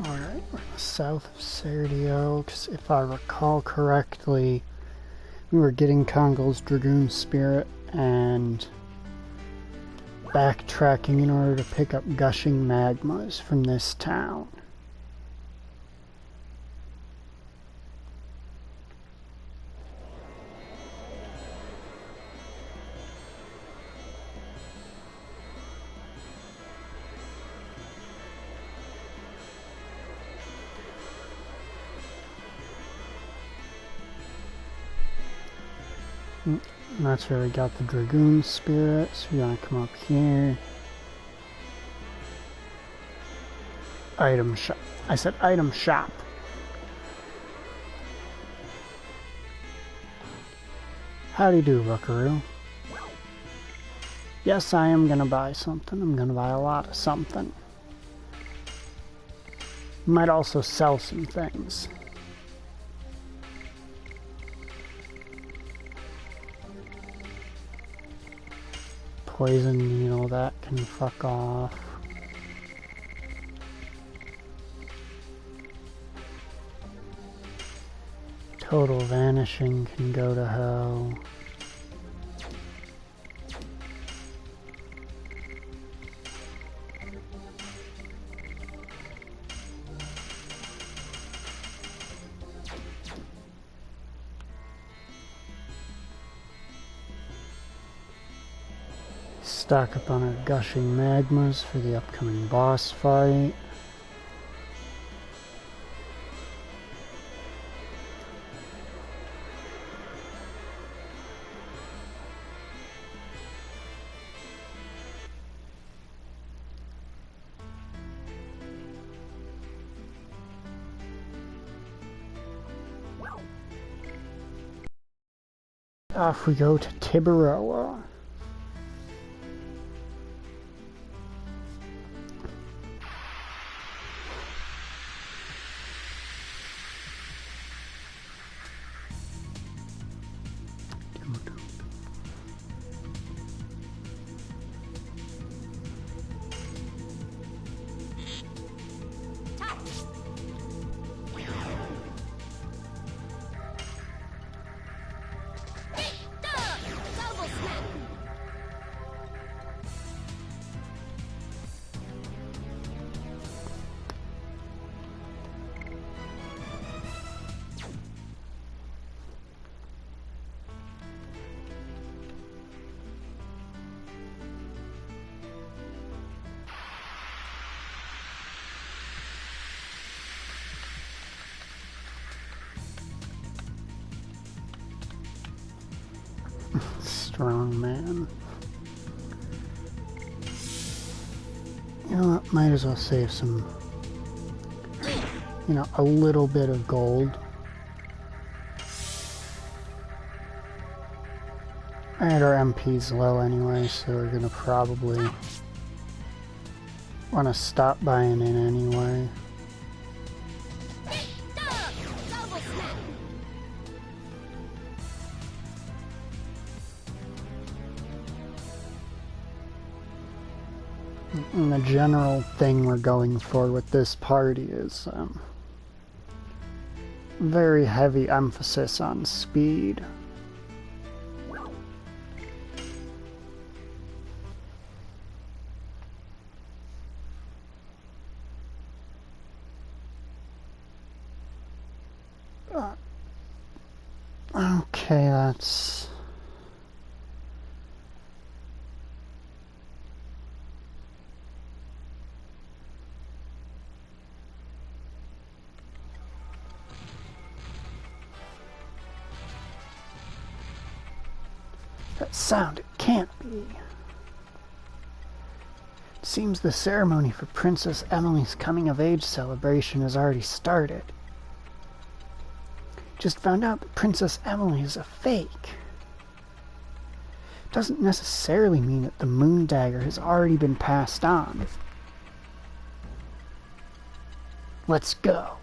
Alright, we're south of Serdio, because if I recall correctly, we were getting Kongol's Dragoon Spirit and backtracking in order to pick up gushing magmas from this town. And that's where we got the Dragoon Spirit, so we gotta come up here. Item shop. I said item shop. Howdy do, Buckaroo. Yes, I am gonna buy something. I'm gonna buy a lot of something. Might also sell some things. Poison needle, that can fuck off. Total vanishing can go to hell. Stock up on our gushing magmas for the upcoming boss fight. Off we go to Tiburoa. Strong man. You know what? Might as well save some, you know, a little bit of gold. Alright, our MP's low anyway, so we're gonna probably want to stop buying in anyway. And the general thing we're going for with this party is very heavy emphasis on speed. Okay, that's... That sound, it can't be. It seems the ceremony for Princess Emily's coming-of-age celebration has already started. Just found out that Princess Emily is a fake. Doesn't necessarily mean that the moon dagger has already been passed on. Let's go.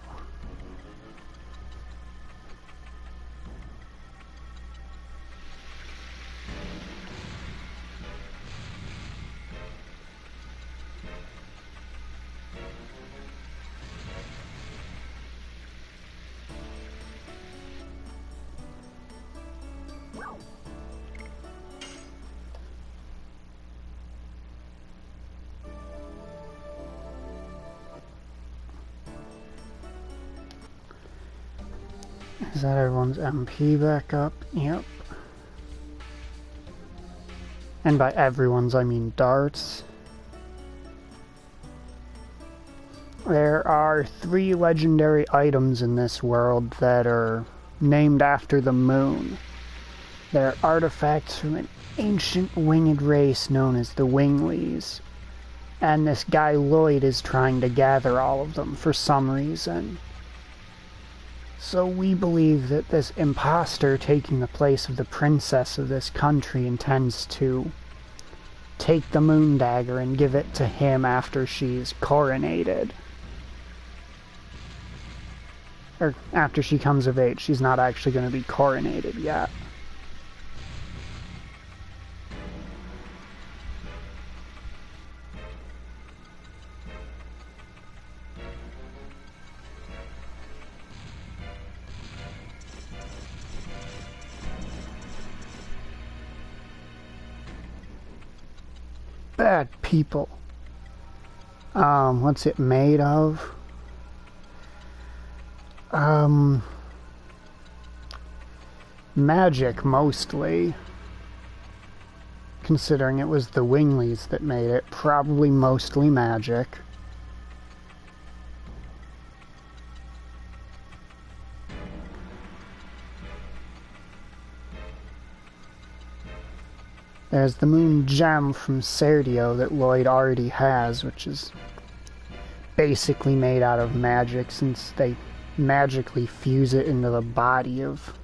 Is that everyone's MP back up? Yep. And by everyone's, I mean darts. There are 3 legendary items in this world that are named after the moon. They're artifacts from an ancient winged race known as the Winglies. And this guy Lloyd is trying to gather all of them for some reason. So we believe that this imposter taking the place of the princess of this country intends to take the moon dagger and give it to him after she's coronated. Or after she comes of age. She's not actually going to be coronated yet. Bad people. What's it made of? Magic, mostly. Considering it was the Winglies that made it. Probably mostly magic. There's the moon gem from Serdio that Lloyd already has, which is basically made out of magic since they magically fuse it into the body of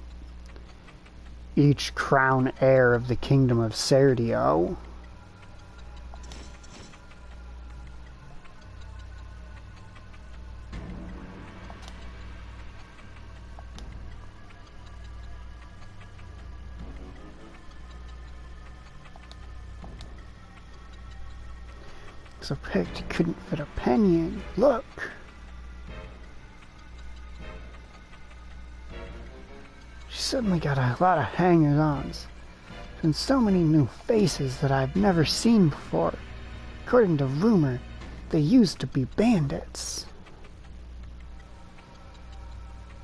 each crown heir of the kingdom of Serdio. So picked, you couldn't fit a penny in. Look! She suddenly got a lot of hangers-ons. And so many new faces that I've never seen before. According to rumor, they used to be bandits.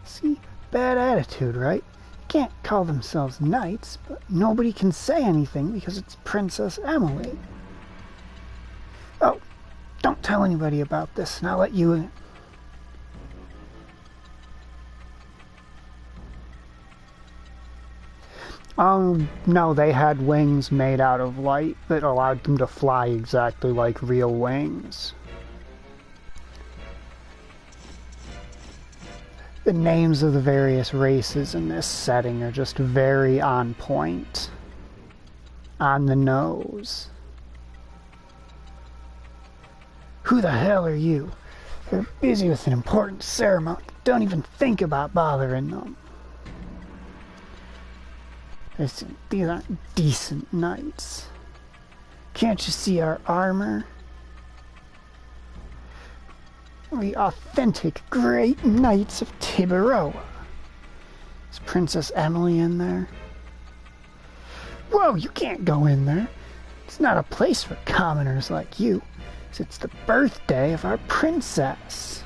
See? Bad attitude, right? Can't call themselves knights, but nobody can say anything because it's Princess Emily. Oh, don't tell anybody about this, and I'll let you in. Oh, no, they had wings made out of light that allowed them to fly exactly like real wings. The names of the various races in this setting are just very on point. On the nose. Who the hell are you? They're busy with an important ceremony. Don't even think about bothering them. These aren't decent knights. Can't you see our armor? The authentic great knights of Tiburoa. Is Princess Emily in there? Whoa, you can't go in there. It's not a place for commoners like you. It's the birthday of our princess.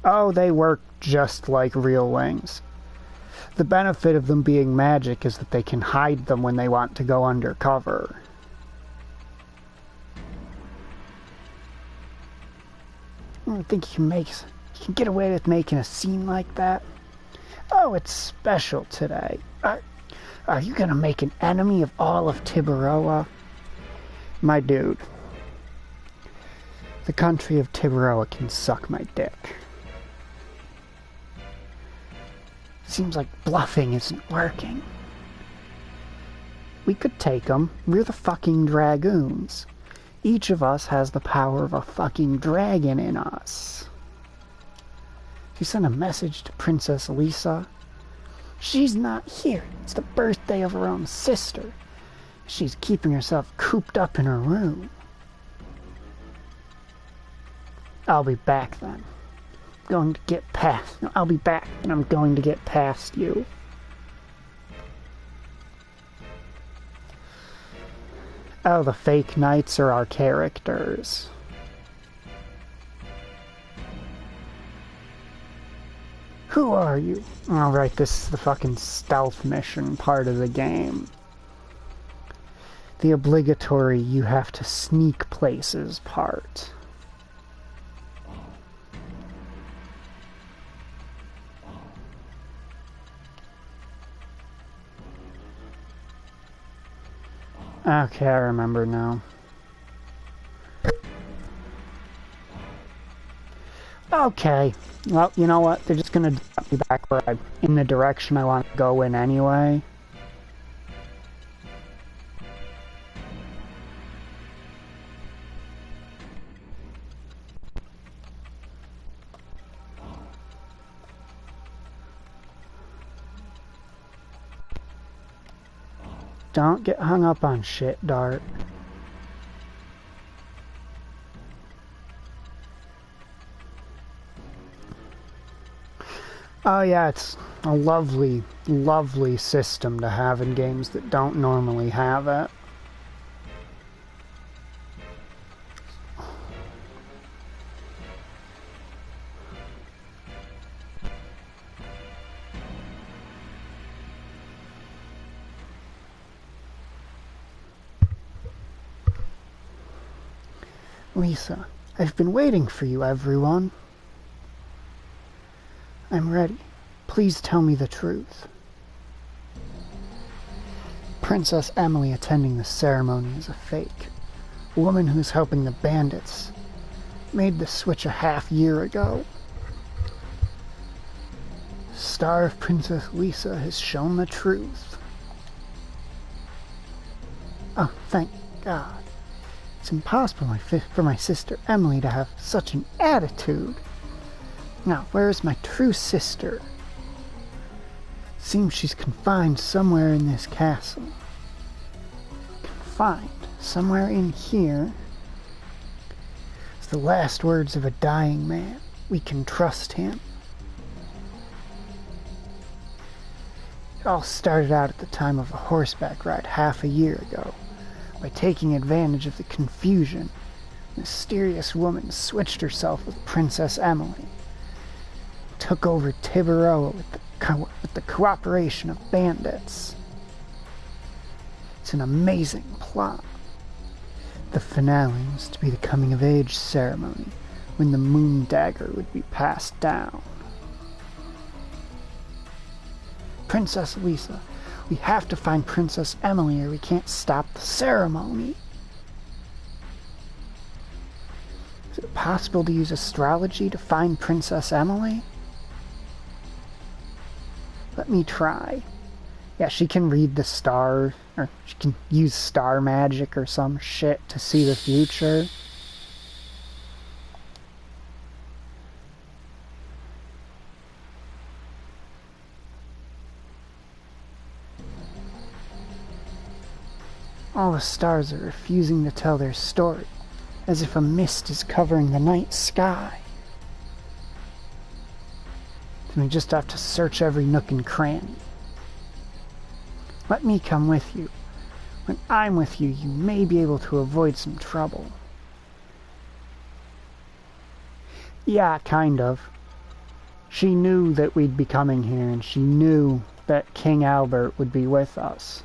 Oh, they work just like real wings. The benefit of them being magic is that they can hide them when they want to go undercover. I don't think you can get away with making a scene like that. Oh, it's special today. Are you gonna make an enemy of all of Tiburoa? My dude, the country of Tiburoa can suck my dick. Seems like bluffing isn't working. We could take them. We're the fucking dragoons. Each of us has the power of a fucking dragon in us. She sent a message to Princess Lisa. She's not here. It's the birthday of her own sister. She's keeping herself cooped up in her room. I'll be back then. Going to get past. No, I'll be back and I'm going to get past you. Oh, the fake knights are our characters. Who are you? Alright, this is the fucking stealth mission part of the game. The obligatory you have to sneak places part. Okay, I remember now. Okay, well, you know what? They're just gonna drop me back in the direction I want to go in anyway. Don't get hung up on shit, Dart. Oh yeah, it's a lovely, lovely system to have in games that don't normally have it. Lisa, I've been waiting for you, everyone. I'm ready. Please tell me the truth. Princess Emily attending the ceremony is a fake. A woman who's helping the bandits made the switch a half-year ago. Star of Princess Lisa has shown the truth. Oh, thank God. It's impossible for my sister Emily to have such an attitude. Now, where is my true sister? Seems she's confined somewhere in this castle. Confined somewhere in here. It's the last words of a dying man. We can trust him. It all started out at the time of a horseback ride half a year ago. By taking advantage of the confusion, a mysterious woman switched herself with Princess Emily. Took over Tiburoa with the cooperation of bandits. It's an amazing plot. The finale was to be the coming-of-age ceremony, when the moon dagger would be passed down. Princess Lisa, we have to find Princess Emily or we can't stop the ceremony. Is it possible to use astrology to find Princess Emily? Let me try. Yeah, she can read the stars, or she can use star magic or some shit to see the future. All the stars are refusing to tell their story, as if a mist is covering the night sky. Then we just have to search every nook and cranny. Let me come with you. When I'm with you, you may be able to avoid some trouble. Yeah, kind of. She knew that we'd be coming here, and she knew that King Albert would be with us.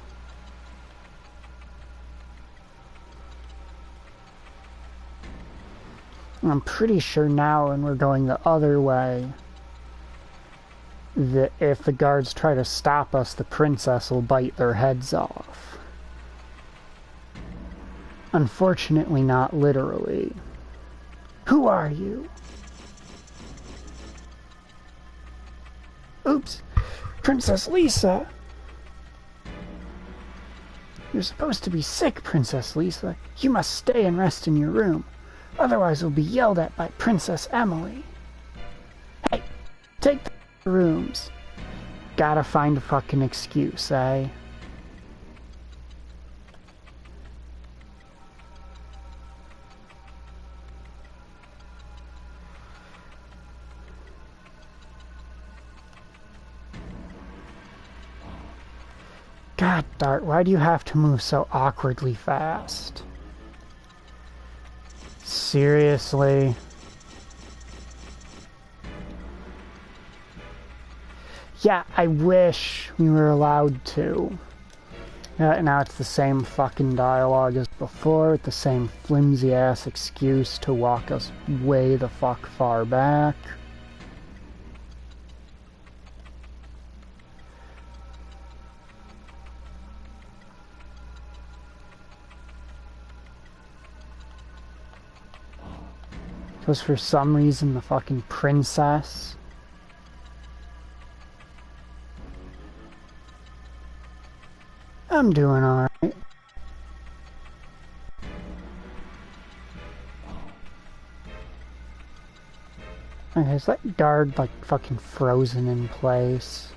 I'm pretty sure now when we're going the other way, that if the guards try to stop us, the princess will bite their heads off. Unfortunately, not literally. Who are you? Oops, Princess Lisa. You're supposed to be sick, Princess Lisa. You must stay and rest in your room. Otherwise you'll be yelled at by Princess Emily. Hey, take the rooms. Gotta find a fucking excuse, eh? God, Dart, why do you have to move so awkwardly fast? Seriously? Yeah, I wish we were allowed to. Now it's the same fucking dialogue as before, with the same flimsy-ass excuse to walk us way the fuck far back. Because for some reason the fucking princess... I'm doing alright. Okay, is that guard like fucking frozen in place?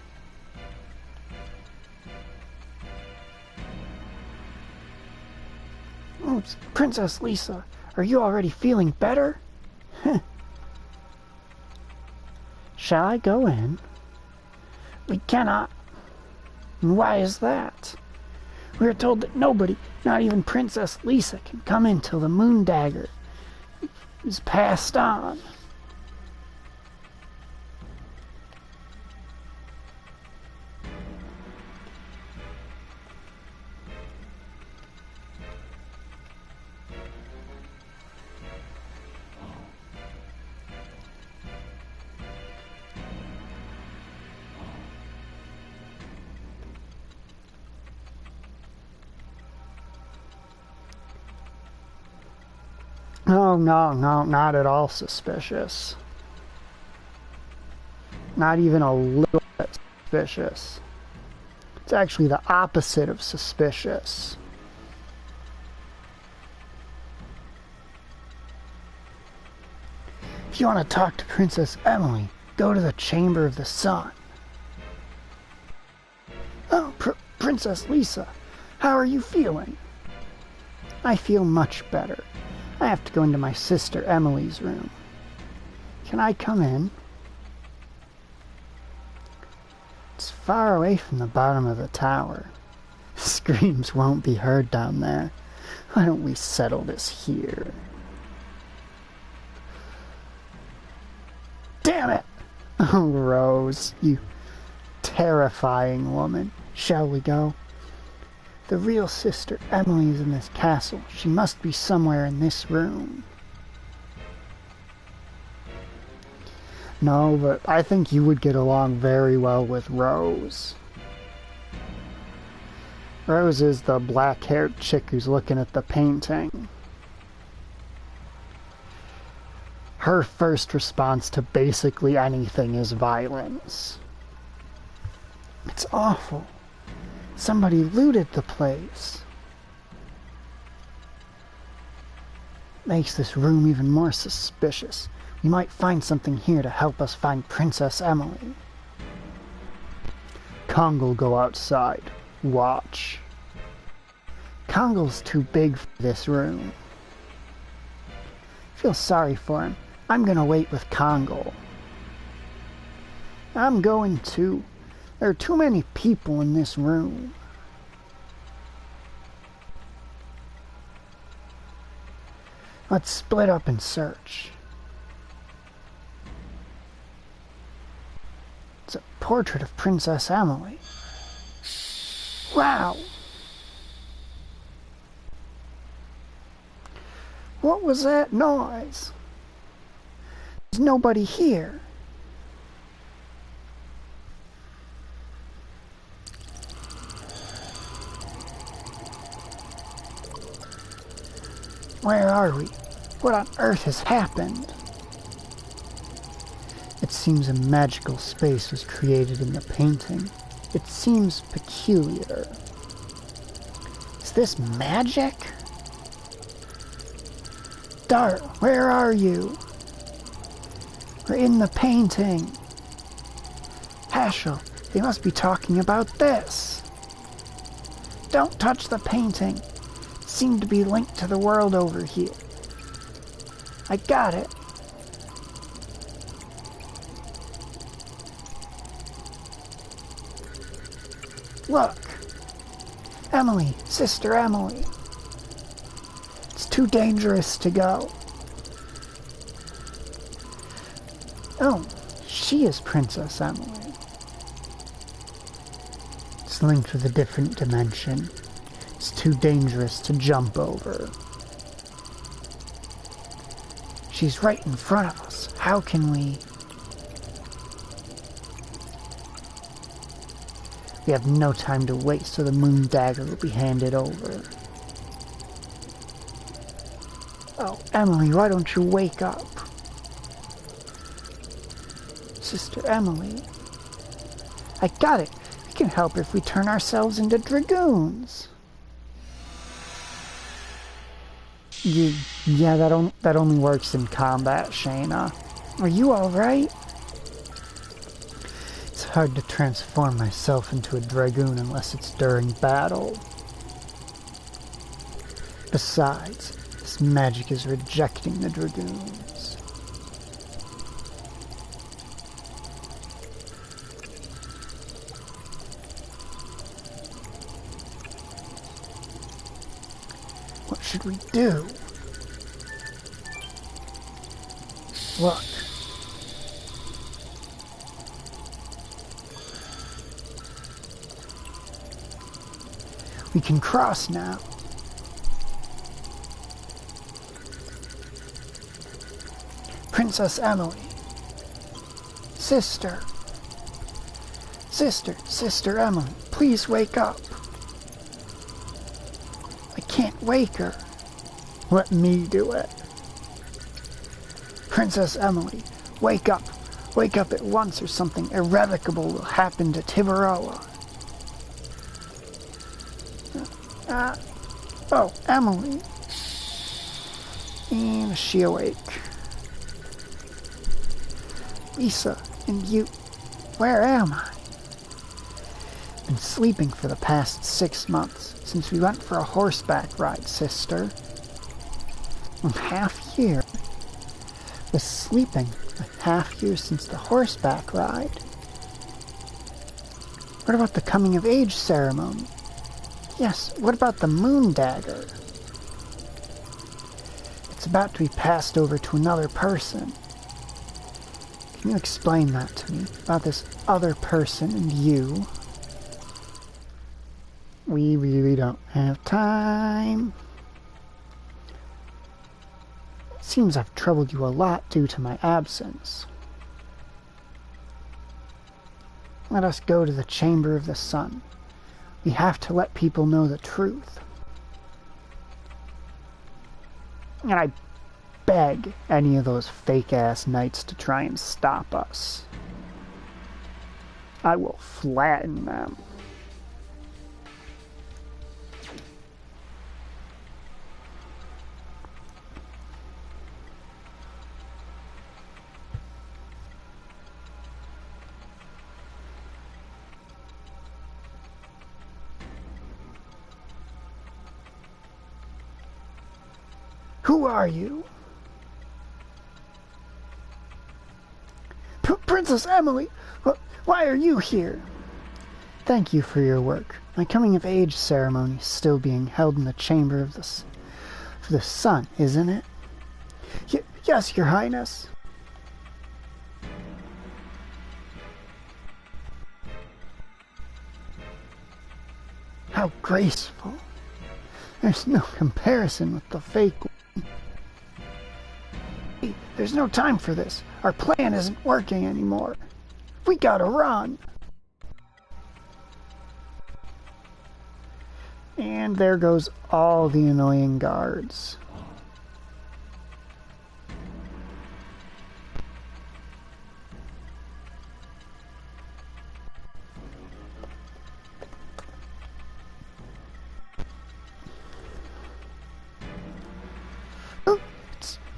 Oops, Princess Lisa, are you already feeling better? Shall I go in? We cannot. Why is that? We are told that nobody, not even Princess Lisa, can come in till the moon dagger is passed on. No, not at all suspicious. Not even a little bit suspicious. It's actually the opposite of suspicious. If you want to talk to Princess Emily, go to the Chamber of the Sun. Oh, Princess Lisa, how are you feeling? I feel much better. I have to go into my sister Emily's room. Can I come in? It's far away from the bottom of the tower. Screams won't be heard down there. Why don't we settle this here? Damn it! Oh, Rose, you terrifying woman. Shall we go? The real sister Emily is in this castle. She must be somewhere in this room. No, but I think you would get along very well with Rose. Rose is the black-haired chick who's looking at the painting. Her first response to basically anything is violence. It's awful. Somebody looted the place. Makes this room even more suspicious. We might find something here to help us find Princess Emily. Kong'll go outside. Watch. Kong'l's too big for this room. Feel sorry for him. I'm gonna wait with Kong'l. I'm going too. There are too many people in this room. Let's split up and search. It's a portrait of Princess Emily. Wow! What was that noise? There's nobody here. Where are we? What on earth has happened? It seems a magical space was created in the painting. It seems peculiar. Is this magic? Dart, where are you? We're in the painting. Haschel, they must be talking about this. Don't touch the painting. Seem to be linked to the world over here. I got it. Look. Emily, Sister Emily. It's too dangerous to go. Oh, she is Princess Emily. It's linked with a different dimension. It's too dangerous to jump over. She's right in front of us. How can we... We have no time to waste, so the moon dagger will be handed over. Oh, Emily, why don't you wake up? Sister Emily. I got it. We can help if we turn ourselves into dragoons. Yeah, that only works in combat, Shayna. Are you alright? It's hard to transform myself into a dragoon unless it's during battle. Besides, this magic is rejecting the dragoons. What should we do? Look. We can cross now. Princess Emily. Sister. Sister Emily, please wake up. I can't wake her. Let me do it. Princess Emily, wake up. Wake up at once or something irrevocable will happen to Tiburoa. Oh, Emily. And is she awake? Lisa, and you, where am I? Been sleeping for the past 6 months, since we went for a horseback ride, sister. Half year. Was sleeping a half year since the horseback ride. What about the coming of age ceremony? Yes, what about the moon dagger? It's about to be passed over to another person. Can you explain that to me? About this other person and you? We really don't have time. Seems I've troubled you a lot due to my absence. Let us go to the Chamber of the Sun. We have to let people know the truth. And I beg any of those fake-ass knights to try and stop us. I will flatten them. Who are you? Princess Emily! Why are you here? Thank you for your work. My coming-of-age ceremony is still being held in the Chamber of the Sun, isn't it? Yes, Your Highness. How graceful. There's no comparison with the fake one. There's no time for this. Our plan isn't working anymore. We gotta run. And there goes all the annoying guards.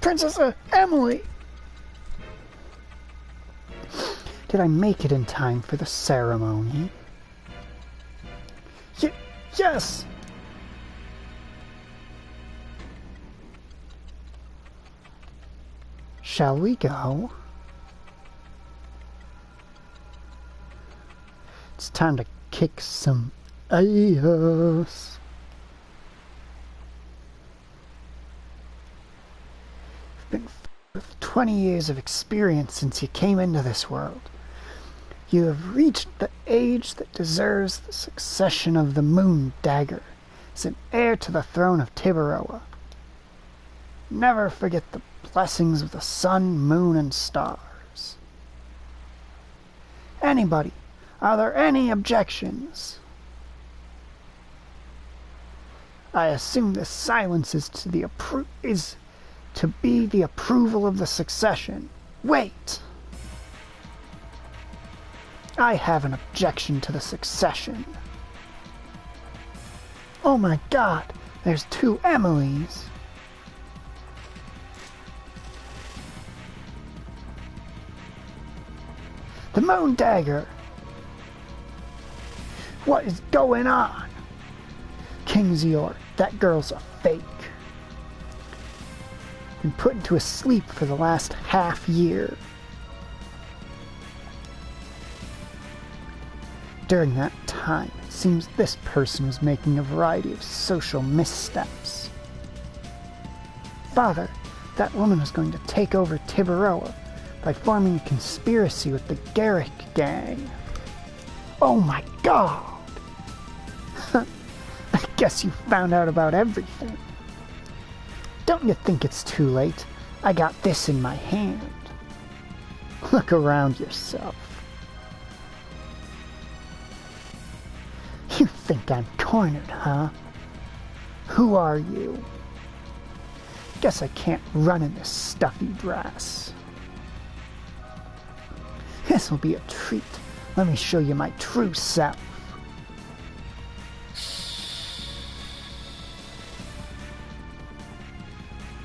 Princess Emily! Did I make it in time for the ceremony? Yes! Shall we go? It's time to kick some ass. Been with 20 years of experience since you came into this world. You have reached the age that deserves the succession of the Moon Dagger as an heir to the throne of Tiburoa. Never forget the blessings of the sun, moon, and stars. Anybody, are there any objections? I assume this silence is to be the approval of the succession. Wait! I have an objection to the succession. Oh my God, there's 2 Emilys. The Moon Dagger! What is going on? Kingsior, that girl's a fake. Been put into a sleep for the last half year. During that time, it seems this person was making a variety of social missteps. Father, that woman was going to take over Tiburoa by forming a conspiracy with the Garrick gang. Oh my God! I guess you found out about everything. Don't you think it's too late? I got this in my hand. Look around yourself. You think I'm cornered, huh? Who are you? Guess I can't run in this stuffy dress. This'll be a treat. Let me show you my true self.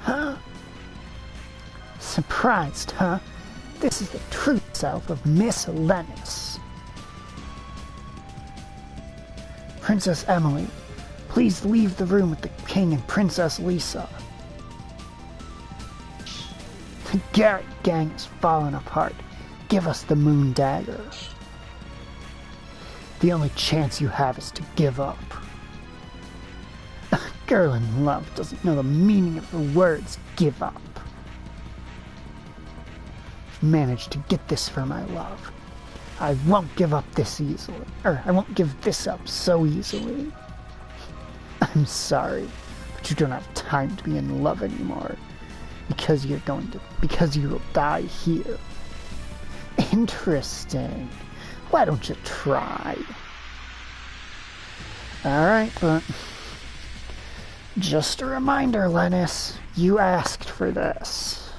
Huh? Surprised, huh? This is the true self of Miss Lennis. Princess Emily, please leave the room with the King and Princess Lisa. The Garrick gang has fallen apart. Give us the Moon Dagger. The only chance you have is to give up. A girl in love doesn't know the meaning of the words give up. I've managed to get this for my love. I won't give up this easily. I won't give this up so easily. I'm sorry, but you don't have time to be in love anymore. Because you will die here. Interesting. Why don't you try? Alright, but just a reminder, Lennis, you asked for this.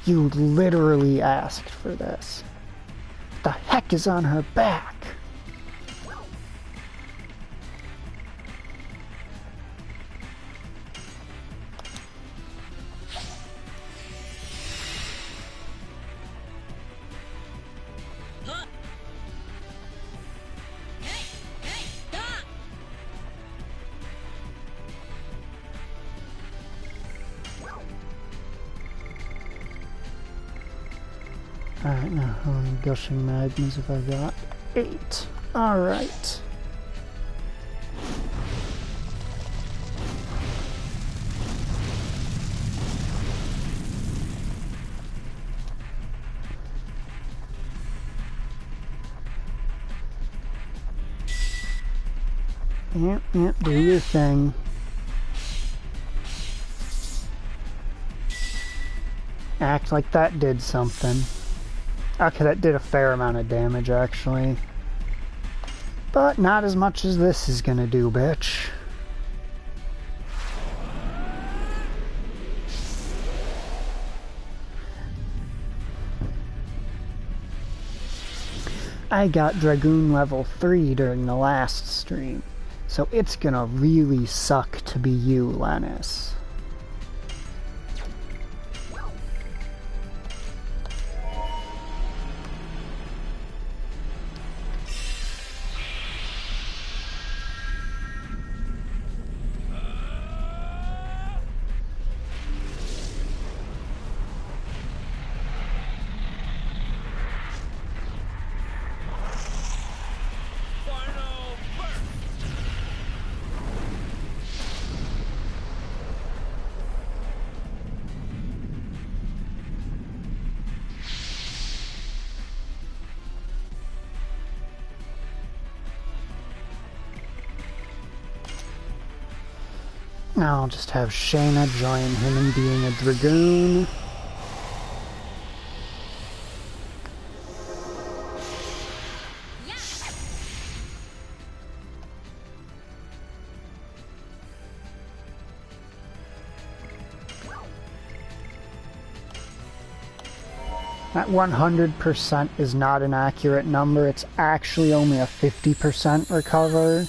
You literally asked for this. What the heck is on her back? Alright, now how many gushing magmas have I got? 8. Alright. Yep, do your thing. Act like that did something. Okay, that did a fair amount of damage, actually. But not as much as this is gonna do, bitch. I got Dragoon level 3 during the last stream, so it's gonna really suck to be you, Lennis. Now I'll just have Shayna join him in being a Dragoon. That 100% is not an accurate number. It's actually only a 50% recover.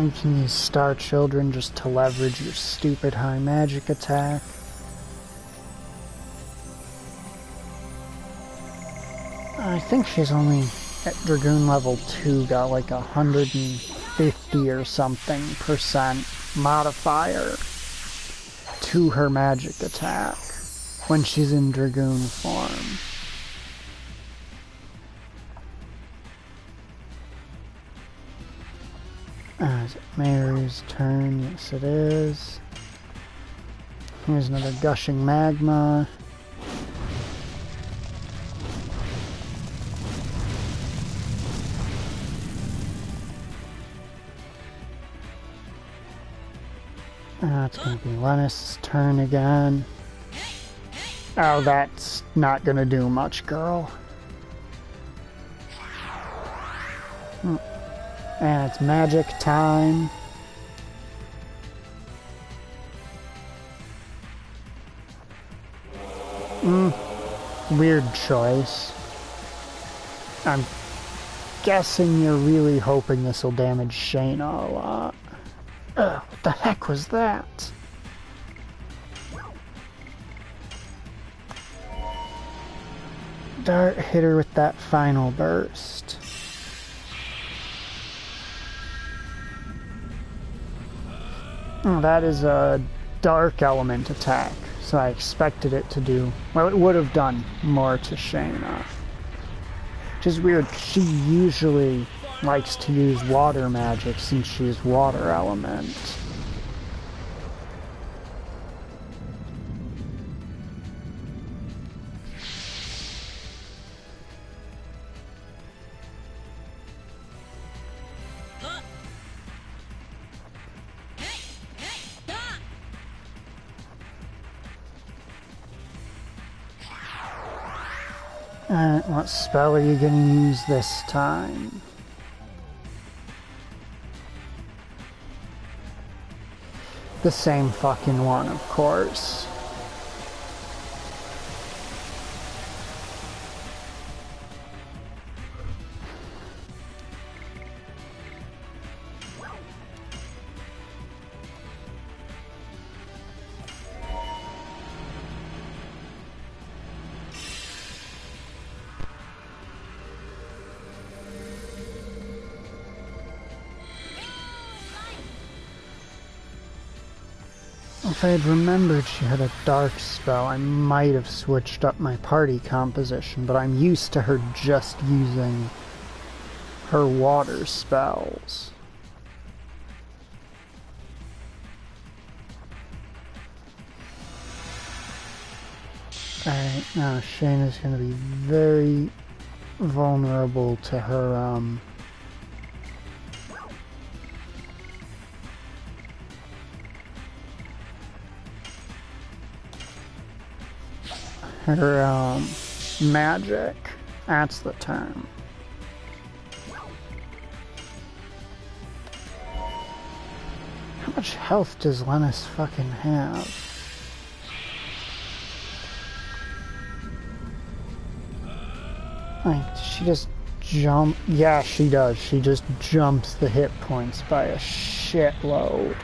You can use Star Children just to leverage your stupid high magic attack. I think she's only at Dragoon level 2, got like 150 or something percent modifier to her magic attack when she's in Dragoon form. Is it Mary's turn? Yes, it is. Here's another gushing magma. It's going to be Lennis' turn again. Oh, that's not going to do much, girl. And it's magic time. Weird choice. I'm guessing you're really hoping this will damage Shayna a lot. Ugh, what the heck was that? Dart hit her with that final burst. Oh, that is a dark element attack, so I expected it to do, well, it would have done more to Shayna. Which is weird, she usually likes to use water magic since she's water element. What spell are you going to use this time? The same fucking one, of course. If I had remembered she had a dark spell, I might have switched up my party composition, but I'm used to her just using her water spells. Alright, now Shayna's gonna be very vulnerable to her, magic. That's the term. How much health does Lennis fucking have? Like, she just jump. Yeah, she does. She just jumps the hit points by a shitload.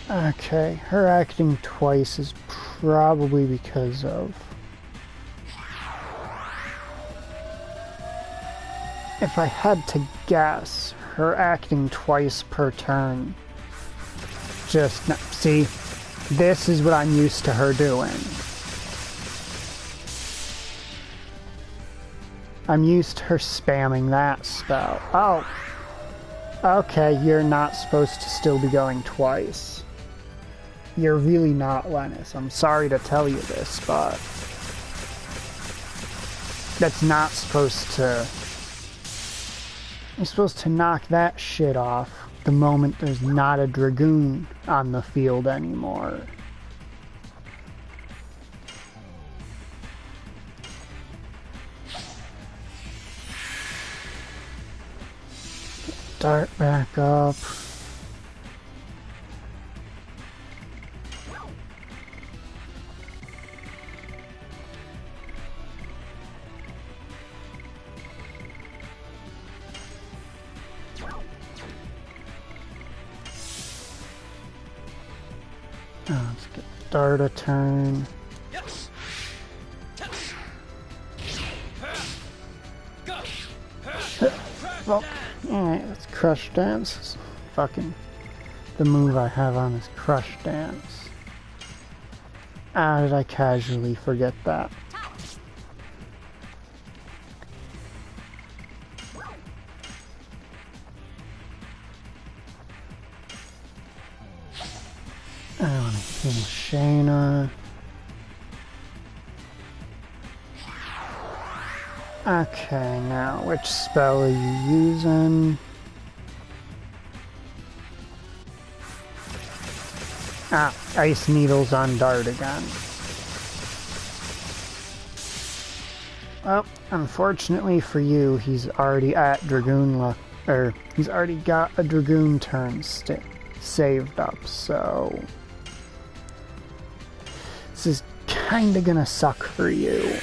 Okay, her acting twice is probably because of... If I had to guess, her acting twice per turn. Just, see, this is what I'm used to her doing. I'm used to her spamming that spell. Oh. Okay, you're not supposed to still be going twice. You're really not, Lennis. I'm sorry to tell you this, but... That's not supposed to... You're supposed to knock that shit off the moment there's not a Dragoon on the field anymore. Start back up. Let's get start a turn. Well, alright, let's Crush Dance. Fucking the move I have on is Crush Dance. How did I casually forget that? I want to kill Shayna. Okay, now which spell are you using? Ah, Ice Needles on Dart again. Well, unfortunately for you, he's already at Dragoon he's already got a Dragoon turn saved up, so this is kinda gonna suck for you.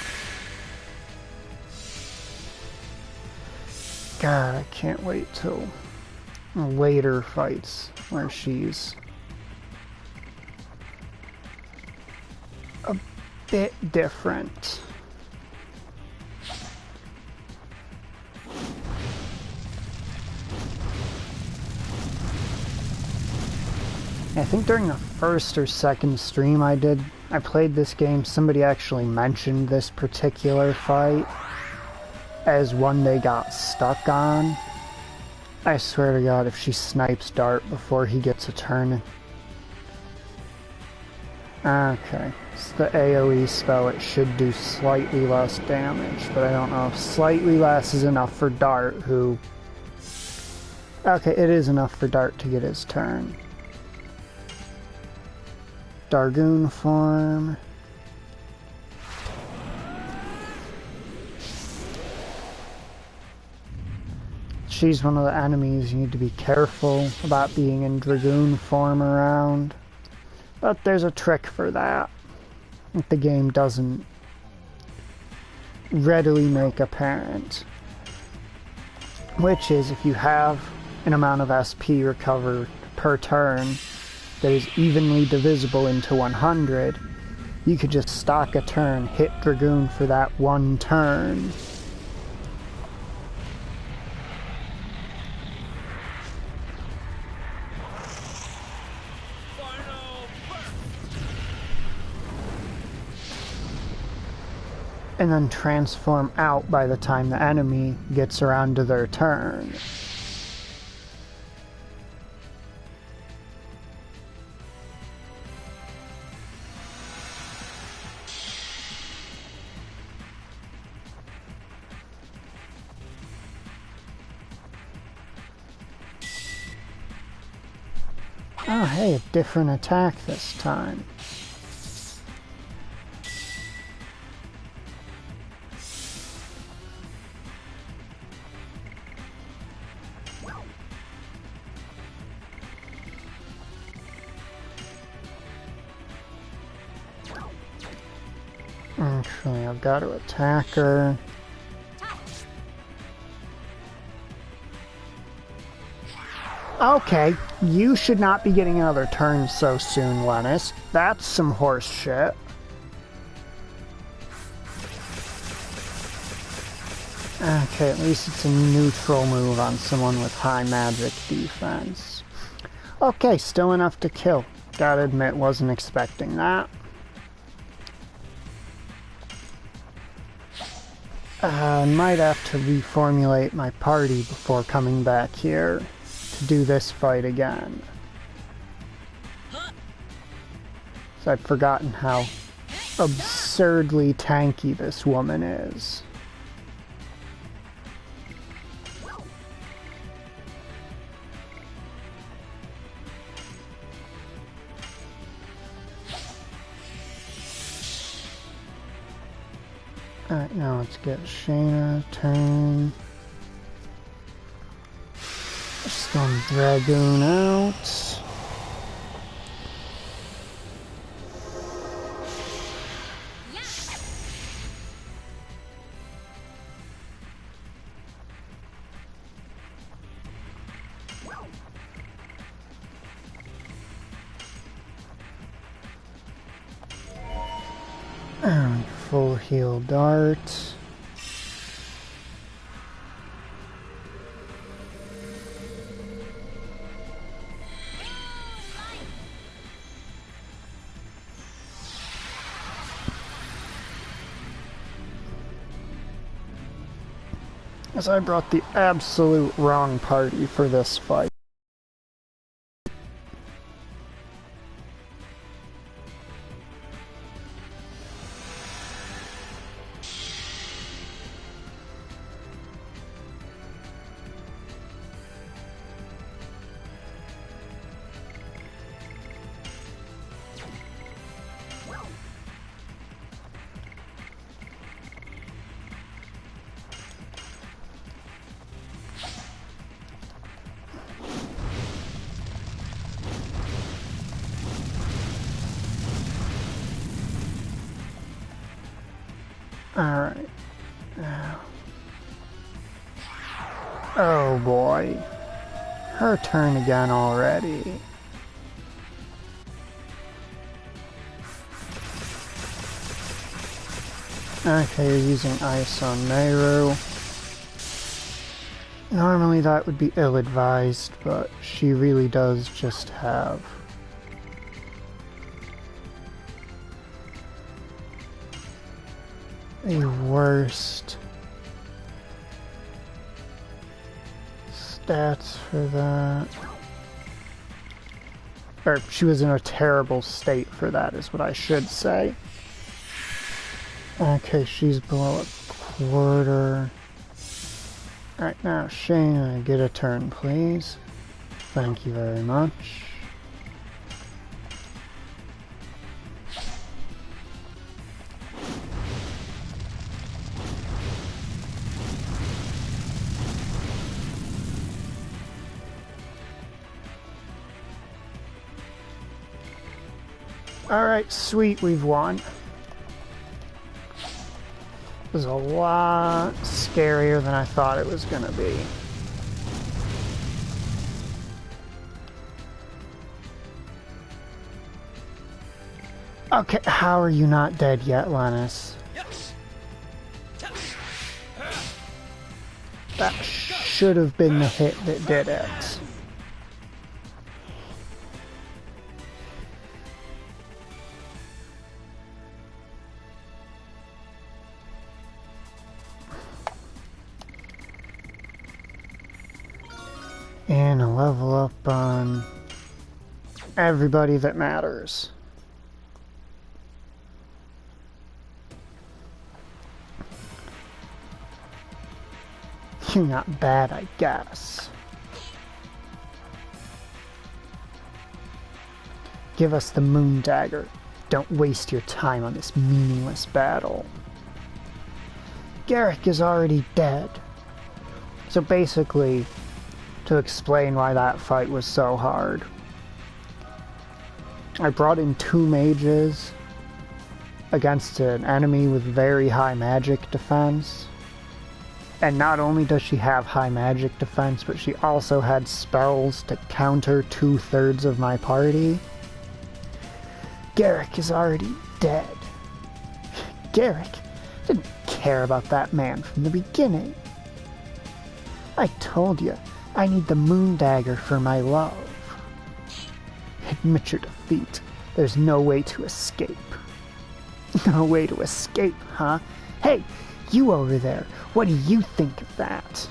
God, I can't wait till later fights where she's a bit different. I think during the first or second stream I played this game, somebody actually mentioned this particular fight as one they got stuck on. I swear to God, if she snipes Dart before he gets a turn. Okay, it's the AoE spell. It should do slightly less damage, but I don't know if slightly less is enough for Dart, who... Okay, it is enough for Dart to get his turn. Dragoon form. She's one of the enemies you need to be careful about being in Dragoon form around. But there's a trick for that the game doesn't readily make apparent. Which is, if you have an amount of SP recovered per turn that is evenly divisible into 100, you could just stock a turn, hit Dragoon for that one turn. And then transform out by the time the enemy gets around to their turn. Oh hey, a different attack this time. Actually, I've got to attack her. Okay, you should not be getting another turn so soon, Lennis. That's some horse shit. Okay, at least it's a neutral move on someone with high magic defense. Okay, still enough to kill. Gotta admit, wasn't expecting that. I might have to reformulate my party before coming back here to do this fight again. So I've forgotten how absurdly tanky this woman is. Alright, now let's get Shayna, turn. Stone Dragoon out. Alright, full heal dart. As I brought the absolute wrong party for this fight. Alright. Oh boy. Her turn again already. Okay, you're using ice on Meru. Normally that would be ill-advised, but she really does just have the worst stats for that. Or she was in a terrible state for that is what I should say. Okay, she's below a quarter. Alright, now Shayna, get a turn, please. Thank you very much. Alright, sweet, we've won. It was a lot scarier than I thought it was gonna be. Okay, how are you not dead yet, Lennis? That should have been the hit that did it. And a level up on everybody that matters. You're not bad, I guess. Give us the moon dagger. Don't waste your time on this meaningless battle. Garrick is already dead. So basically, to explain why that fight was so hard, I brought in 2 mages against an enemy with very high magic defense, And not only does she have high magic defense, but she also had spells to counter 2/3 of my party. Garrick is already dead. Garrick didn't care about that man from the beginning. I told you, I need the moon dagger for my love. Admit your defeat. There's no way to escape. No way to escape, huh? Hey, you over there, what do you think of that?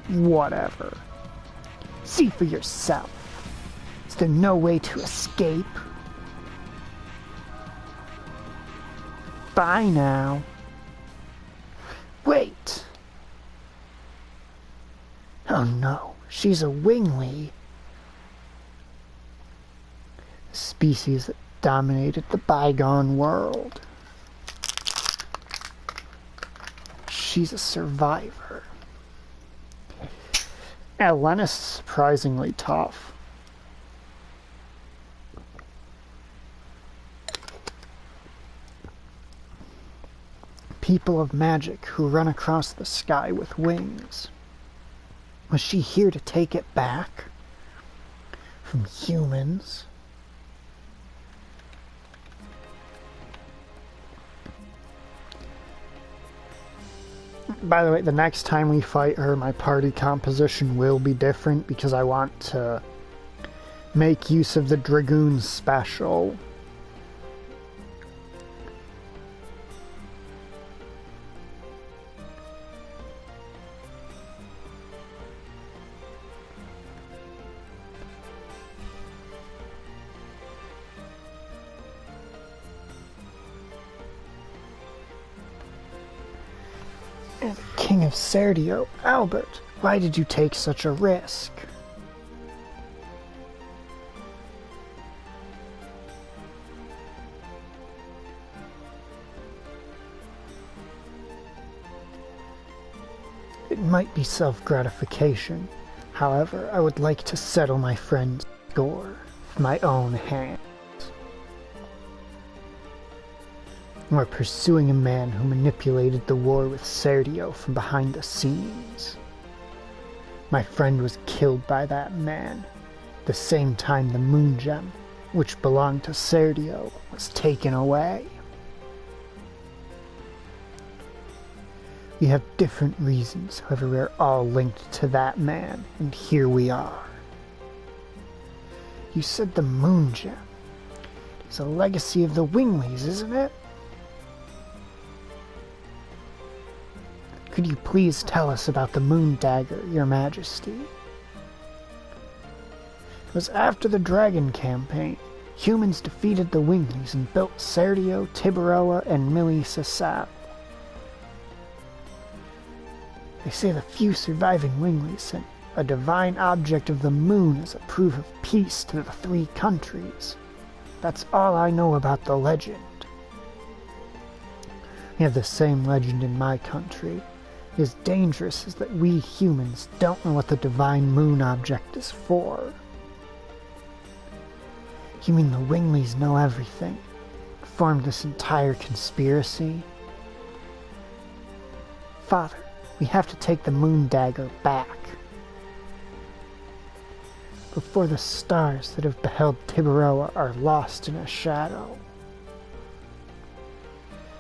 Whatever. See for yourself. Is there no way to escape? Bye now. Wait. Oh no, she's a wingly. A species that dominated the bygone world. She's a survivor. Elena's surprisingly tough. People of magic who run across the sky with wings. Was she here to take it back? From humans? By the way, the next time we fight her, my party composition will be different because I want to make use of the Dragoon special. King of Serdio, Albert, why did you take such a risk? It might be self-gratification. However, I would like to settle my friend's score with my own hand. We're pursuing a man who manipulated the war with Serdio from behind the scenes. My friend was killed by that man, the same time the moon gem, which belonged to Serdio, was taken away. We have different reasons, however we are all linked to that man, and here we are. You said the moon gem. It's a legacy of the Winglies, isn't it? Could you please tell us about the moon dagger, Your Majesty? It was after the Dragon campaign. Humans defeated the Winglies and built Serdio, Tiburoa, and Mili Sasab. They say the few surviving Winglies sent a divine object of the moon as a proof of peace to the 3 countries. That's all I know about the legend. We have the same legend in my country. It is dangerous is that we humans don't know what the divine moon object is for. You mean the Winglies know everything? Formed this entire conspiracy? Father, we have to take the moon dagger back. Before the stars that have beheld Tiburoa are lost in a shadow.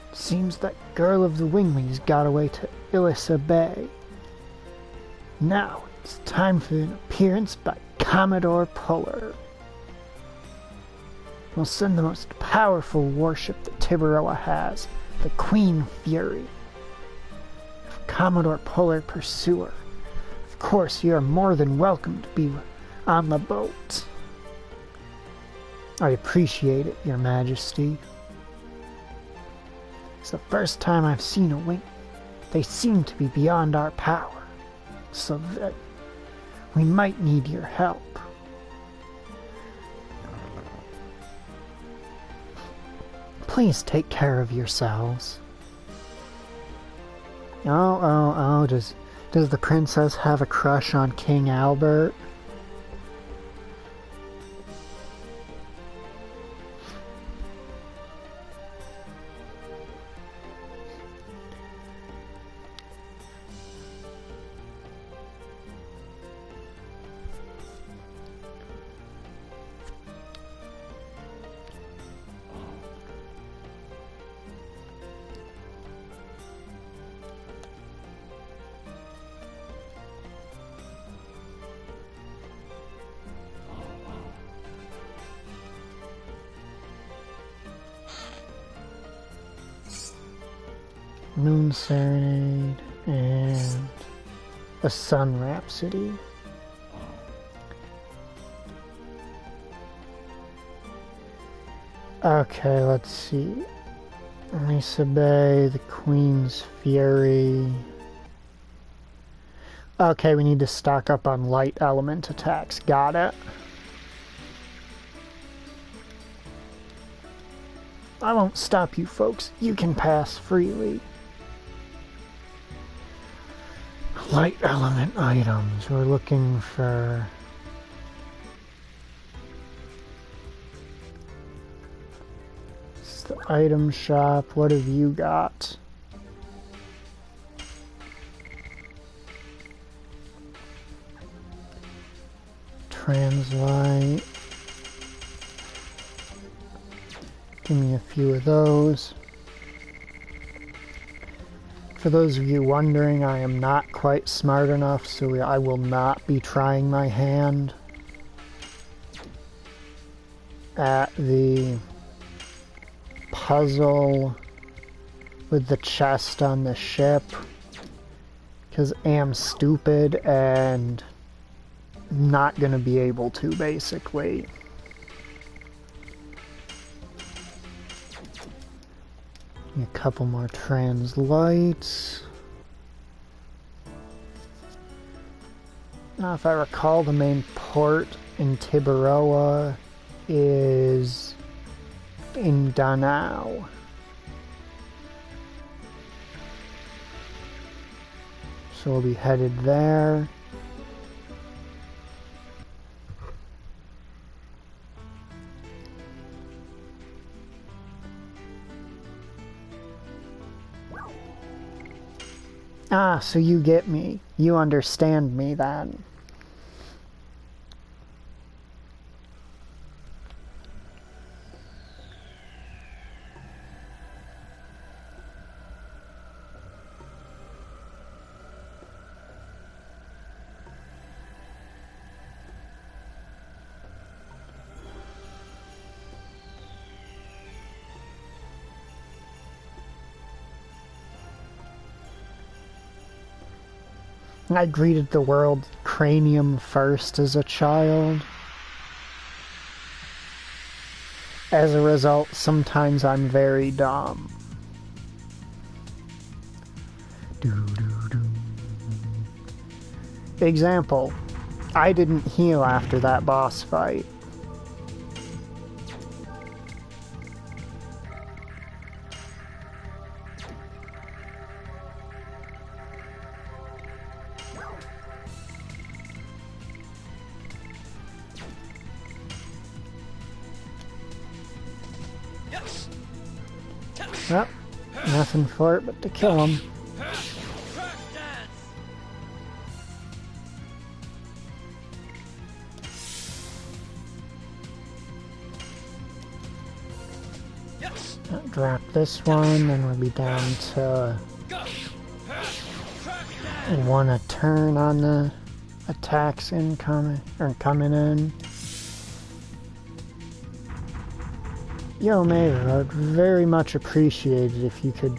It seems that girl of the Winglies got away to Ilissa Bay. Now it's time for an appearance by Commodore Puller. We'll send the most powerful warship that Tiburoa has, the Queen Fury. If Commodore Puller pursue her, of course you are more than welcome to be on the boat. I appreciate it, Your Majesty. It's the first time I've seen a wing. They seem to be beyond our power, so that we might need your help. Please take care of yourselves. Oh, does the princess have a crush on King Albert? Moon Serenade, and a Sun Rhapsody. Okay, let's see. Mesa Bay, the Queen's Fury. Okay, we need to stock up on light element attacks. Got it. I won't stop you folks. You can pass freely. Light element items. We're looking for... It's the item shop. What have you got? Translite. Give me a few of those. For those of you wondering, I am not quite smart enough, so I will not be trying my hand at the puzzle with the chest on the ship, because I'm stupid and not gonna be able to, basically. A couple more translights. Now, if I recall, the main port in Tiburoa is in Danao. So we'll be headed there. Ah, so you get me. You understand me then. I greeted the world cranium first as a child. As a result, sometimes I'm very dumb. Example, I didn't heal after that boss fight. Well, nothing for it but to kill him. Drop this one, then we'll be down to one a turn on the attacks incoming or coming in. Yo, Mayor, I'd very much appreciate it if you could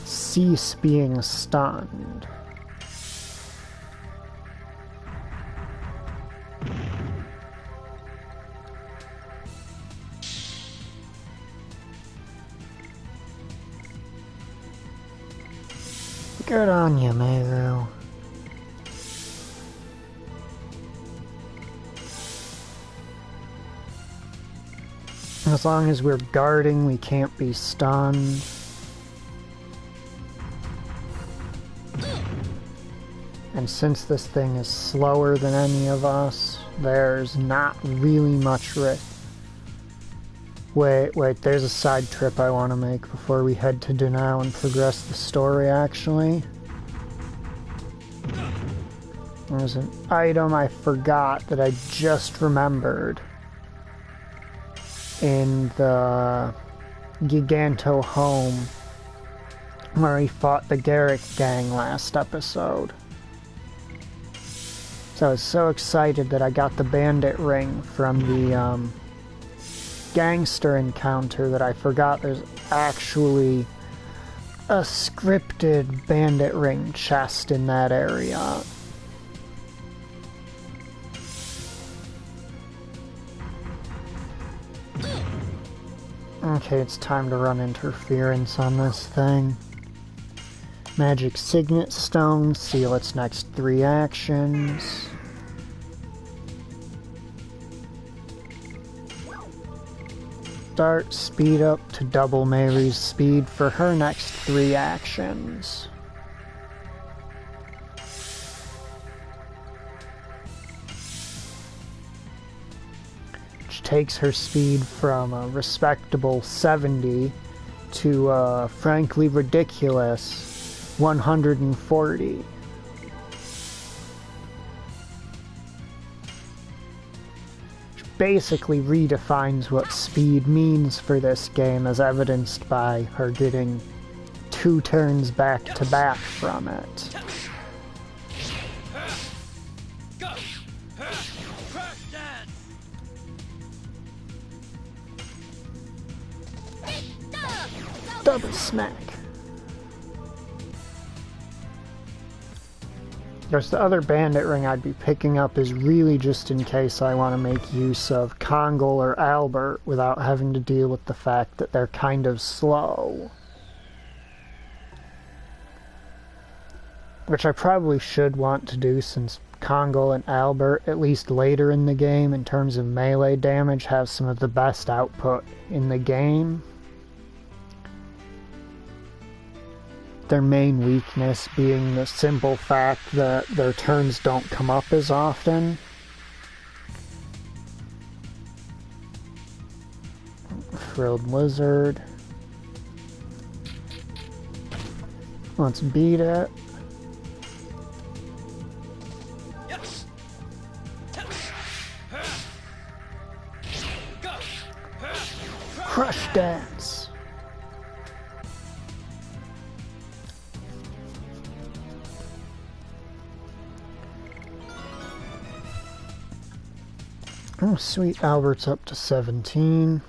cease being stunned. Good on you, Maru. As long as we're guarding, we can't be stunned. And since this thing is slower than any of us, there's not really much risk. Wait, there's a side trip I want to make before we head to Danao and progress the story, actually. There's an item I forgot that I just remembered in the Giganto home where he fought the Garrick gang last episode. So I was so excited that I got the bandit ring from the gangster encounter that I forgot there's actually a scripted bandit ring chest in that area. Okay, it's time to run interference on this thing. Magic Signet Stone, seal its next 3 actions. Start speed up to double Mary's speed for her next 3 actions. Which takes her speed from a respectable 70 to a frankly ridiculous 140. Basically redefines what speed means for this game, as evidenced by her getting 2 turns back to back from it. Double smack. There's the other bandit ring I'd be picking up is really just in case I want to make use of Kongol or Albert without having to deal with the fact that they're kind of slow. Which I probably should want to do, since Kongol and Albert, at least later in the game, in terms of melee damage, have some of the best output in the game. Their main weakness being the simple fact that their turns don't come up as often. Frilled Lizard. Let's beat it. Crush Dance. Oh, sweet, Albert's up to 17.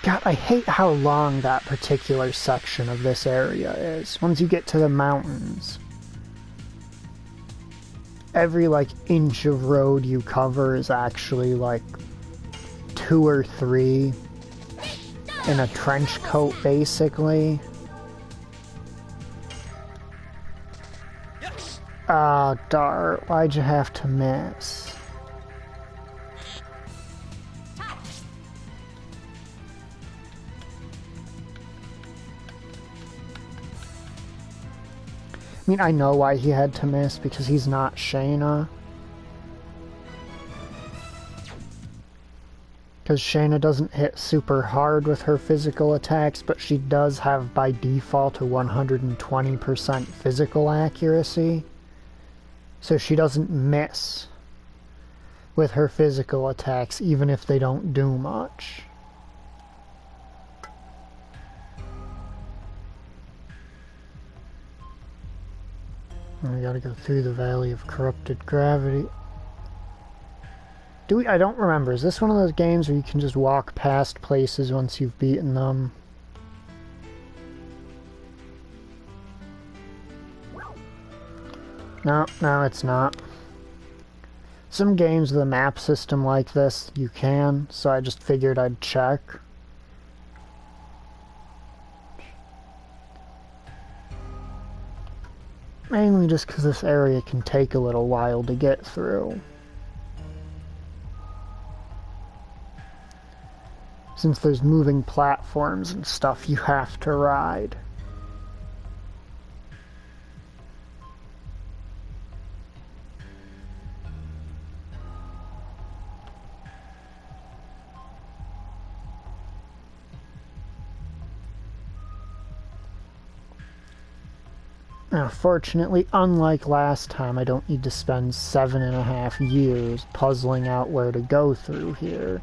God, I hate how long that particular section of this area is. Once you get to the mountains, every, like, inch of road you cover is actually, like, 2 or 3 in a trench coat, basically. Ah, Dart, why'd you have to miss? I mean, I know why he had to miss, because he's not Shayna. Because Shayna doesn't hit super hard with her physical attacks, but she does have by default a 120% physical accuracy. So she doesn't miss with her physical attacks, even if they don't do much. And we gotta go through the Valley of Corrupted Gravity. I don't remember. Is this one of those games where you can just walk past places once you've beaten them? No, it's not. Some games with a map system like this, you can, so I just figured I'd check. Mainly just because this area can take a little while to get through. Since there's moving platforms and stuff you have to ride. Now, fortunately, unlike last time, I don't need to spend 7.5 years puzzling out where to go through here.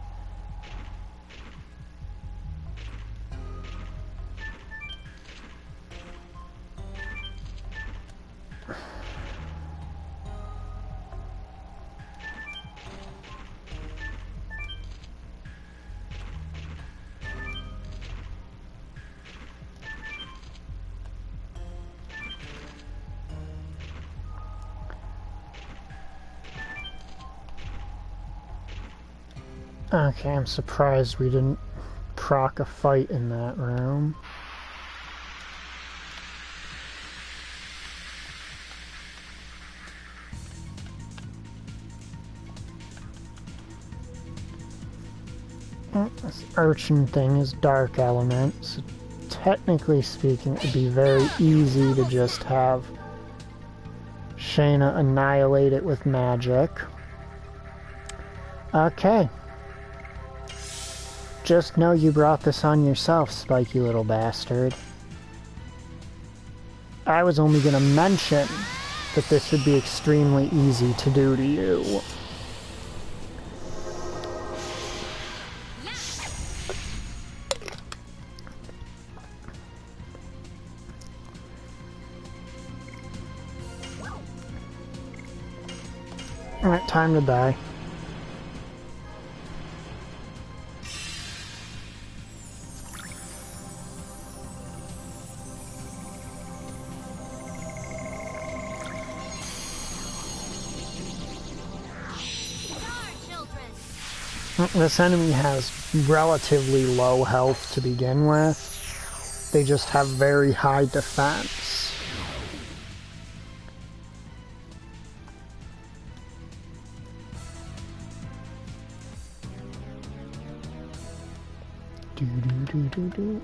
Okay, I'm surprised we didn't proc a fight in that room. This urchin thing is dark element, so technically speaking it would be very easy to just have Shayna annihilate it with magic. Okay. Just know you brought this on yourself, spiky little bastard. I was only going to mention that this would be extremely easy to do to you. Alright, time to die. This enemy has relatively low health to begin with. They just have very high defense. Do.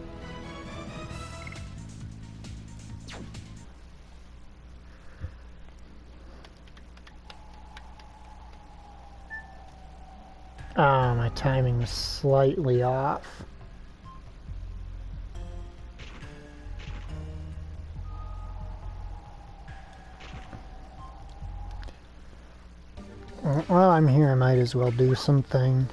Ah, my timing is slightly off. Well, I'm here, I might as well do something.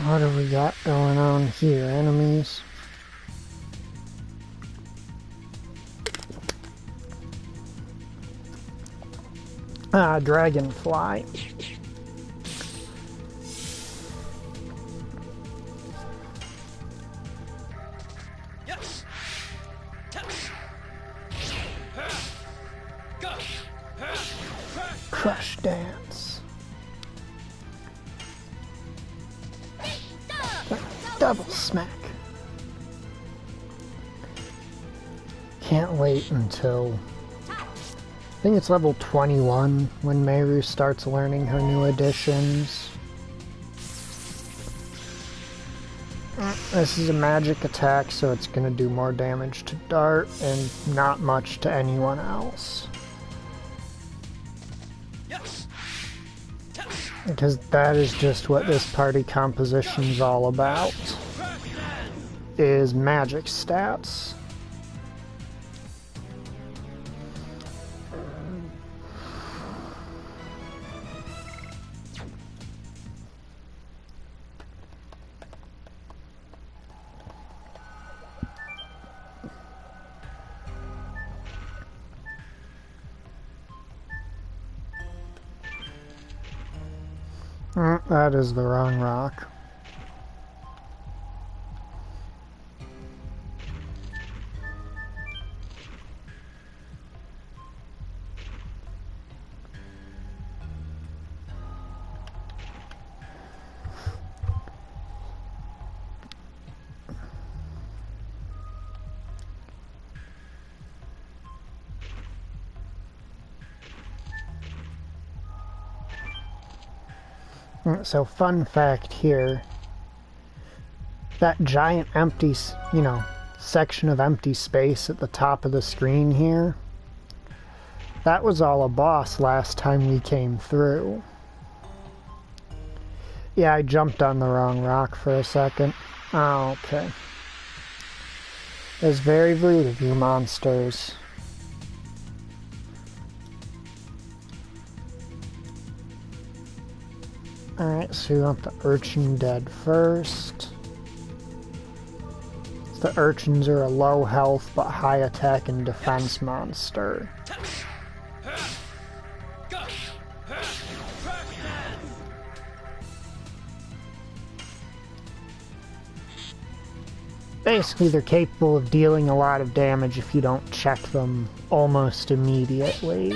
What do we got going on here, enemies? Ah, dragonfly. Crush dance. Double smack. Can't wait until I think it's level 21 when Meru starts learning her new additions. This is a magic attack, so it's going to do more damage to Dart and not much to anyone else. Because that is just what this party composition is all about, is magic stats. That is the wrong rock. So fun fact here, that giant empty, section of empty space at the top of the screen here, that was all a boss last time we came through. Yeah, I jumped on the wrong rock for a second. Oh, okay. That's very rude of you monsters. Alright, so we want the urchin dead first. The urchins are a low health but high attack and defense monster. Basically, they're capable of dealing a lot of damage if you don't check them almost immediately.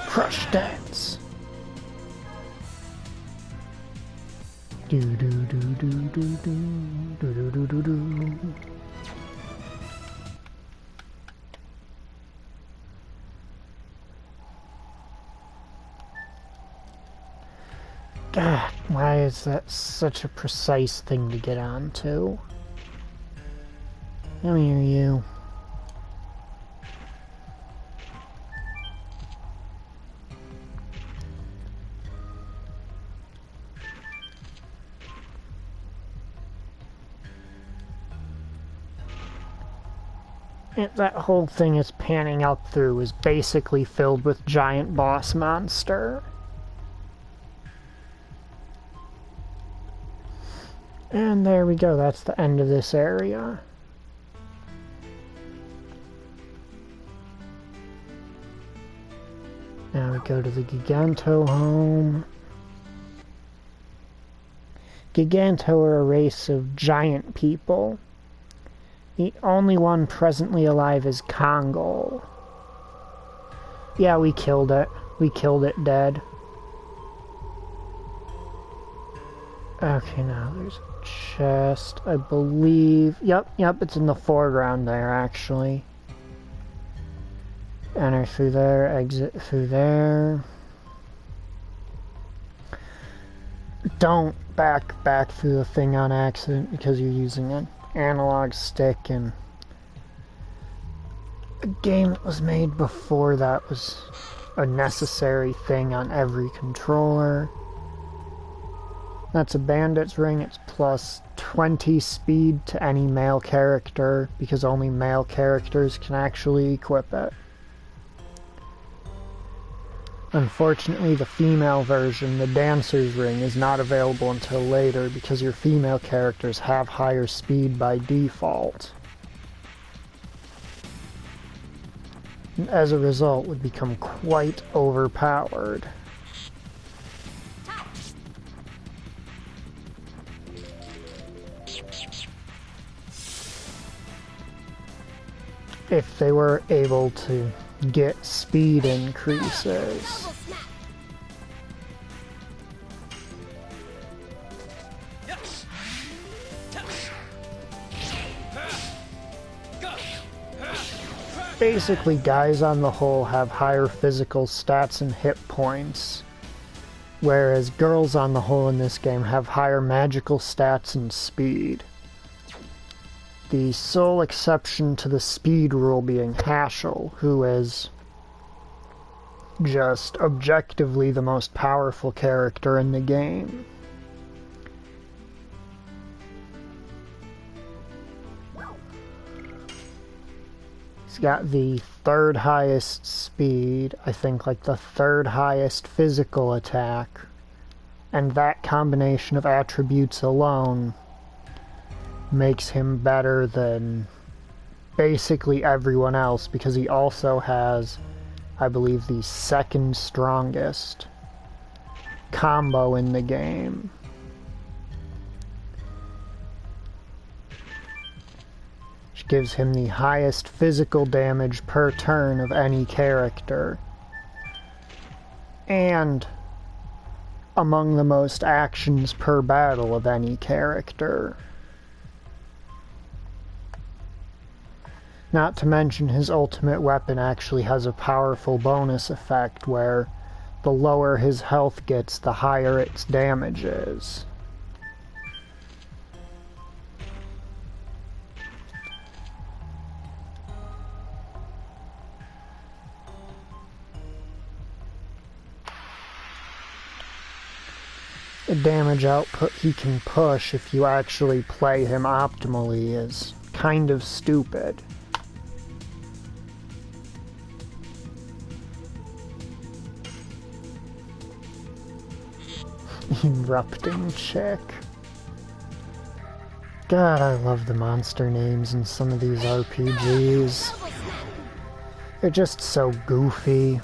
Crush dance. Do do do do do do do do do do. God, why is that such a precise thing to get onto? Come here, you. That whole thing is panning up through is basically filled with giant boss monster. And there we go, that's the end of this area. Now we go to the Giganto home. Giganto are a race of giant people. The only one presently alive is Kongol. Yeah, we killed it. We killed it dead. Okay, now there's a chest, I believe. Yep, it's in the foreground there, actually. Enter through there, exit through there. Don't back through the thing on accident because you're using an analog stick, and a game that was made before that was a necessary thing on every controller. That's a bandit's ring. It's plus 20 speed to any male character because only male characters can actually equip it. Unfortunately, the female version, the Dancer's Ring, is not available until later because your female characters have higher speed by default. And as a result, would become quite overpowered. If they were able to get speed increases. Basically, guys on the whole have higher physical stats and hit points, whereas girls on the whole in this game have higher magical stats and speed. The sole exception to the speed rule being Hashel, who is just objectively the most powerful character in the game. He's got the third highest speed, I think like the third highest physical attack, and that combination of attributes alone makes him better than basically everyone else because he also has, I believe, the second strongest combo in the game. Which gives him the highest physical damage per turn of any character. And among the most actions per battle of any character. Not to mention his ultimate weapon actually has a powerful bonus effect where the lower his health gets, the higher its damage is. The damage output he can push if you actually play him optimally is kind of stupid. Erupting chick. God, I love the monster names in some of these RPGs. They're just so goofy.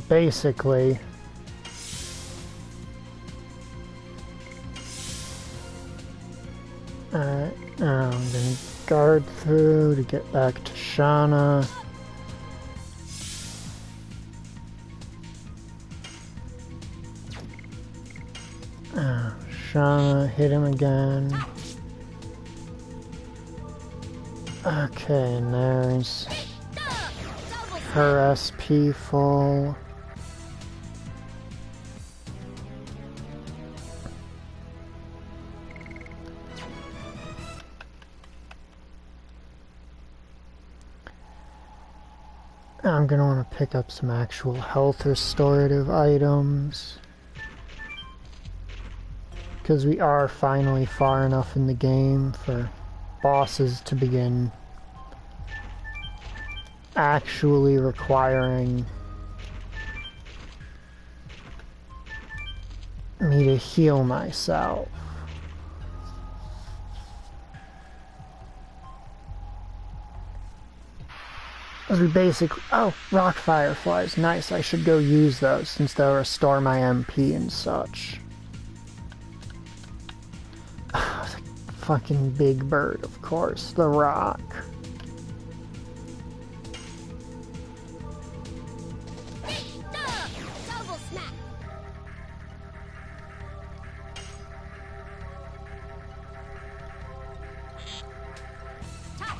Basically, alright, now I'm gonna guard through to get back to Shauna. Shauna, hit him again. Okay, and there's her SP full. I'm gonna want to pick up some actual health restorative items, because we are finally far enough in the game for bosses to begin actually requiring me to heal myself. As we basically... Oh, rock fireflies. Nice, I should go use those since they'll restore my MP and such. The fucking big bird, of course. The rock.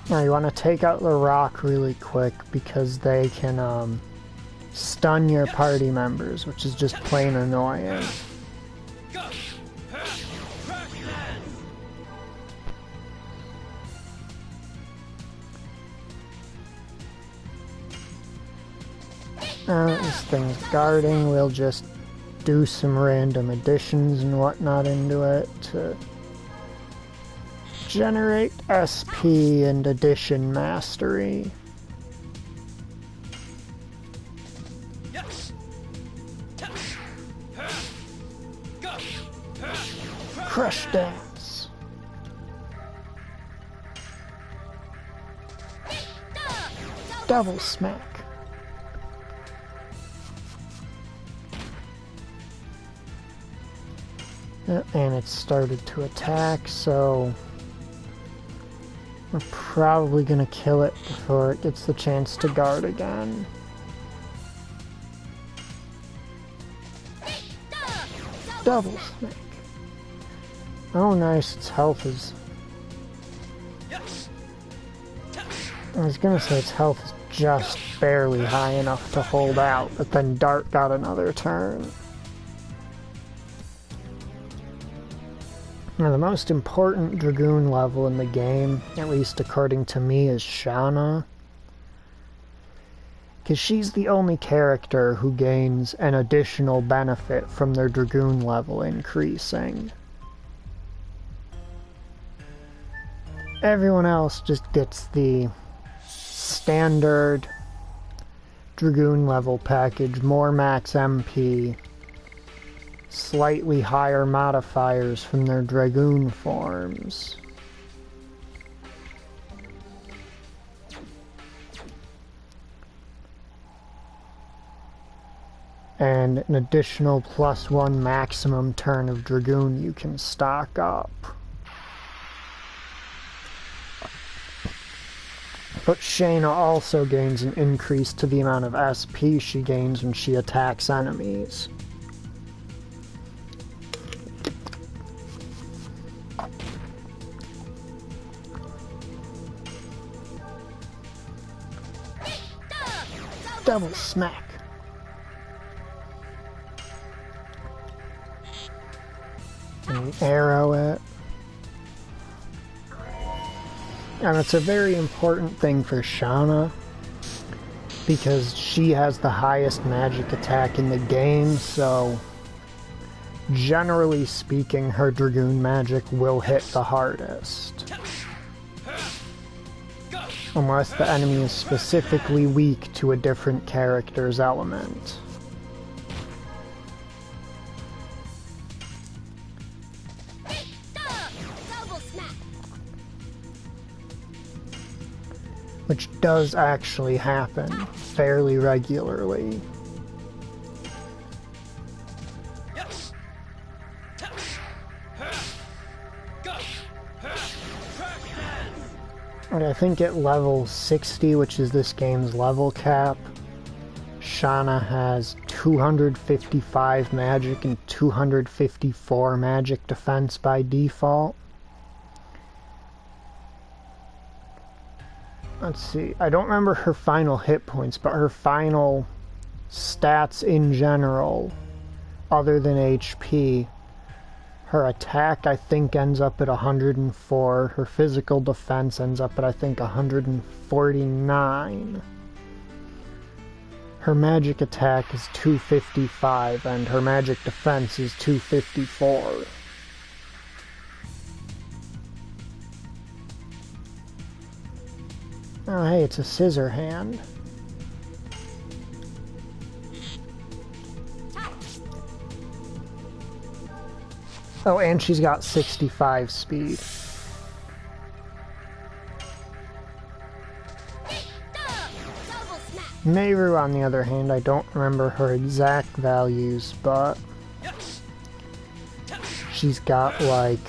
Now you want to take out the rock really quick because they can stun your party members, which is just plain annoying. This thing's guarding, we'll just do some random additions and whatnot into it to generate SP and addition mastery. Crush dance. Double smack. And it started to attack, so we're probably gonna kill it before it gets the chance to guard again. Double smack. Oh nice, its health is... I was gonna say its health is just barely high enough to hold out, but then Dart got another turn. Now, the most important Dragoon level in the game, at least according to me, is Shauna. Because she's the only character who gains an additional benefit from their Dragoon level increasing. Everyone else just gets the standard Dragoon level package, more max MP, slightly higher modifiers from their Dragoon forms. and an additional +1 maximum turn of Dragoon you can stock up. But Shayna also gains an increase to the amount of SP she gains when she attacks enemies. Double smack. And arrow it. And it's a very important thing for Shauna because she has the highest magic attack in the game, so generally speaking, her Dragoon magic will hit the hardest. Unless the enemy is specifically weak to a different character's element. Which does actually happen fairly regularly. And I think at level 60, which is this game's level cap, Shauna has 255 magic and 254 magic defense by default. Let's see, I don't remember her final hit points, but her final stats in general, other than HP, her attack I think ends up at 104, her physical defense ends up at I think 149. Her magic attack is 255 and her magic defense is 254. Oh hey, it's a scissor hand. Oh, and she's got 65 speed. Meru, on the other hand, I don't remember her exact values, but she's got like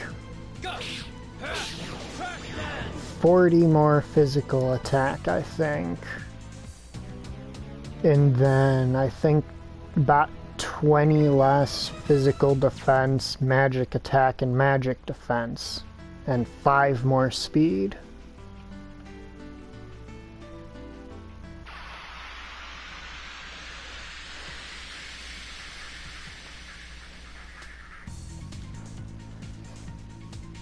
40 more physical attack, I think. And then I think about 20 less physical defense, magic attack, and magic defense. And 5 more speed.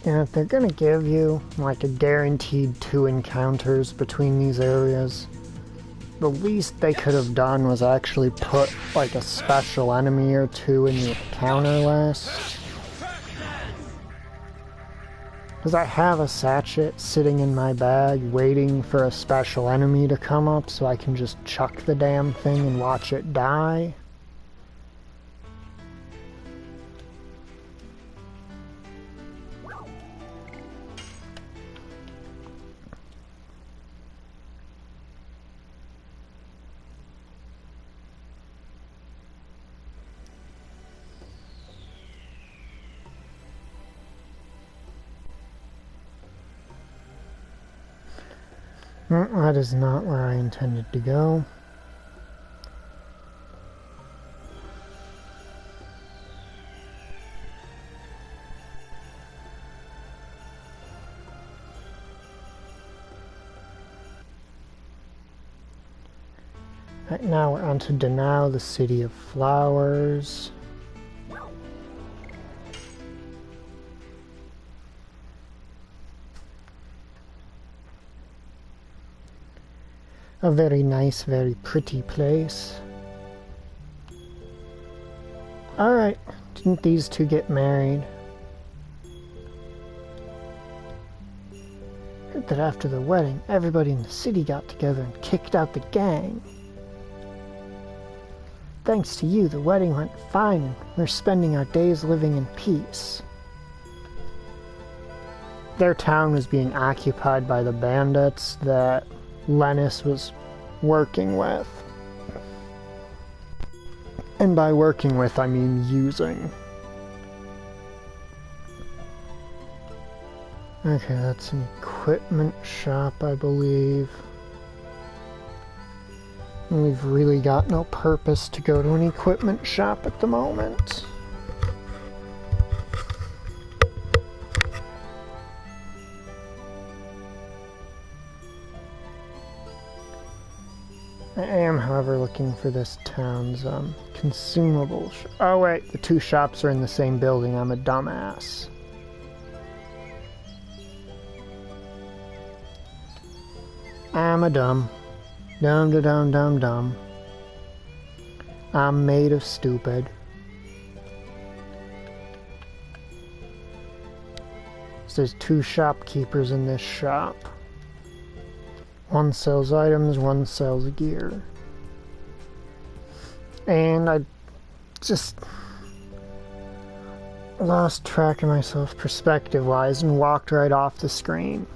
And if they're gonna give you like a guaranteed 2 encounters between these areas, the least they could have done was actually put like a special enemy or 2 in the encounter list. Because I have a sachet sitting in my bag waiting for a special enemy to come up so I can just chuck the damn thing and watch it die. That is not where I intended to go. Right now we're on to Danao, the city of flowers. A very nice, very pretty place. Alright, didn't these two get married? Heard that after the wedding, everybody in the city got together and kicked out the gang. Thanks to you, the wedding went fine and we're spending our days living in peace. Their town was being occupied by the bandits that Lennis was working with. And by working with, I mean using. Okay, that's an equipment shop, I believe. We've really got no purpose to go to an equipment shop at the moment. I am, however, looking for this town's consumables. Oh wait, the two shops are in the same building. I'm a dumbass. I'm a dumb. Dumb. I'm made of stupid. So there's two shopkeepers in this shop. One sells items, one sells gear. And I just lost track of myself perspective-wise and walked right off the screen.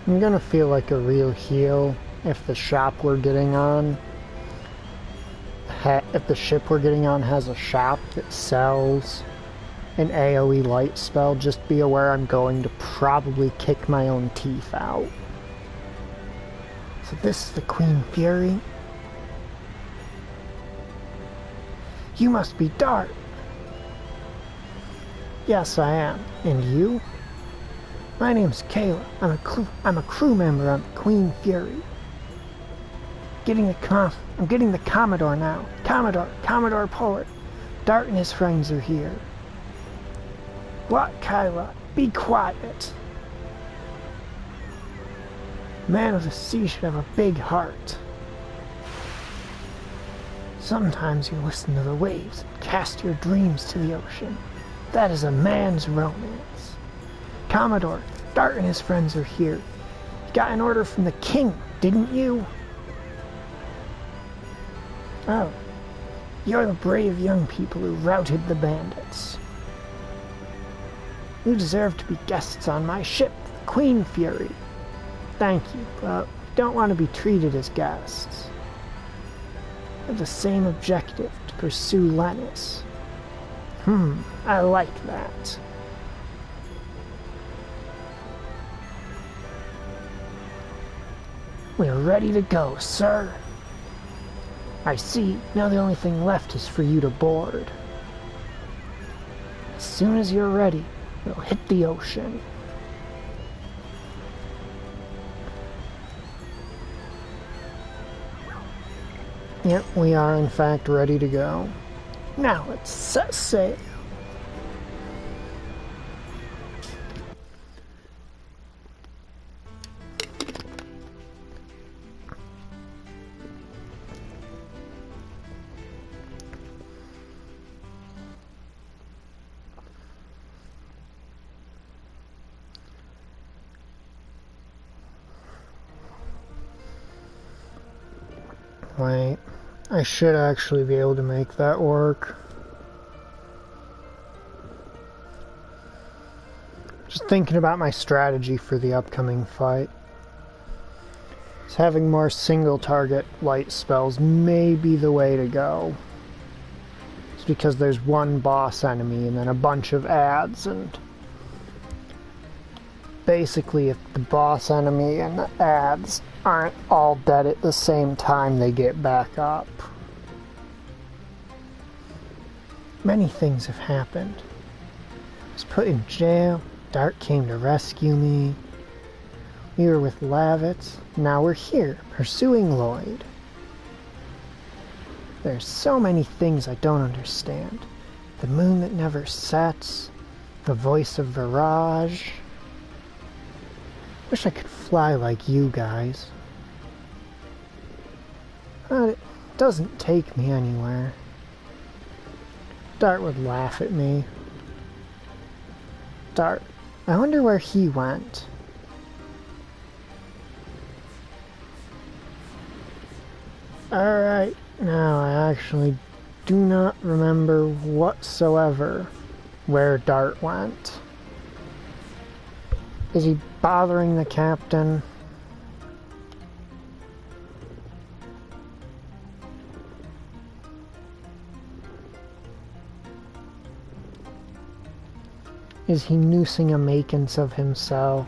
I'm gonna feel like a real heel if the shop we're getting on, if the ship we're getting on has a shop that sells an AoE light spell. Just be aware I'm going to probably kick my own teeth out. So this is the Queen Fury. You must be Dart. Yes, I am. And you? My name's Kayla. I'm a crew member on the Queen Fury. I'm getting the Commodore now. Commodore Poet. Dart and his friends are here. What, Kyla? Be quiet. Man of the sea should have a big heart. Sometimes you listen to the waves and cast your dreams to the ocean. That is a man's romance. Commodore, Dart and his friends are here. You got an order from the king, didn't you? Oh, you're the brave young people who routed the bandits. You deserve to be guests on my ship, the Queen Fury. Thank you, but we don't want to be treated as guests. We have the same objective, to pursue Lennis. I like that. We're ready to go, sir. I see. Now the only thing left is for you to board. As soon as you're ready, we'll hit the ocean. Yep, we are in fact ready to go. Now let's set sail. Wait, I should actually be able to make that work. Just thinking about my strategy for the upcoming fight. So having more single target light spells may be the way to go. It's because there's one boss enemy and then a bunch of adds, and basically if the boss enemy and the adds aren't all dead at the same time, they get back up. Many things have happened. I was put in jail. Dart came to rescue me. We were with Lavitz. Now we're here, pursuing Lloyd. There's so many things I don't understand. The moon that never sets. The voice of Virage. Wish I could fly like you guys. But it doesn't take me anywhere. Dart would laugh at me. Dart, I wonder where he went. Alright, now I actually do not remember whatsoever where Dart went. Is he bothering the captain? Is he noosing a makings of himself?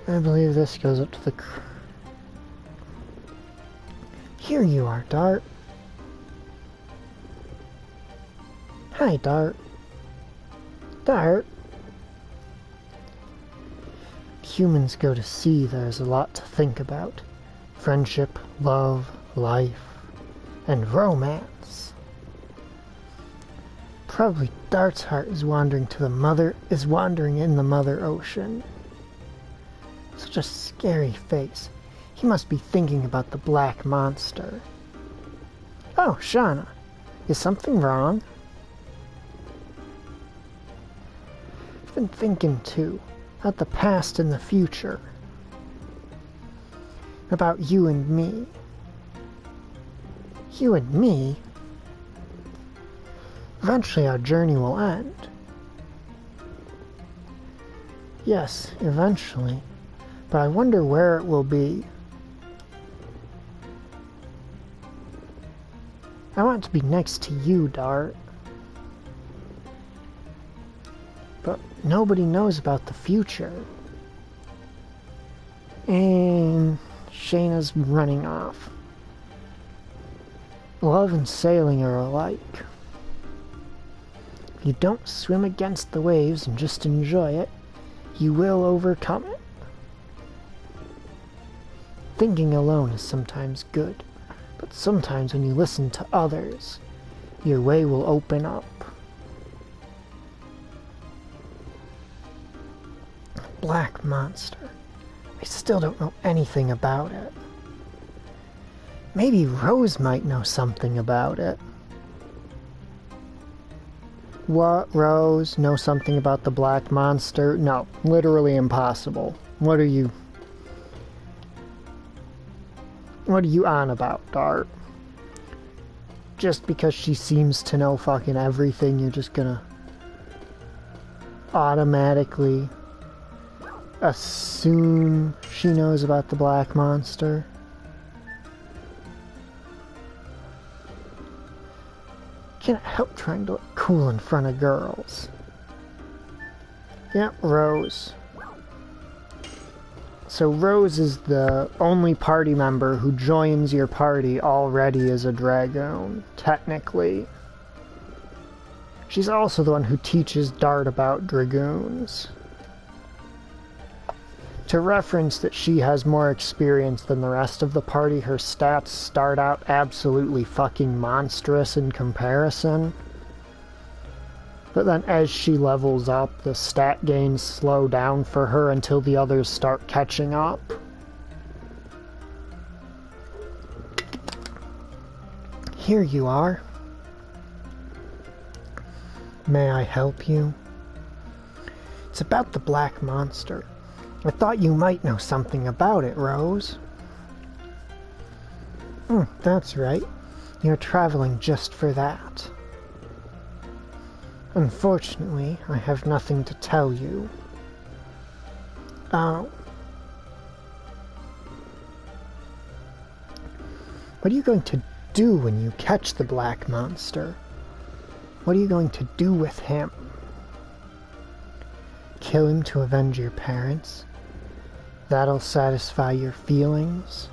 I believe this goes up to the... Here you are, Dart. Hi, Dart. Dart. Humans go to sea, there's a lot to think about. Friendship, love, life, and romance. Probably Dart's heart is wandering in the Mother Ocean. Such a scary face. He must be thinking about the black monster. Oh, Shauna, is something wrong? I've been thinking too, about the past and the future. About you and me. You and me? Eventually our journey will end. Yes, eventually. But I wonder where it will be. I want to be next to you, Dart. But nobody knows about the future. And Shayna's running off. Love and sailing are alike. If you don't swim against the waves and just enjoy it, you will overcome it. Thinking alone is sometimes good, but sometimes when you listen to others, your way will open up. Black monster. I still don't know anything about it. Maybe Rose might know something about it. What, Rose? Know something about the black monster? No, literally impossible. What are you on about, Dart? Just because she seems to know fucking everything, you're just gonna automatically assume she knows about the black monster? Can't help trying to look cool in front of girls. Yep, Rose. So Rose is the only party member who joins your party already as a dragoon, technically. She's also the one who teaches Dart about dragoons. To reference that she has more experience than the rest of the party, her stats start out absolutely fucking monstrous in comparison. But then as she levels up, the stat gains slow down for her until the others start catching up. Here you are. May I help you? It's about the black monster. I thought you might know something about it, Rose. That's right. You're traveling just for that. Unfortunately, I have nothing to tell you. Oh. What are you going to do when you catch the black monster? What are you going to do with him? Kill him to avenge your parents? That'll satisfy your feelings?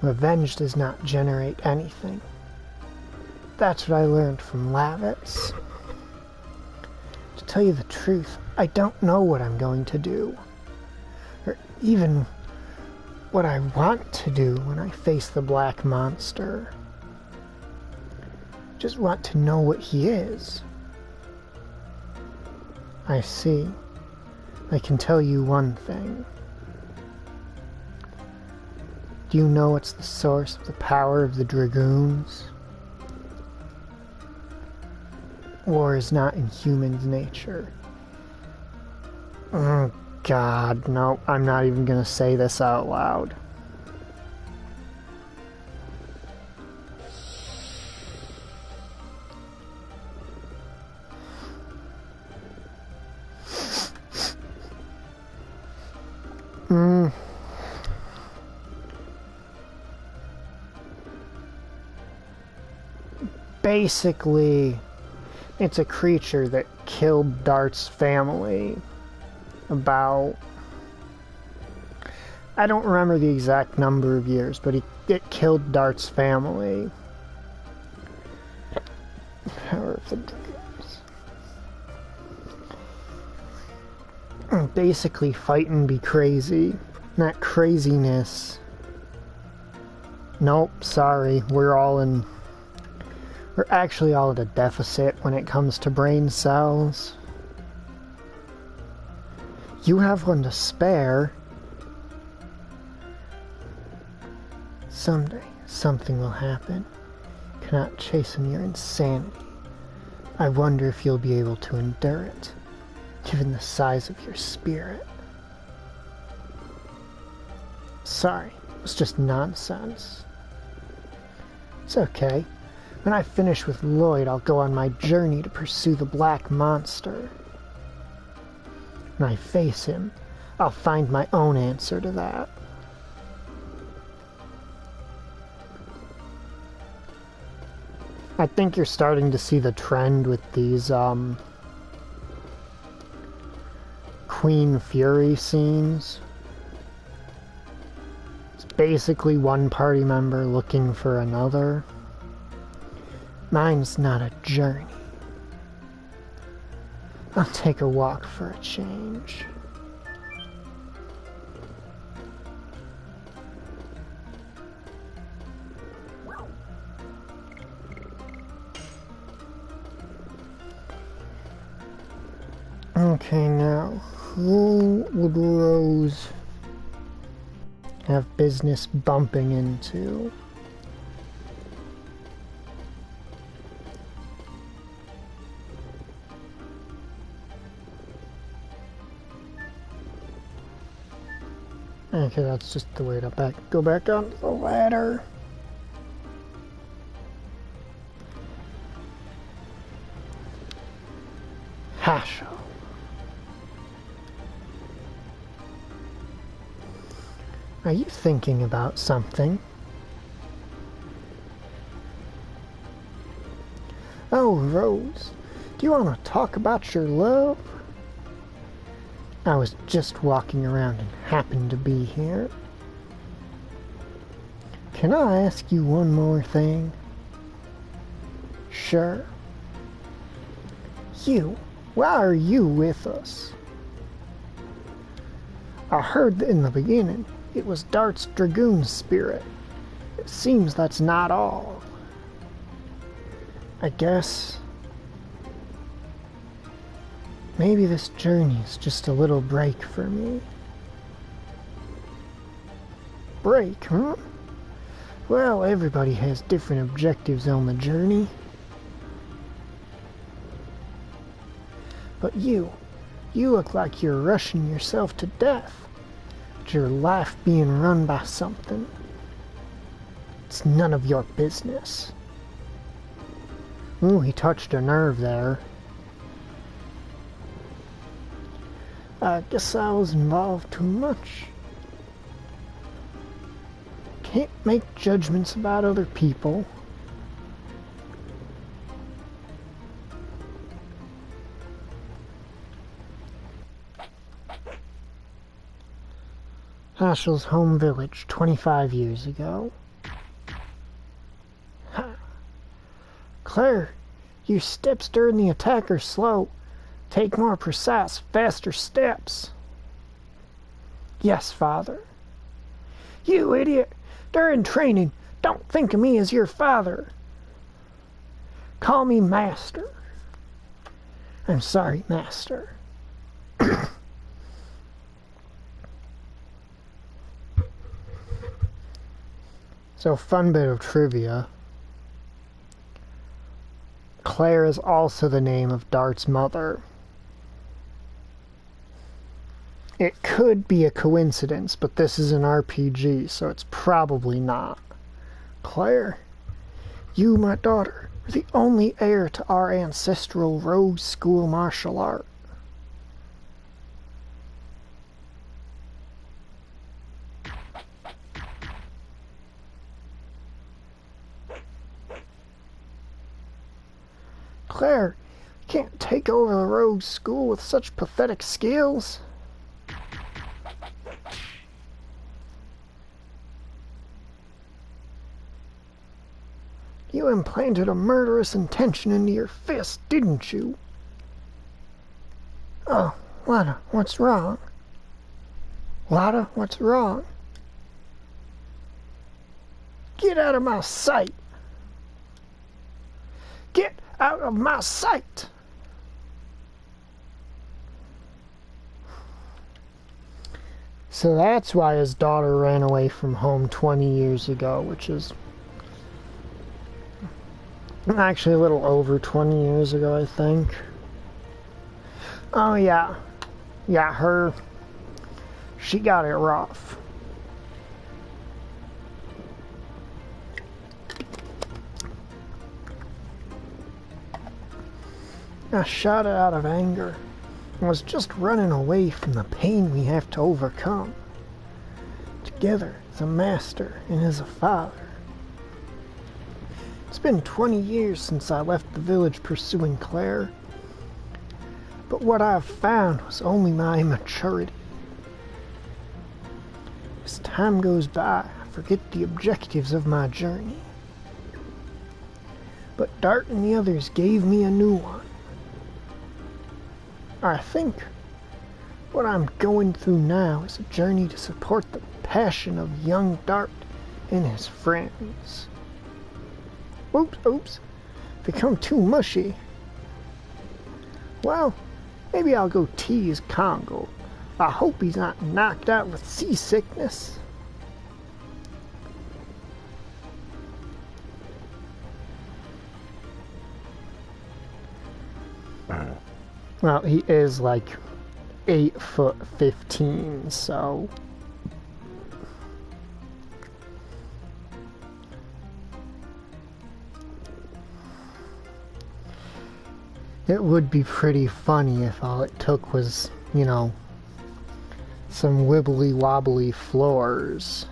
Revenge does not generate anything. That's what I learned from Lavitz. To tell you the truth, I don't know what I'm going to do. Or even what I want to do when I face the black monster. Just want to know what he is. I see. I can tell you one thing. Do you know what's the source of the power of the Dragoons? War is not in humans' nature. Oh, God, no, I'm not even gonna say this out loud. Basically, it's a creature that killed Dart's family about... I don't remember the exact number of years, but it killed Dart's family. Power of the Dragoons. Basically, fight and be crazy. That craziness... Nope, sorry, we're actually all at a deficit when it comes to brain cells. You have one to spare. Someday, something will happen. Cannot chasten your insanity. I wonder if you'll be able to endure it, given the size of your spirit. Sorry, it was just nonsense. It's okay. When I finish with Lloyd, I'll go on my journey to pursue the black monster. When I face him, I'll find my own answer to that. I think you're starting to see the trend with these, Queen Fury scenes. It's basically one party member looking for another. Mine's not a journey. I'll take a walk for a change. Okay, now, who would Rose have business bumping into? Okay, that's just the way to go back onto the ladder. Hasho. Are you thinking about something? Oh, Rose, do you want to talk about your love? I was just walking around and happened to be here. Can I ask you one more thing? Sure. Why are you with us? I heard that in the beginning it was Dart's Dragoon spirit. It seems that's not all. I guess maybe this journey is just a little break for me. Break, huh? Well, everybody has different objectives on the journey. But you look like you're rushing yourself to death. But your life being run by something. It's none of your business. Ooh, he touched a nerve there. I guess I was involved too much. Can't make judgments about other people. Hashel's home village, 25 years ago. Ha. Claire, your steps during the attack are slow. Take more precise, faster steps. Yes, father. You idiot! During training, don't think of me as your father. Call me master. I'm sorry, master. So, fun bit of trivia. Claire is also the name of Dart's mother. It could be a coincidence, but this is an RPG, so it's probably not. Claire, you, my daughter, are the only heir to our ancestral rogue school martial art. Claire, you can't take over the rogue school with such pathetic skills. You implanted a murderous intention into your fist, didn't you? Oh, Lada, what's wrong? Lada, what's wrong? Get out of my sight! Get out of my sight! So that's why his daughter ran away from home 20 years ago, which is actually a little over 20 years ago, I think. Oh, yeah. Yeah, she got it rough. I shot it out of anger and was just running away from the pain we have to overcome. Together as a master and as a father. It's been 20 years since I left the village pursuing Claire. But what I've found was only my immaturity. As time goes by, I forget the objectives of my journey. But Dart and the others gave me a new one. I think what I'm going through now is a journey to support the passion of young Dart and his friends. Oops, become too mushy. Well, maybe I'll go tease Congo. I hope he's not knocked out with seasickness. Well, he is like 8'15", so it would be pretty funny if all it took was, you know, some wibbly wobbly floors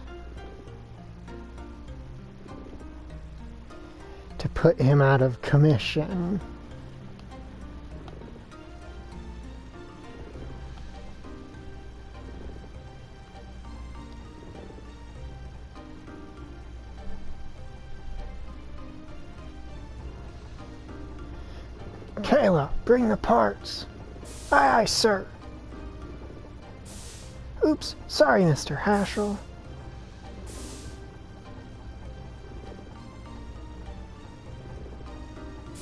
to put him out of commission. Kayla, bring the parts. Aye, aye, sir. Oops, sorry, Mr. Hashel.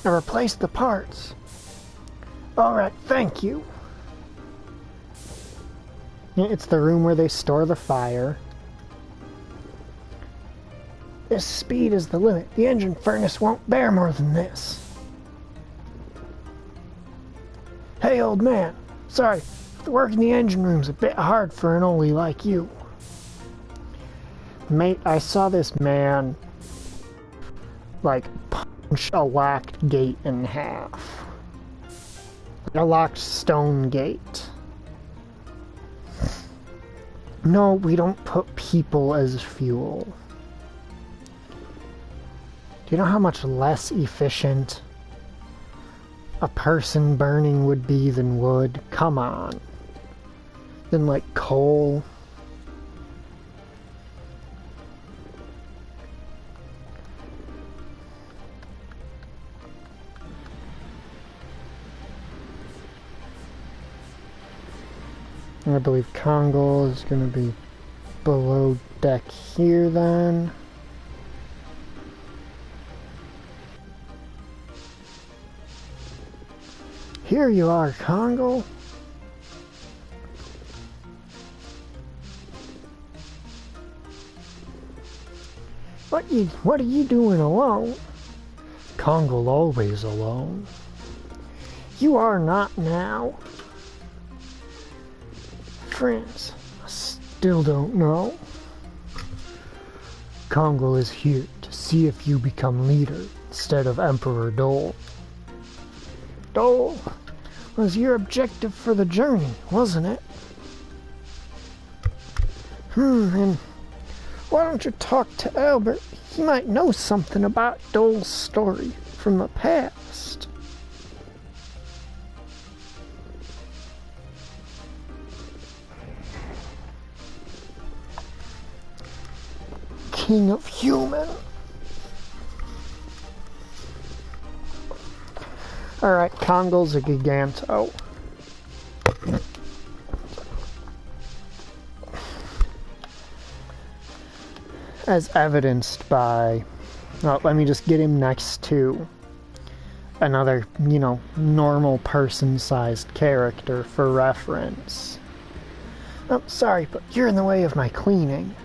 I replaced the parts. Alright, thank you. It's the room where they store the fire. This speed is the limit. The engine furnace won't bear more than this. Hey, old man. Sorry, the work in the engine room's a bit hard for an oldie like you. Mate, I saw this man, like, punch a locked gate in half. A locked stone gate. No, we don't put people as fuel. Do you know how much less efficient a person burning would be than wood? Come on. Than, like, coal. I believe Kongol is going to be below deck here then. Here you are, Kongol. What are you doing alone? Kongol always alone. You are not now. Friends, I still don't know. Kongol is here to see if you become leader instead of Emperor Dole. Dole was your objective for the journey, wasn't it? And why don't you talk to Albert? He might know something about Dole's story from the past. King of Human. Alright, Kongol's a Giganto. As evidenced by... Well, let me just get him next to another, normal person-sized character for reference. Oh, sorry, but you're in the way of my cleaning.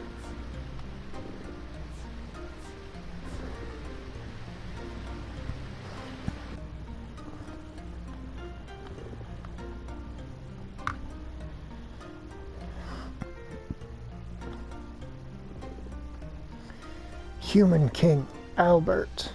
Human King Albert.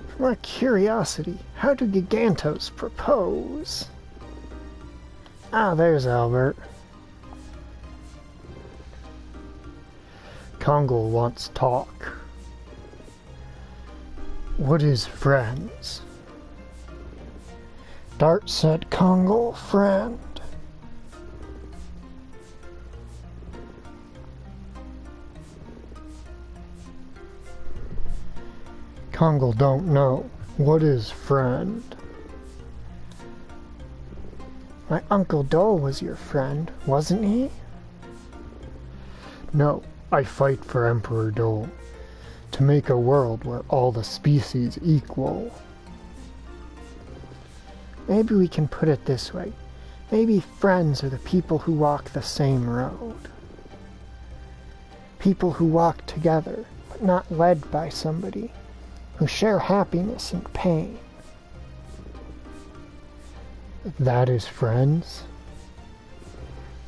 For my curiosity, how do Gigantos propose? Ah, there's Albert. Kongol wants talk. What is friends? Dart said Kongol friend. Kongol don't know. What is friend? My Uncle Dole was your friend, wasn't he? No. I fight for Emperor Dole, to make a world where all the species equal. Maybe we can put it this way. Maybe friends are the people who walk the same road. People who walk together, but not led by somebody, who share happiness and pain. That is friends?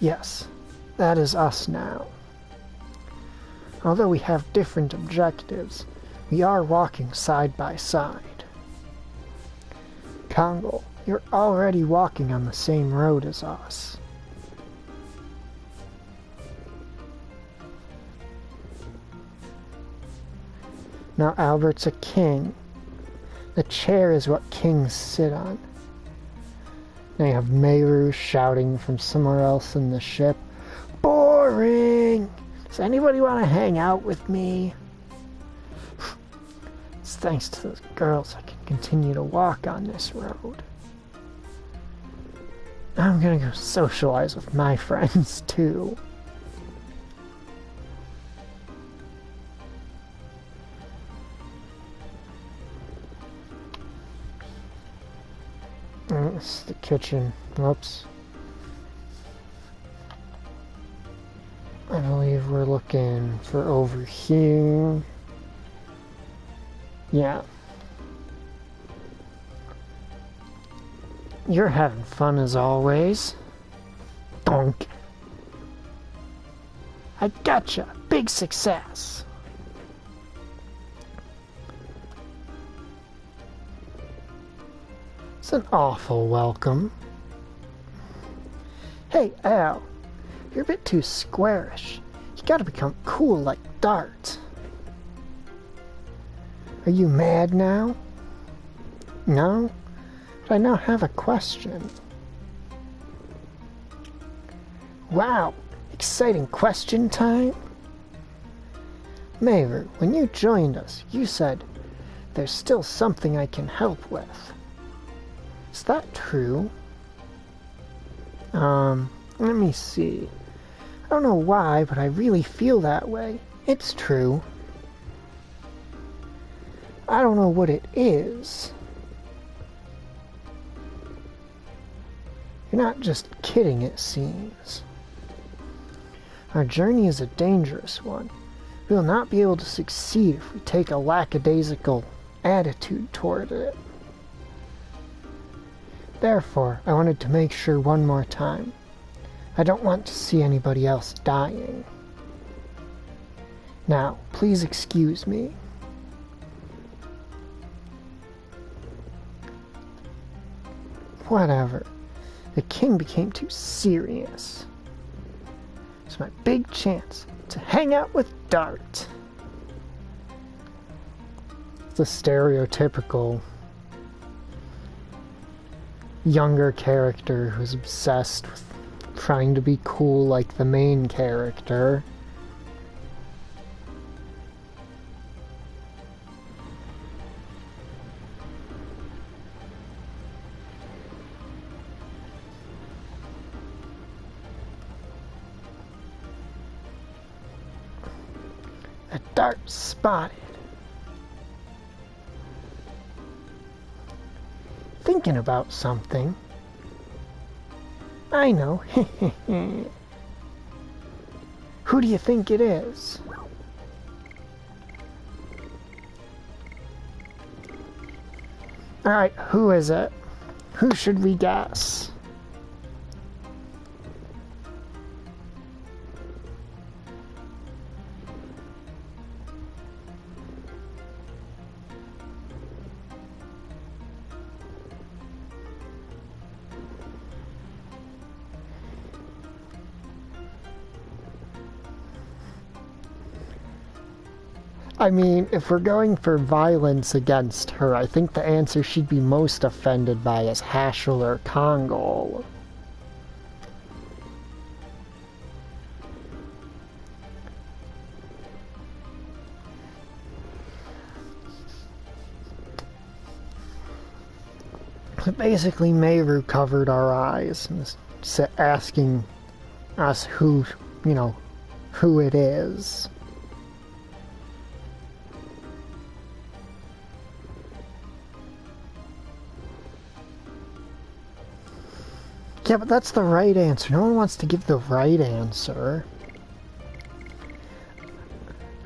Yes, that is us now. Although we have different objectives, we are walking side by side. Kongol, you're already walking on the same road as us. Now Albert's a king. The chair is what kings sit on. Now you have Meru shouting from somewhere else in the ship. Boring! Does anybody want to hang out with me? It's thanks to those girls I can continue to walk on this road. I'm gonna go socialize with my friends too. kitchen. Whoops. I believe we're looking for over here. Yeah. You're having fun as always. Donk. I gotcha. Big success. It's an awful welcome. Hey, Al. You're a bit too squarish. You gotta become cool like Dart. Are you mad now? No? But I now have a question. Wow, exciting question time? Maver, when you joined us, you said, there's still something I can help with. Is that true? Let me see. I don't know why, but I really feel that way. It's true. I don't know what it is. You're not just kidding, it seems. Our journey is a dangerous one. We will not be able to succeed if we take a lackadaisical attitude toward it. Therefore, I wanted to make sure one more time. I don't want to see anybody else dying. Now, please excuse me. Whatever. The king became too serious. It's my big chance to hang out with Dart. It's a stereotypical younger character who's obsessed with trying to be cool like the main character. A Dart spotted. Thinking about something. I know. Who do you think it is? Alright, who is it? Who should we guess? I mean, if we're going for violence against her, I think the answer she'd be most offended by is Hashel or Kongol. Basically, Meru covered our eyes and is asking us who it is. Yeah, but that's the right answer. No one wants to give the right answer.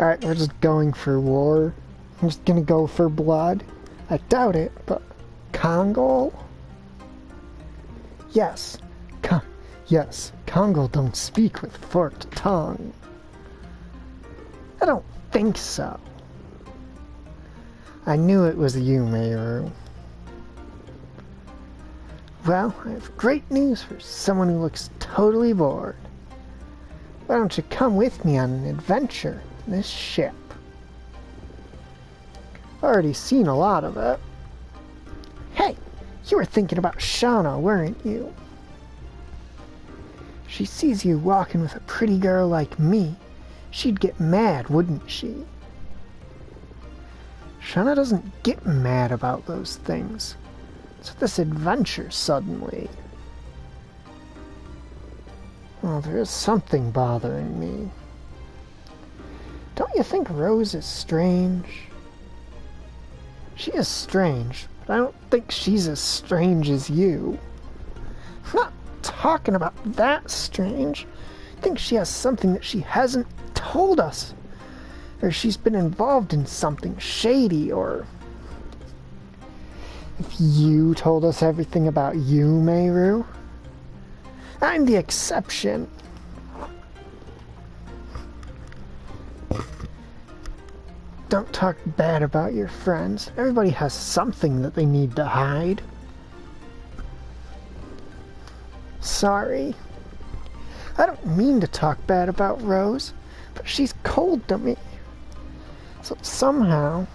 Alright, we're just going for war. I'm just gonna go for blood. I doubt it, but Kongol? Yes. Yes, Kongol don't speak with forked tongue. I don't think so. I knew it was you, Meru. Well, I have great news for someone who looks totally bored. Why don't you come with me on an adventure in this ship? Already seen a lot of it. Hey, you were thinking about Shauna, weren't you? She sees you walking with a pretty girl like me. She'd get mad, wouldn't she? Shauna doesn't get mad about those things. So this adventure suddenly. Well, there is something bothering me. Don't you think Rose is strange? She is strange, but I don't think she's as strange as you. I'm not talking about that strange. I think she has something that she hasn't told us. Or she's been involved in something shady, or... If you told us everything about you, Meru, I'm the exception. Don't talk bad about your friends. Everybody has something that they need to hide. Sorry. I don't mean to talk bad about Rose, but she's cold to me. So somehow,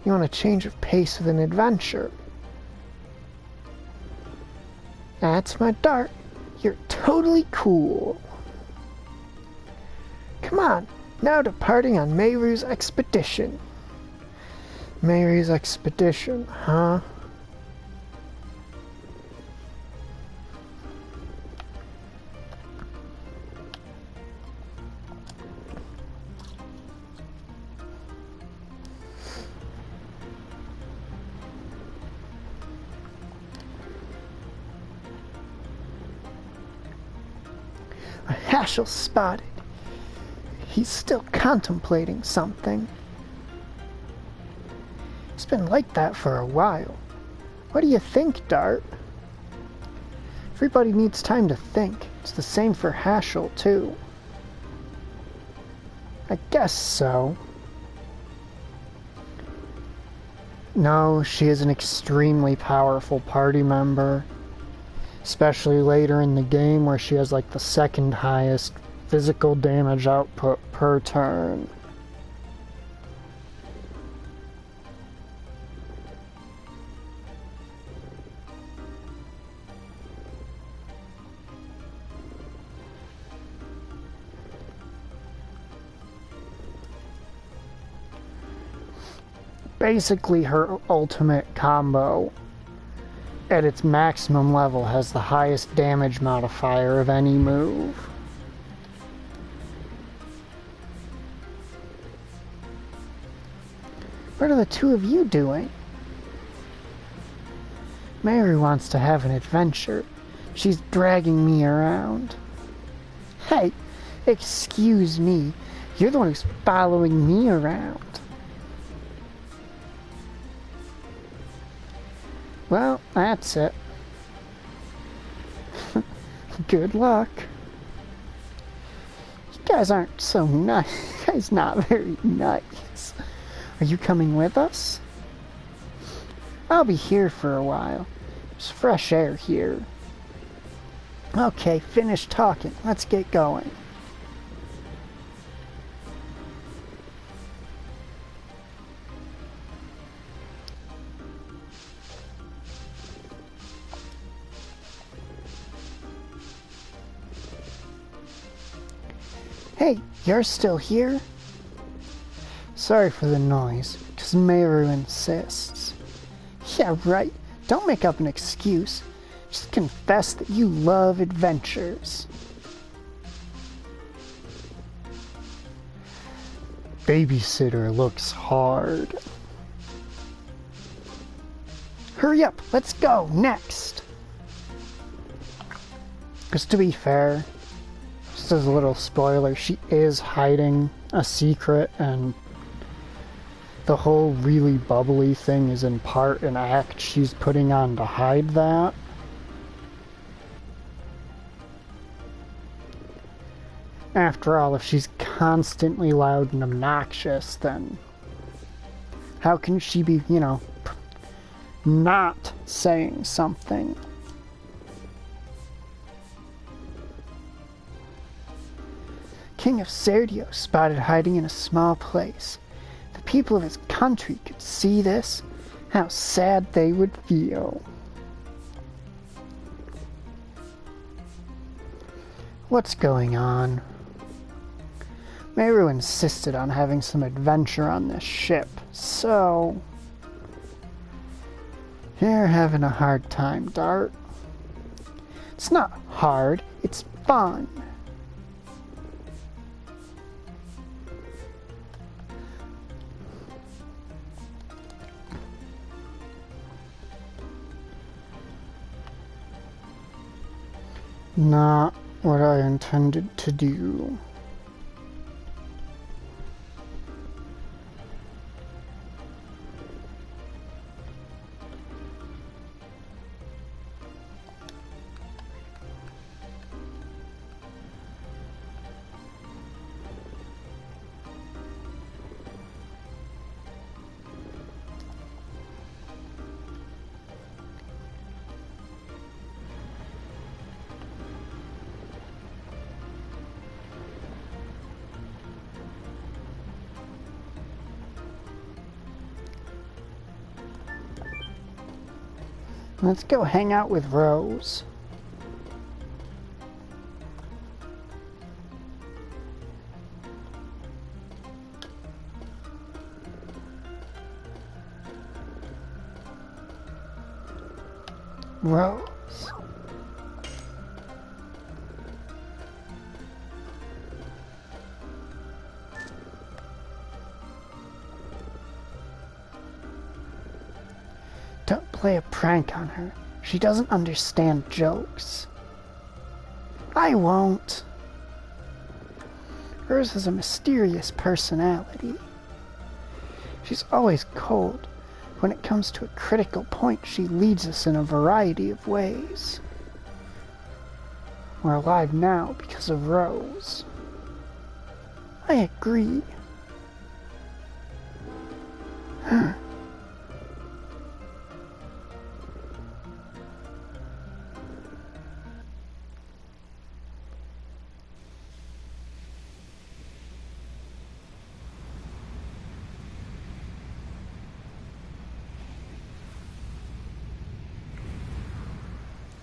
you want a change of pace with an adventure. That's my dart. You're totally cool. Come on, now departing on Meru's expedition. Meru's expedition, huh? Hashel spotted. He's still contemplating something. It's been like that for a while. What do you think, Dart? Everybody needs time to think. It's the same for Hashel, too. I guess so. No, she is an extremely powerful party member. Especially later in the game where she has like the second highest physical damage output per turn. Basically, her ultimate combo at its maximum level has the highest damage modifier of any move. What are the two of you doing? Mary wants to have an adventure. She's dragging me around. Hey, excuse me. You're the one who's following me around. Well, that's it. Good luck. You guys aren't so nice. You guys not very nice. Are you coming with us? I'll be here for a while. There's fresh air here. Okay, finish talking. Let's get going. Hey, you're still here? Sorry for the noise, because Meru insists. Yeah, right. Don't make up an excuse. Just confess that you love adventures. Babysitter looks hard. Hurry up, let's go, next! Because to be fair, just as a little spoiler, she is hiding a secret, and the whole really bubbly thing is in part an act she's putting on to hide that. After all, if she's constantly loud and obnoxious, then how can she be, you know, not saying something? King of Serdio spotted hiding in a small place. If the people of his country could see this, how sad they would feel. What's going on? Meru insisted on having some adventure on this ship, so you're having a hard time, Dart. It's not hard, it's fun. Not what I intended to do. Let's go hang out with Rose. Rose. Don't play a prank on her. She doesn't understand jokes. I won't. Hers has a mysterious personality. She's always cold. When it comes to a critical point, she leads us in a variety of ways. We're alive now because of Rose. I agree.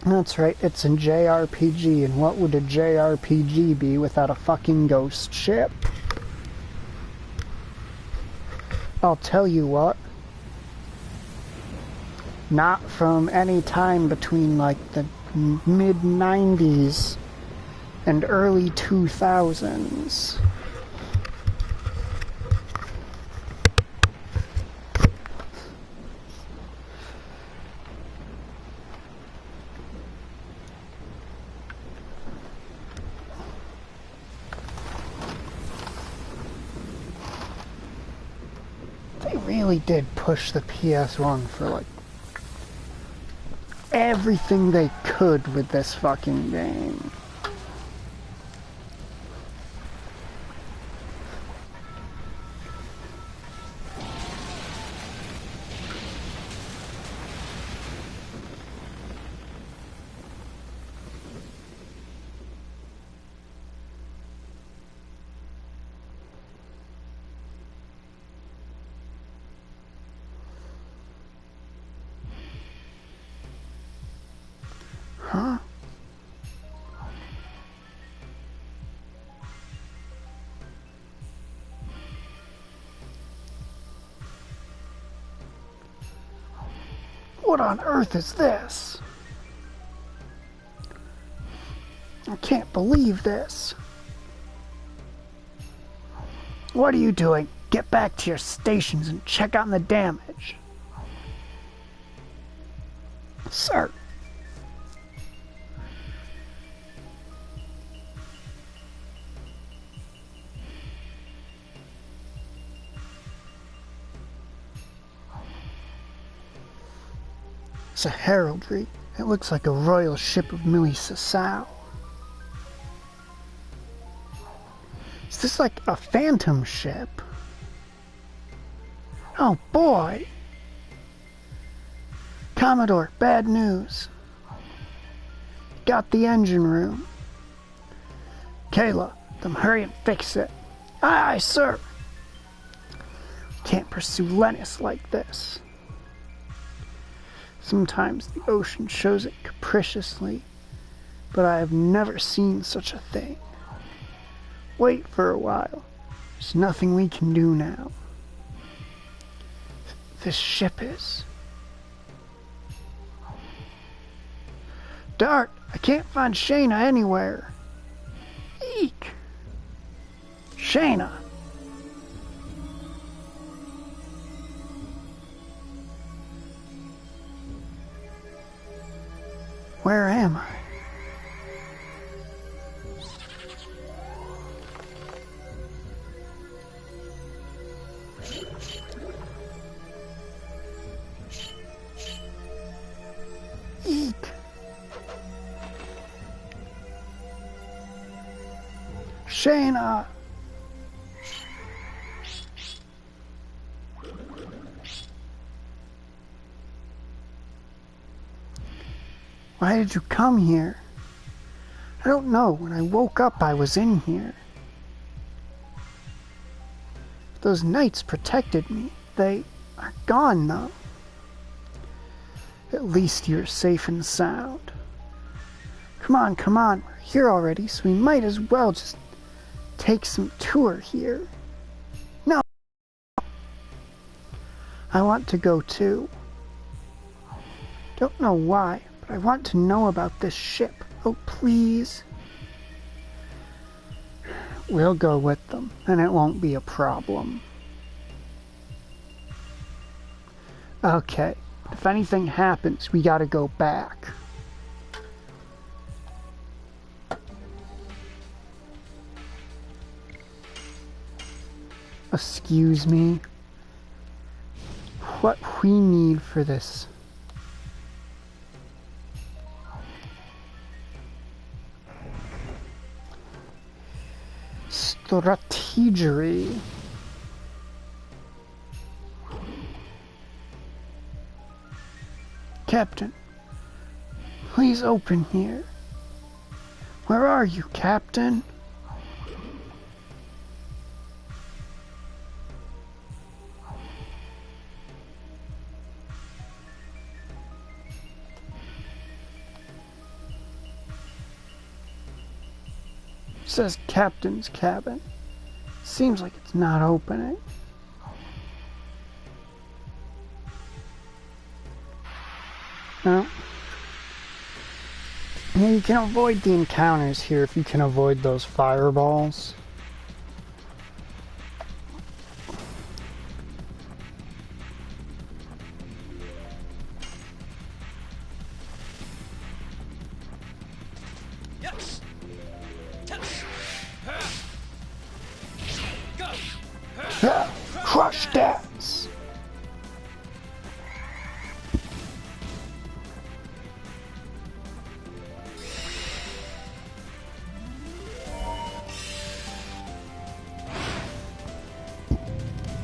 That's right, it's a JRPG, and what would a JRPG be without a fucking ghost ship? I'll tell you what. Not from any time between like the mid-90s and early 2000s. Really did push the PS1 for like everything they could with this fucking game. Huh? What on earth is this? I can't believe this. What are you doing? Get back to your stations and check on the damage. Sir. It's a heraldry. It looks like a royal ship of Millie Sasau. Is this like a phantom ship? Oh boy! Commodore, bad news. Got the engine room. Kayla, them hurry and fix it. Aye, aye, sir. Can't pursue Lennis like this. Sometimes the ocean shows it capriciously, but I have never seen such a thing. Wait for a while. There's nothing we can do now. This ship is... Dart, I can't find Shayna anywhere. Eek! Shayna! Where am I? Shayna! Why did you come here? I don't know. When I woke up, I was in here. Those knights protected me. They are gone now. At least you're safe and sound. Come on, come on. We're here already, so we might as well just take some tour here. No. I want to go too. Don't know why, but I want to know about this ship. Oh, please. We'll go with them, and it won't be a problem. Okay, if anything happens, we gotta go back. Excuse me? What we need for this? Strategery. Captain, please open here. Where are you, Captain? It says Captain's cabin. Seems like it's not opening. No. Yeah, you can avoid the encounters here if you can avoid those fireballs. Crush dance!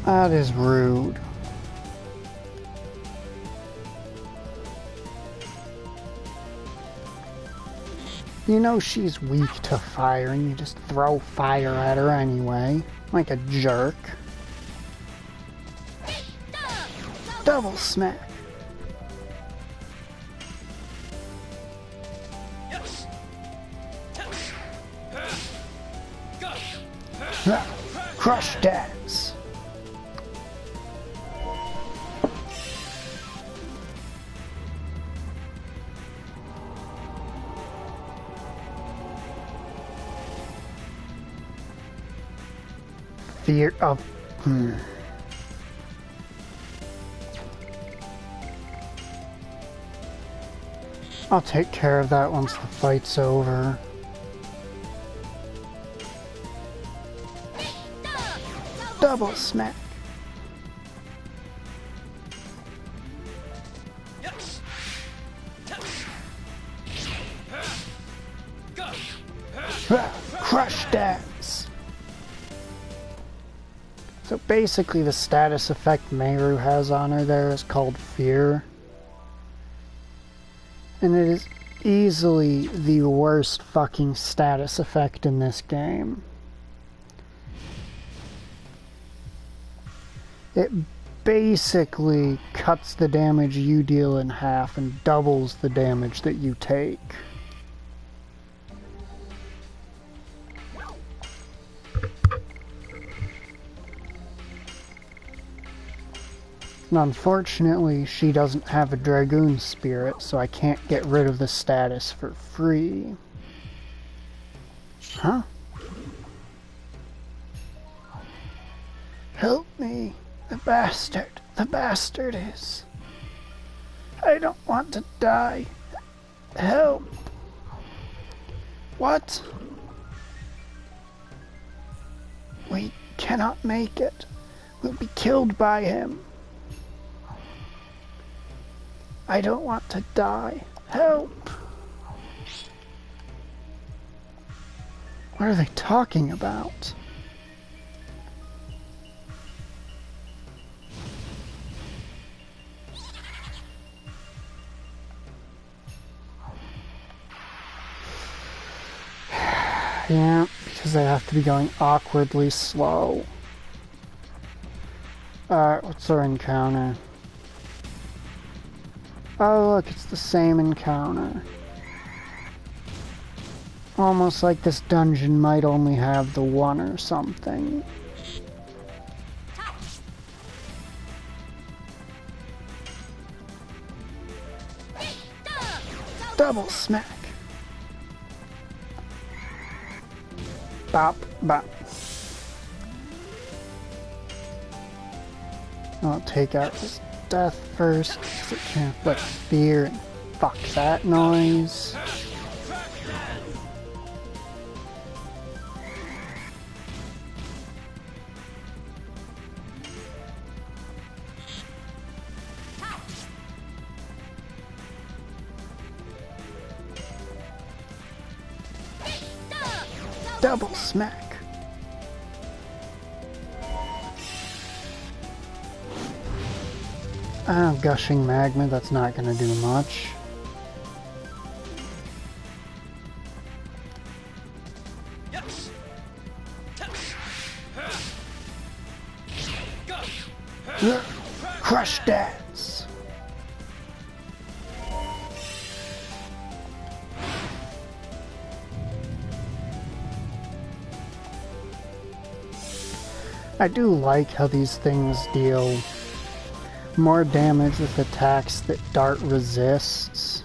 That is rude. You know she's weak to fire and you just throw fire at her anyway, like a jerk. Double smack. Crush dance. Fear of... I'll take care of that once the fight's over. Double smack. Crush dance. So basically the status effect Meru has on her there is called Fear. And it is easily the worst fucking status effect in this game. It basically cuts the damage you deal in half and doubles the damage that you take. And unfortunately, she doesn't have a Dragoon spirit, so I can't get rid of the status for free. Huh? Help me. The bastard is. I don't want to die. Help. What? We cannot make it. We'll be killed by him. I don't want to die. Help! What are they talking about? Yeah, because they have to be going awkwardly slow. Alright, what's our encounter? Oh look, it's the same encounter. Almost like this dungeon might only have the one or something. Double smack. Bop, bop. I'll take out his death first, because it can't let fear and fuck that noise. Double smack. Ah, gushing magma, that's not gonna do much. Crush dance. I do like how these things deal more damage with attacks that Dart resists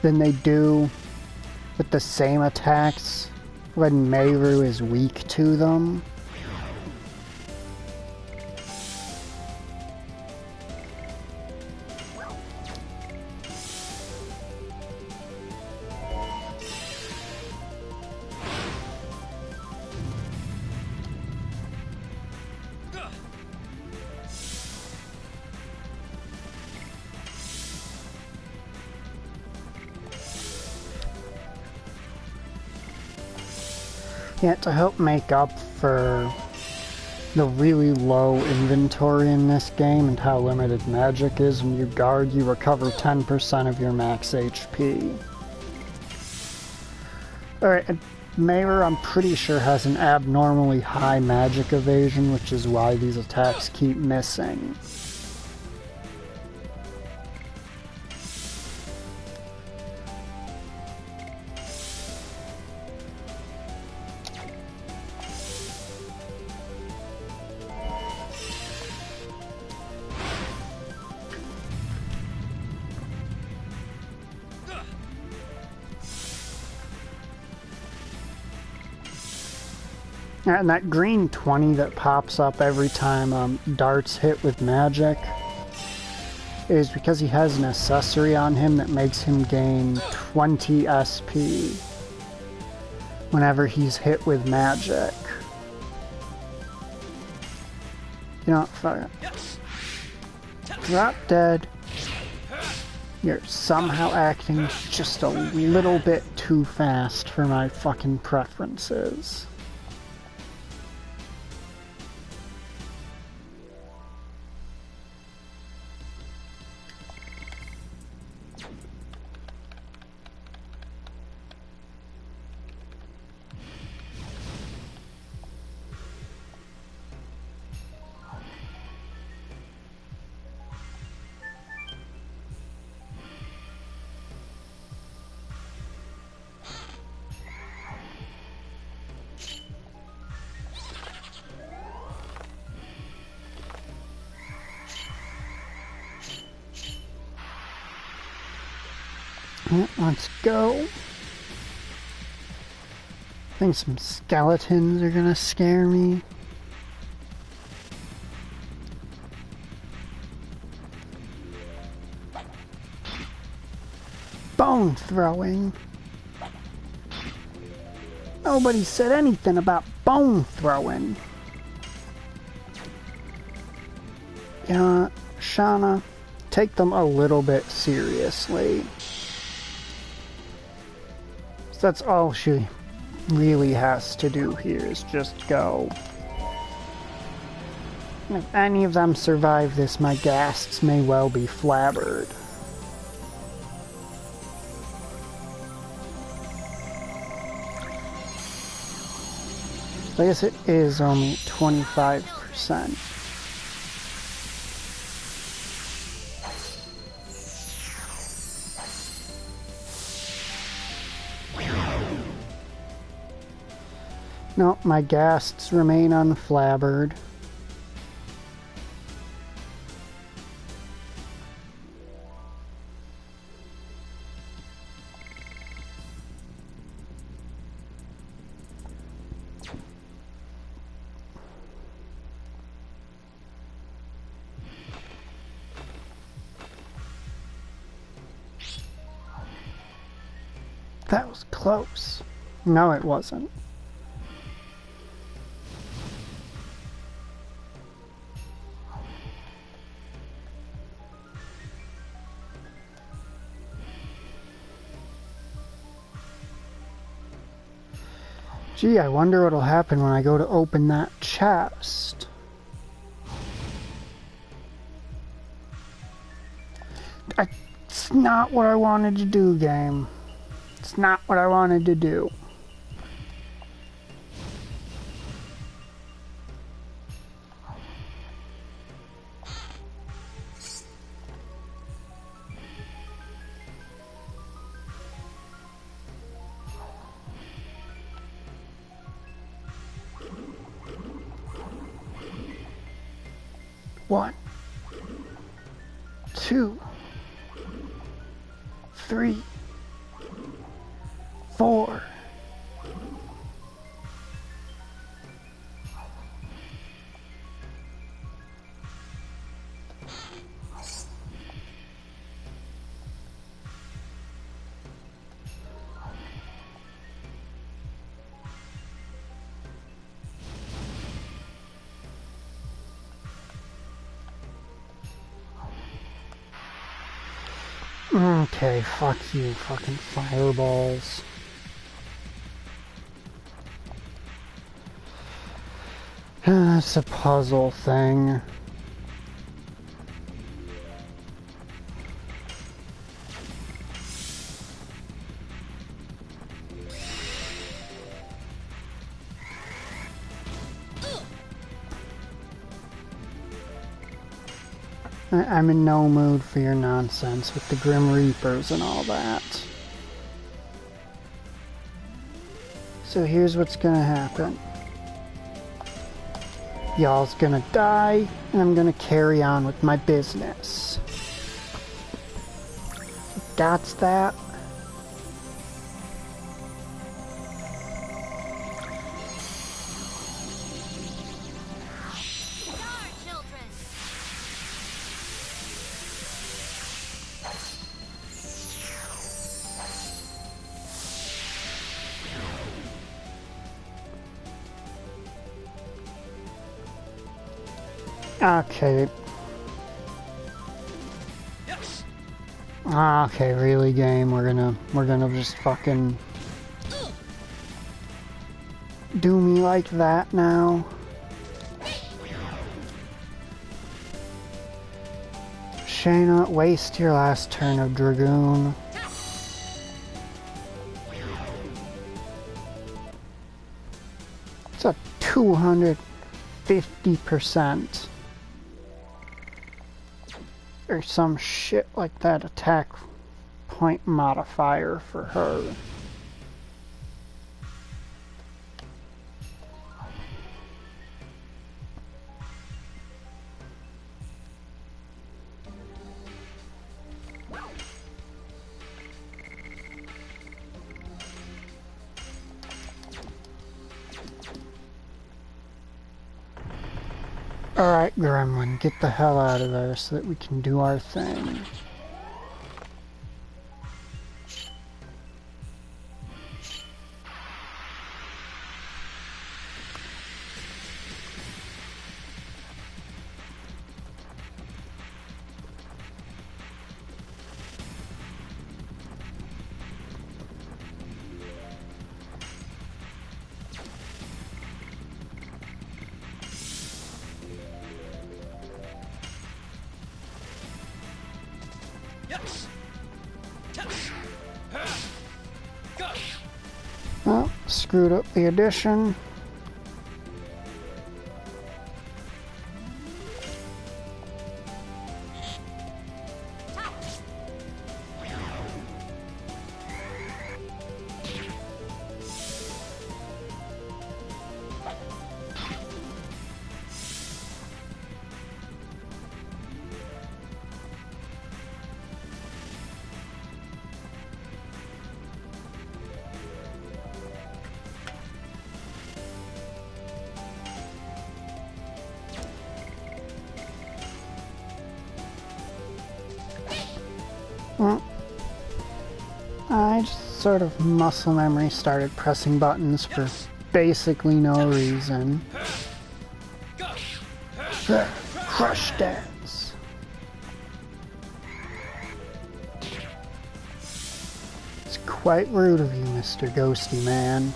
than they do with the same attacks when Meiru is weak to them. Yeah, to help make up for the really low inventory in this game and how limited magic is, when you guard, you recover 10% of your max HP. Alright, Meiru, I'm pretty sure, has an abnormally high magic evasion, which is why these attacks keep missing. And that green 20 that pops up every time Dart's hit with magic is because he has an accessory on him that makes him gain 20 SP whenever he's hit with magic. You know, fuck it. Drop dead. You're somehow acting just a little bit too fast for my fucking preferences. Let's go. I think some skeletons are gonna scare me. Bone throwing. Nobody said anything about bone throwing. Yeah, Shauna, take them a little bit seriously. That's all she really has to do here, is just go. If any of them survive this, my ghasts may well be flabbered. I guess it is only 25%. No, my ghasts remain unflabbered. That was close. No, it wasn't. Gee, I wonder what'll happen when I go to open that chest. It's not what I wanted to do, game. It's not what I wanted to do. One, two, three, four. Okay, fuck you, fucking fireballs. It's a puzzle thing. I'm in no mood for your nonsense with the Grim Reapers and all that. So here's what's gonna happen. Y'all's gonna die, and I'm gonna carry on with my business. That's that. Okay. Yes. Okay, really, game. We're gonna just fucking do me like that now. Shayna, waste your last turn of Dragoon. It's a 250%. Or some shit like that attack point modifier for her. Alright, Gremlin, get the hell out of there so that we can do our thing. Screwed up the addition. Well, I just sort of muscle memory started pressing buttons for basically no reason. Crush dance. It's quite rude of you, Mr. Ghosty Man.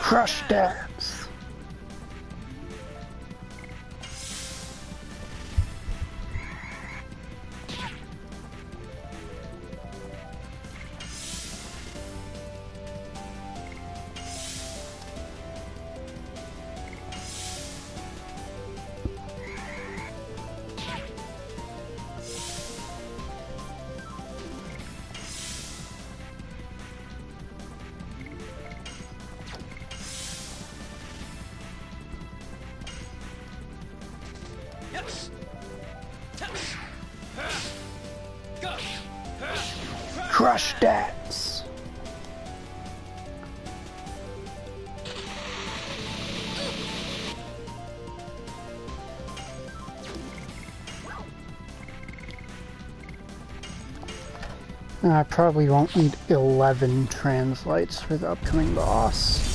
Crush dance. Crush dance. I probably won't need 11 translates for the upcoming boss.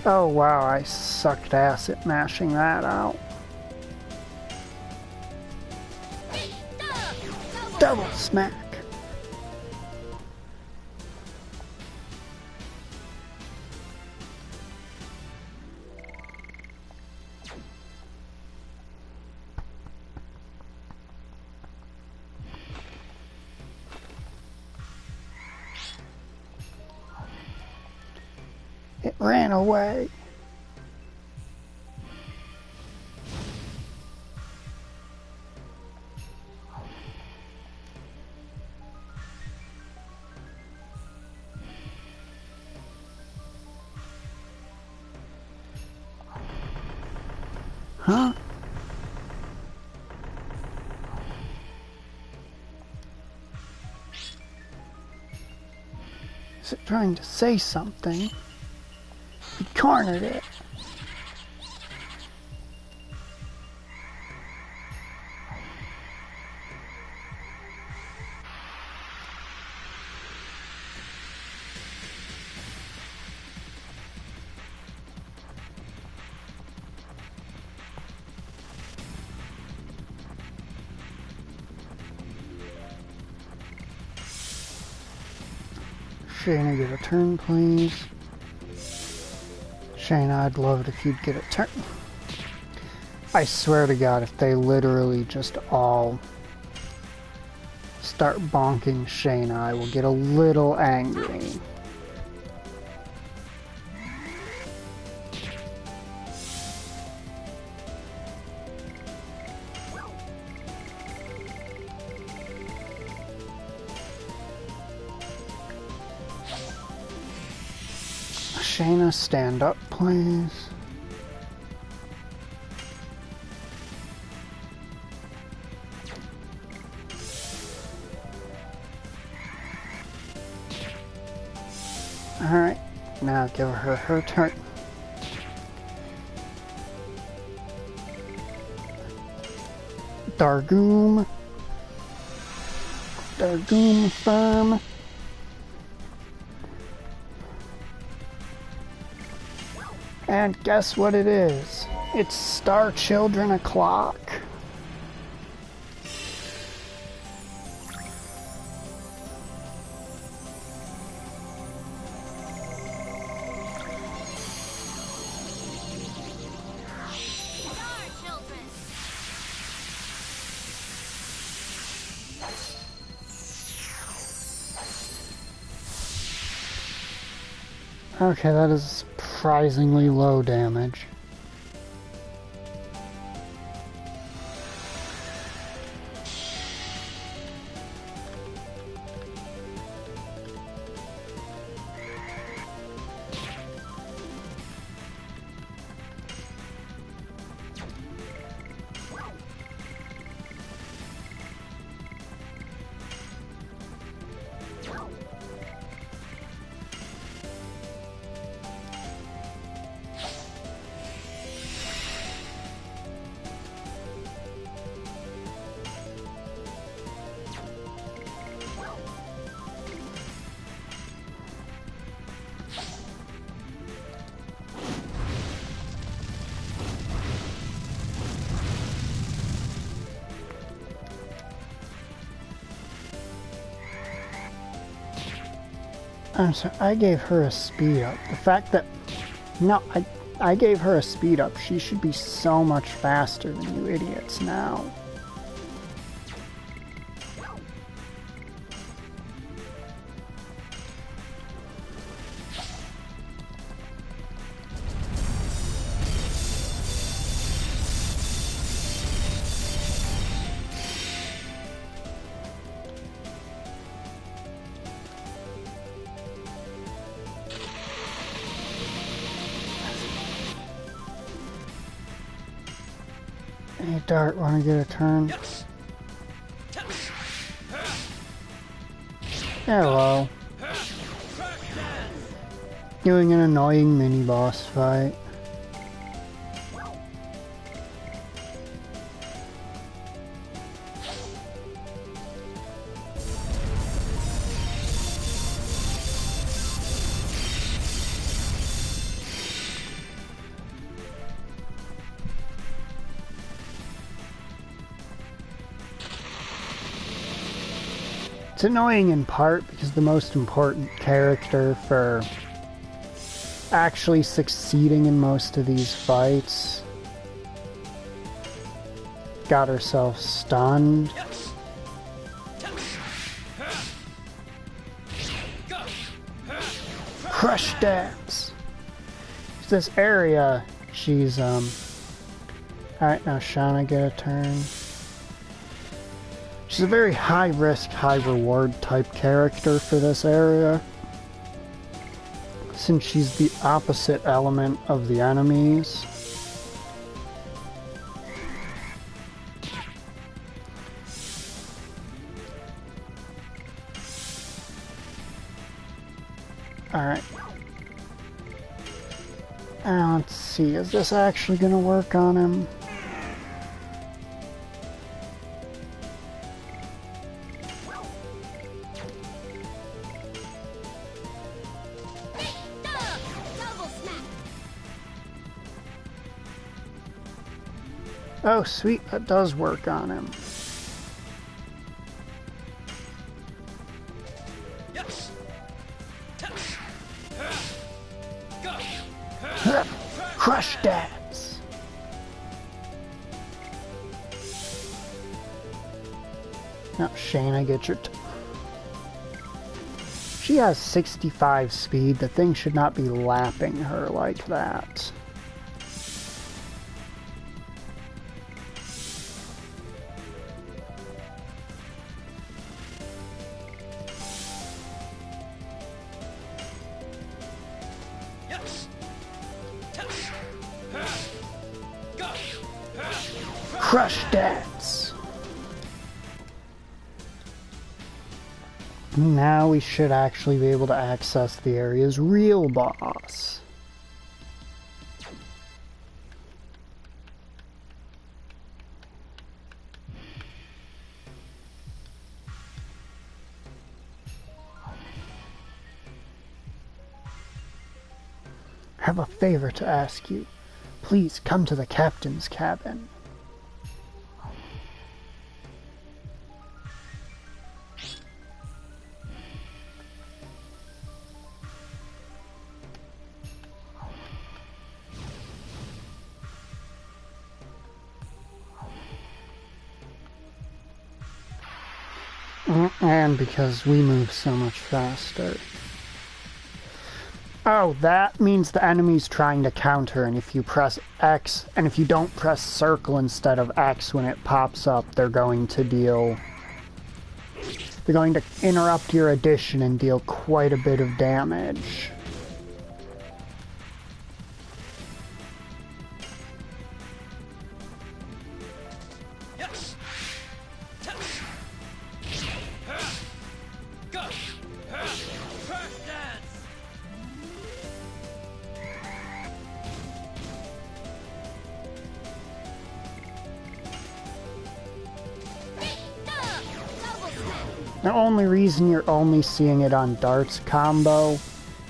Oh wow, I sucked ass at mashing that out. Double smack. It ran away. Huh? Is it trying to say something? We cornered it. Shayna, get a turn, please. Shayna, I'd love it if you'd get a turn. I swear to God, if they literally just all start bonking Shayna, I will get a little angry. Shayna, stand up, please. Alright, now give her her turn. Dragoon firm. And guess what it is? It's Star Children o'clock. Okay, that is surprisingly low damage. I'm sorry, I gave her a speed up. The fact that... No, I gave her a speed up. She should be so much faster than you idiots now. Hey, Dart, wanna get a turn? Hello. Doing an annoying mini-boss fight. It's annoying in part because the most important character for actually succeeding in most of these fights got herself stunned. Crush dance! This area, she's, Alright, now Shauna get a turn. She's a very high-risk, high-reward type character for this area, since she's the opposite element of the enemies. Alright. Now let's see, is this actually gonna work on him? Oh, sweet, that does work on him. Crush dance! Now, Shayna, get your... She has 65 speed. The thing should not be lapping her like that. Crush dance! Now we should actually be able to access the area's real boss. I have a favor to ask you. Please come to the captain's cabin. And because we move so much faster. Oh, that means the enemy's trying to counter, and if you press X, and if you don't press circle instead of X when it pops up, they're going to interrupt your addition and deal quite a bit of damage. The only reason you're only seeing it on Dart's combo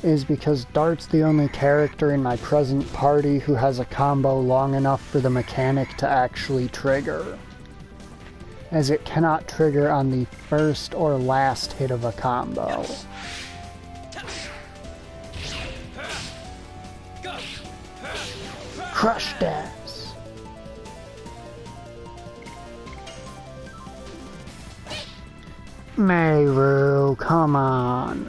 is because Dart's the only character in my present party who has a combo long enough for the mechanic to actually trigger, as it cannot trigger on the first or last hit of a combo. Crush Dash. Meru, come on.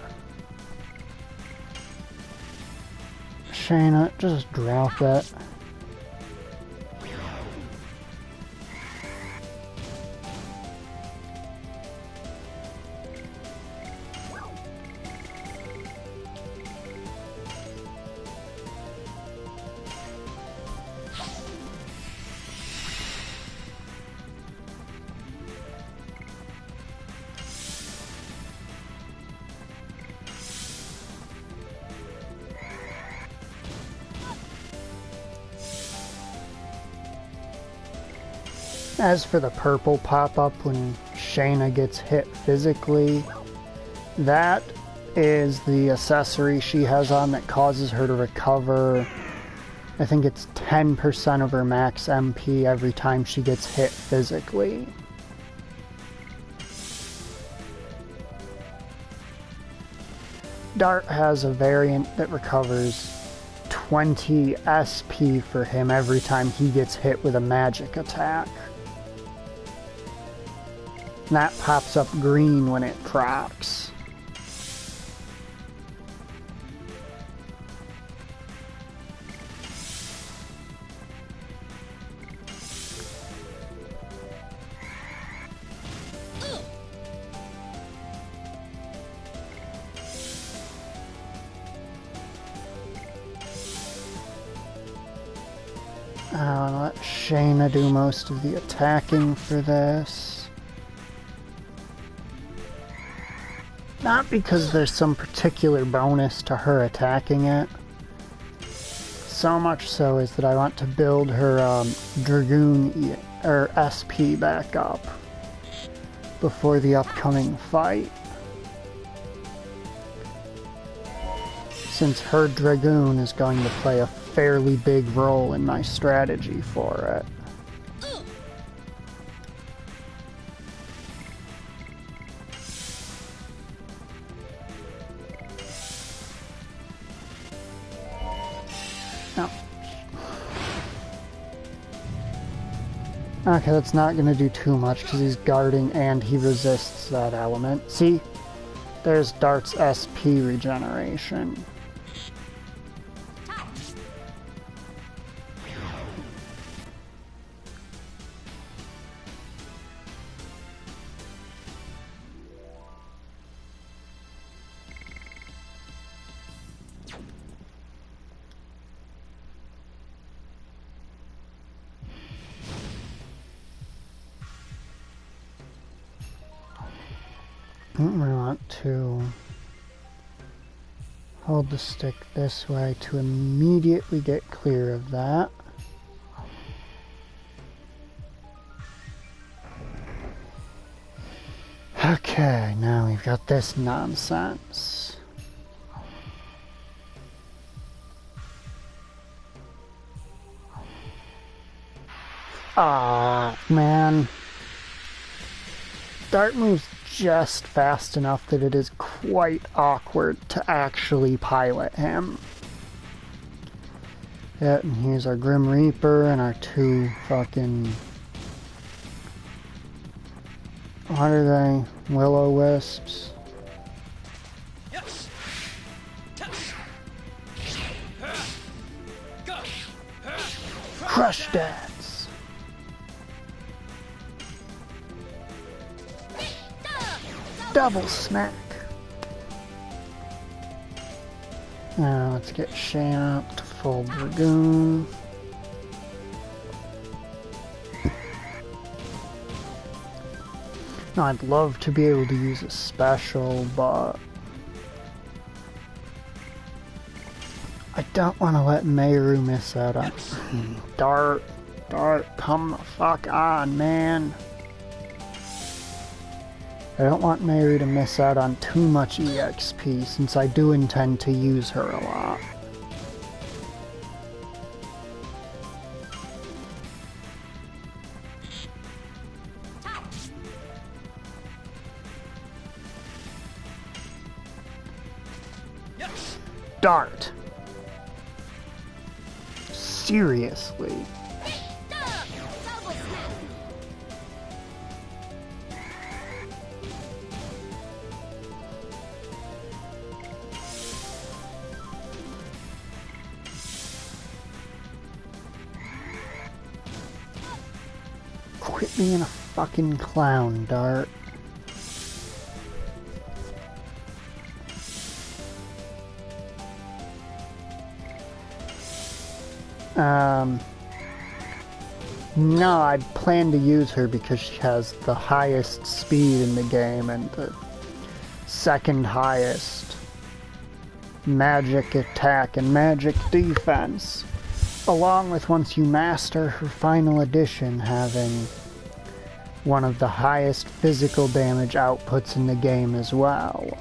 Shayna, just drop it. As for the purple pop-up when Shayna gets hit physically, that is the accessory she has on that causes her to recover, I think it's 10% of her max MP every time she gets hit physically. Dart has a variant that recovers 20 SP for him every time he gets hit with a magic attack. And that pops up green when it procs. I'll let Shayna do most of the attacking for this. Not because there's some particular bonus to her attacking it. So much so is that I want to build her Dragoon or SP back up before the upcoming fight. Since her Dragoon is going to play a fairly big role in my strategy for it. Okay, that's not going to do too much because he's guarding and he resists that element. See? There's Dart's SP regeneration. We want to hold the stick this way to immediately get clear of that. Okay, now we've got this nonsense. Ah, man. Dart moves just fast enough that it is quite awkward to actually pilot him. Yeah, and here's our Grim Reaper and our two fucking... what are they? Will-O-Wisps? Crush dance. Double smack. Now let's get Shane up to full Dragoon. Now I'd love to be able to use a special, but I don't want to let Mayru miss out on... Dart, come the fuck on, man. I don't want Mayru to miss out on too much EXP, since I do intend to use her a lot. Dart. Seriously. Quit being a fucking clown, Dart. No, I'd plan to use her because she has the highest speed in the game and the second highest magic attack and magic defense. Along with, once you master her final edition, having one of the highest physical damage outputs in the game as well.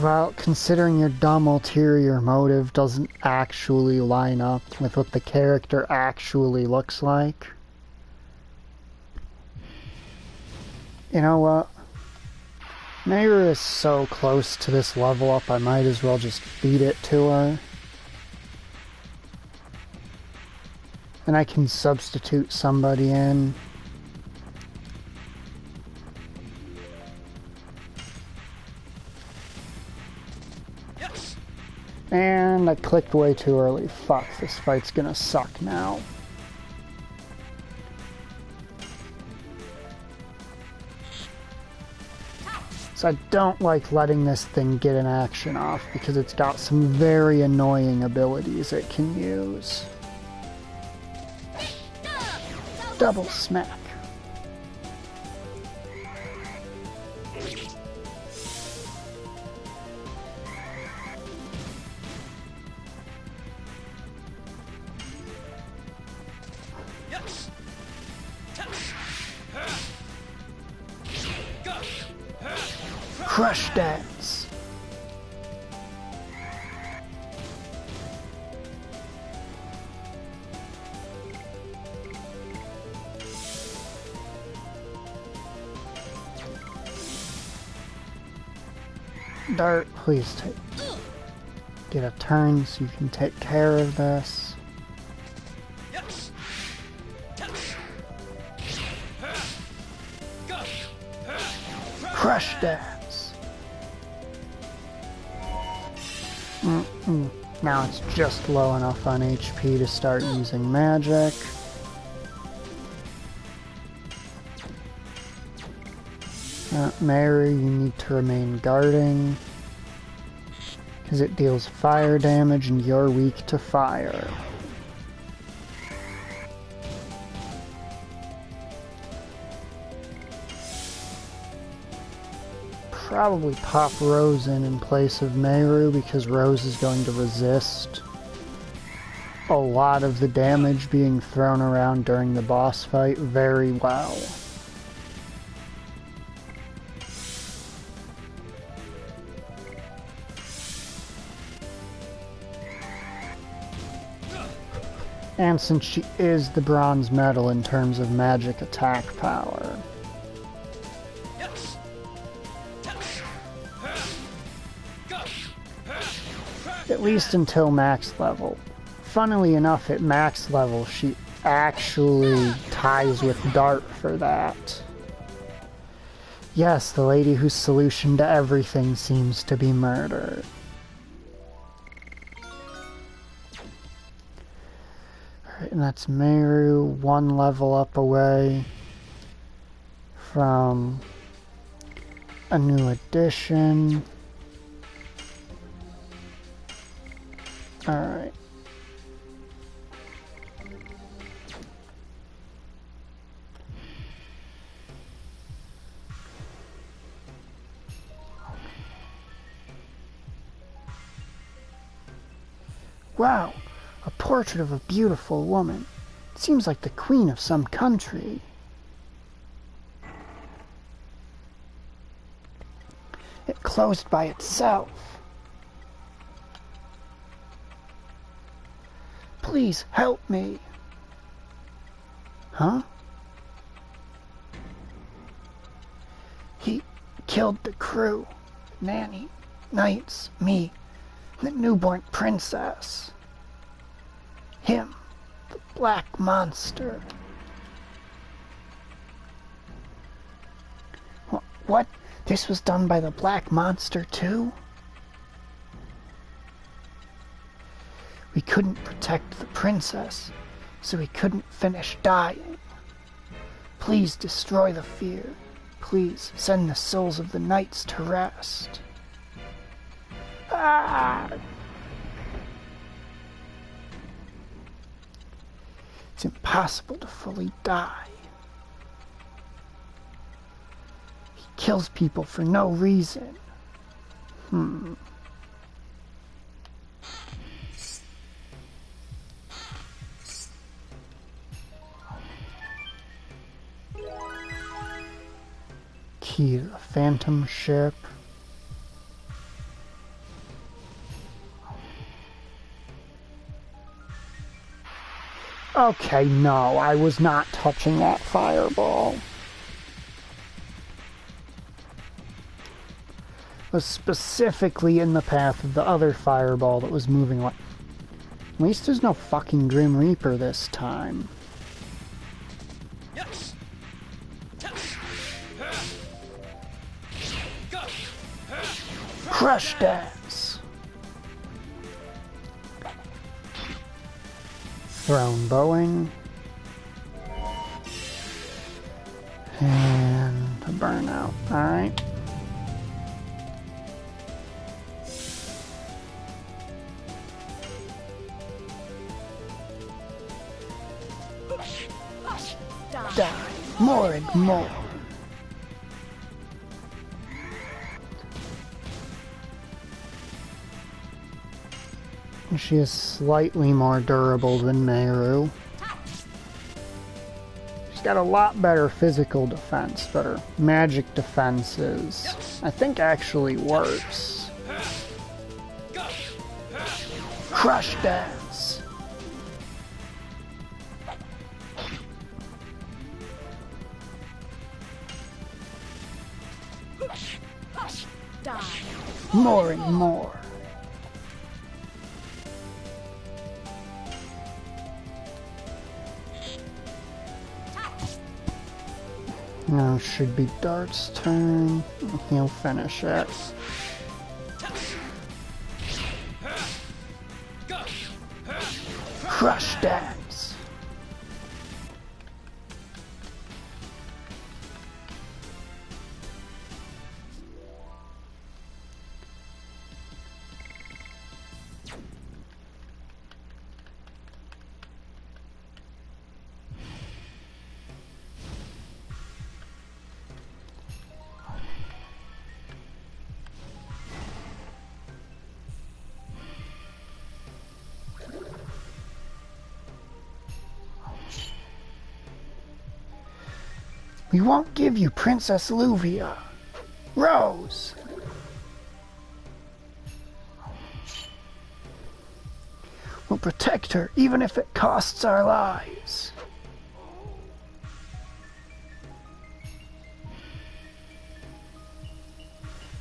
Well, considering your dumb ulterior motive doesn't actually line up with what the character actually looks like. You know what? Mayru is so close to this level up, I might as well just feed it to her. And I can substitute somebody in. And I clicked way too early. Fuck, this fight's gonna suck now. So I don't like letting this thing get an action off because it's got some very annoying abilities it can use. Double smack. Crush dance. Dart, please get a turn so you can take care of this. Crush dance. Now it's just low enough on HP to start using magic. Mary, you need to remain guarding because it deals fire damage and you're weak to fire. Probably pop Rose in place of Mayru because Rose is going to resist a lot of the damage being thrown around during the boss fight very well. And since she is the bronze medal in terms of magic attack power. At least until max level. Funnily enough, at max level, she actually ties with Dart for that. Yes, the lady whose solution to everything seems to be murder. Alright, and that's Meru, one level up away from a new addition. Alright. Wow, a portrait of a beautiful woman. It seems like the queen of some country. It closed by itself. Please help me. Huh? He killed the crew. Nanny, Knights, me, the newborn princess. Him, the black monster. What? This was done by the black monster too? We couldn't protect the princess, so we couldn't finish dying. Please destroy the fear. Please send the souls of the knights to rest. Ah! It's impossible to fully die. He kills people for no reason. Key to the Phantom ship. Okay, no, I was not touching that fireball. It was specifically in the path of the other fireball that was moving like... At least there's no fucking Grim Reaper this time. Crush dance! Thrown bowing. And a burnout. Alright. Die. More and more. She is slightly more durable than Meru. She's got a lot better physical defense, but her magic defense is, I think, actually worse. Crush dance! More and more. Now should be Dart's turn. He'll finish it. Crush dance. We won't give you Princess Luvia. Rose! We'll protect her even if it costs our lives.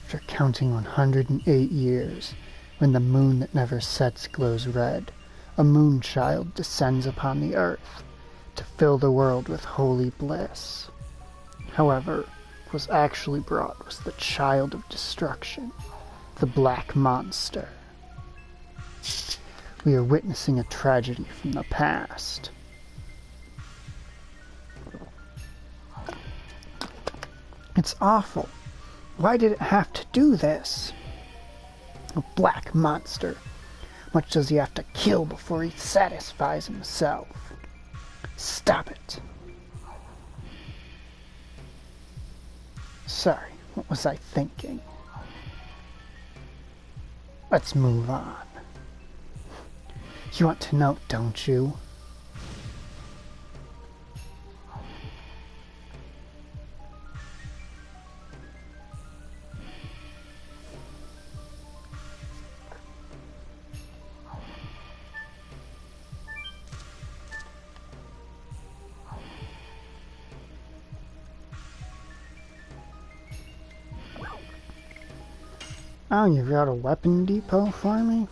After counting 108 years, When the moon that never sets glows red, a moon child descends upon the earth to fill the world with holy bliss. However, what was actually brought was the child of destruction, the black monster. We are witnessing a tragedy from the past. It's awful. Why did it have to do this? A black monster. Much does he have to kill before he satisfies himself? Stop it. Sorry, what was I thinking? Let's move on. You want to know, don't you? Oh, you've got a weapon depot for me?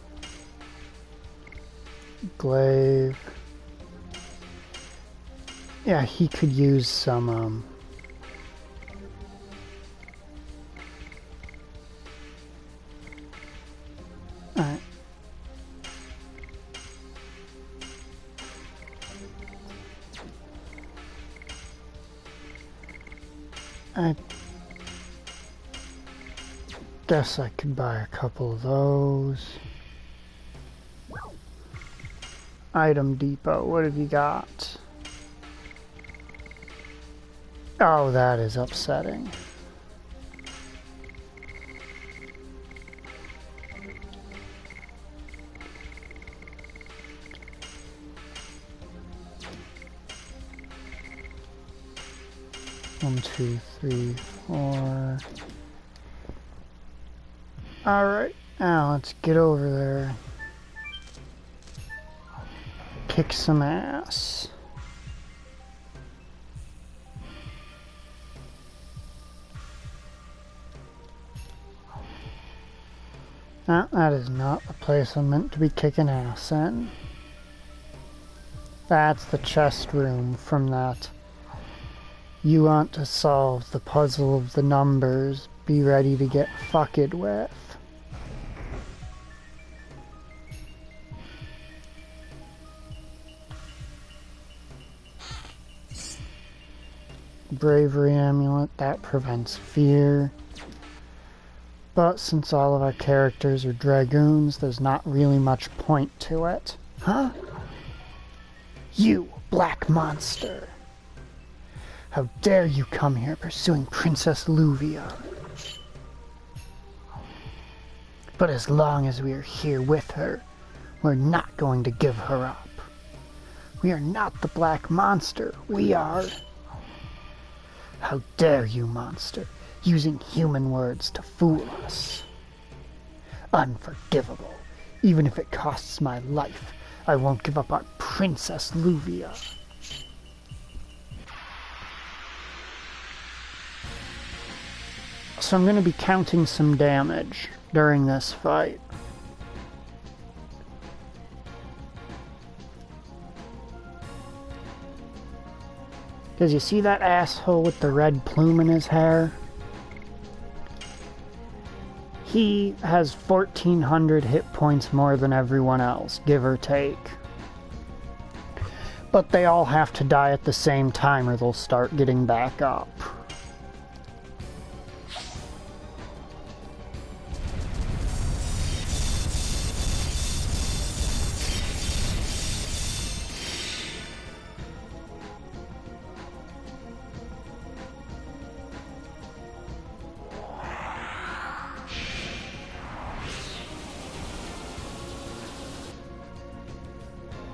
Glaive. Yeah, he could use some, Alright. I guess I could buy a couple of those. Item depot, what have you got? Oh, that is upsetting. One, two, three, four. Alright, now let's get over there. Kick some ass. Ah, that is not the place I'm meant to be kicking ass in. That's the chest room from that. You want to solve the puzzle of the numbers. Be ready to get fucked with. Bravery amulet, that prevents fear. But since all of our characters are dragoons, there's not really much point to it. Huh? You, black monster! How dare you come here pursuing Princess Luvia? But as long as we are here with her, we're not going to give her up. We are not the black monster, we are... How dare you, monster, using human words to fool us. Unforgivable. Even if it costs my life, I won't give up on Princess Luvia. So I'm going to be counting some damage during this fight. Does you see that asshole with the red plume in his hair? He has 1,400 hit points more than everyone else, give or take. But they all have to die at the same time or they'll start getting back up.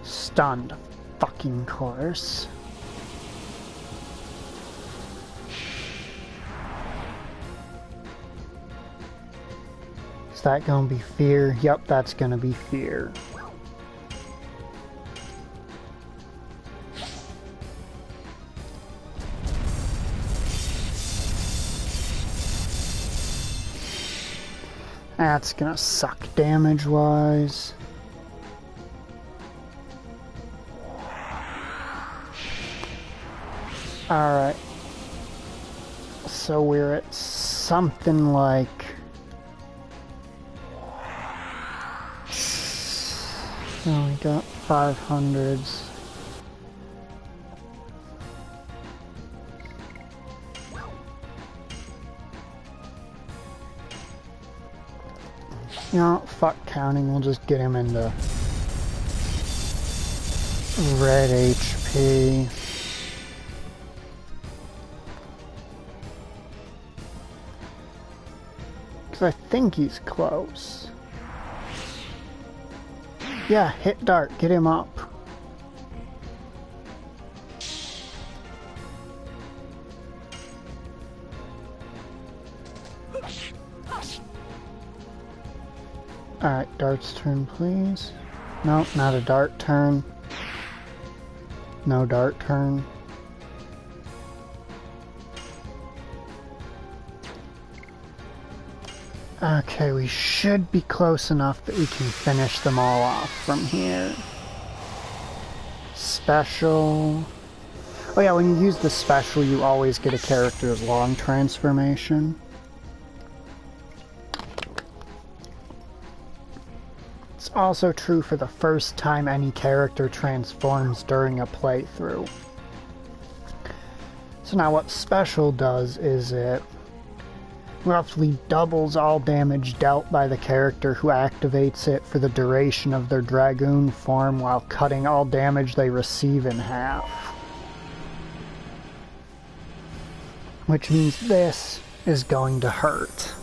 Stunned, fucking course. Is that gonna be fear? Yep, that's gonna be fear. That's gonna suck damage-wise. Alright. So we're at something like... Oh, we got 500s. You know, fuck counting, we'll just get him into red HP. Because I think he's close. Yeah, hit dart, get him up. Alright, dart's turn, please. Nope, not a dart turn. No dart turn. Okay, we should be close enough that we can finish them all off from here. Special. Oh yeah, when you use the special, you always get a character's long transformation. It's also true for the first time any character transforms during a playthrough. So now what special does is it roughly doubles all damage dealt by the character who activates it for the duration of their Dragoon form while cutting all damage they receive in half. Which means this is going to hurt.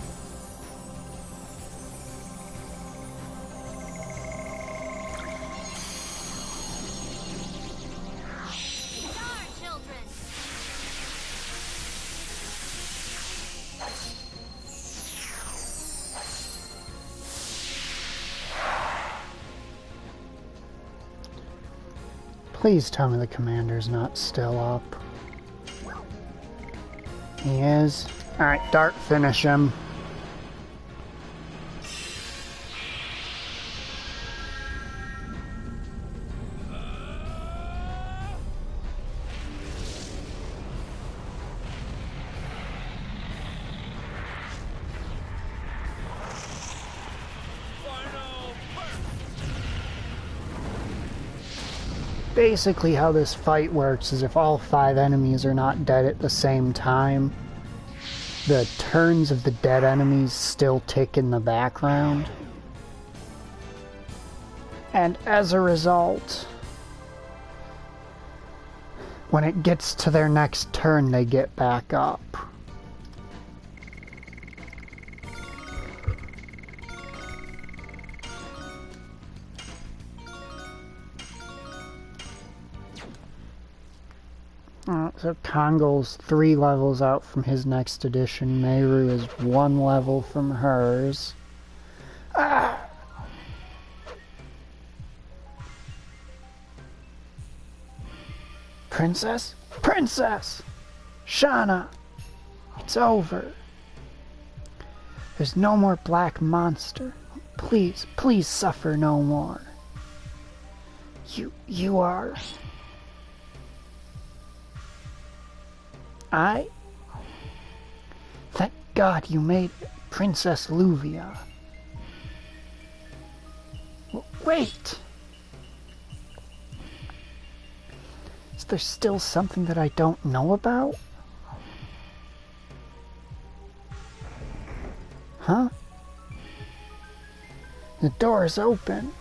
Please tell me the commander's not still up. He is. Alright, dart, finish him. Basically how this fight works is if all 5 enemies are not dead at the same time, the turns of the dead enemies still tick in the background. And as a result, when it gets to their next turn, they get back up. So Kongol's 3 levels out from his next edition. Meru is 1 level from hers. Ah! Princess? Princess! Shauna! It's over. There's no more black monster. Please, please suffer no more. You are... Thank God you made it, Princess Luvia. Wait! Is there still something that I don't know about? Huh? The door is open.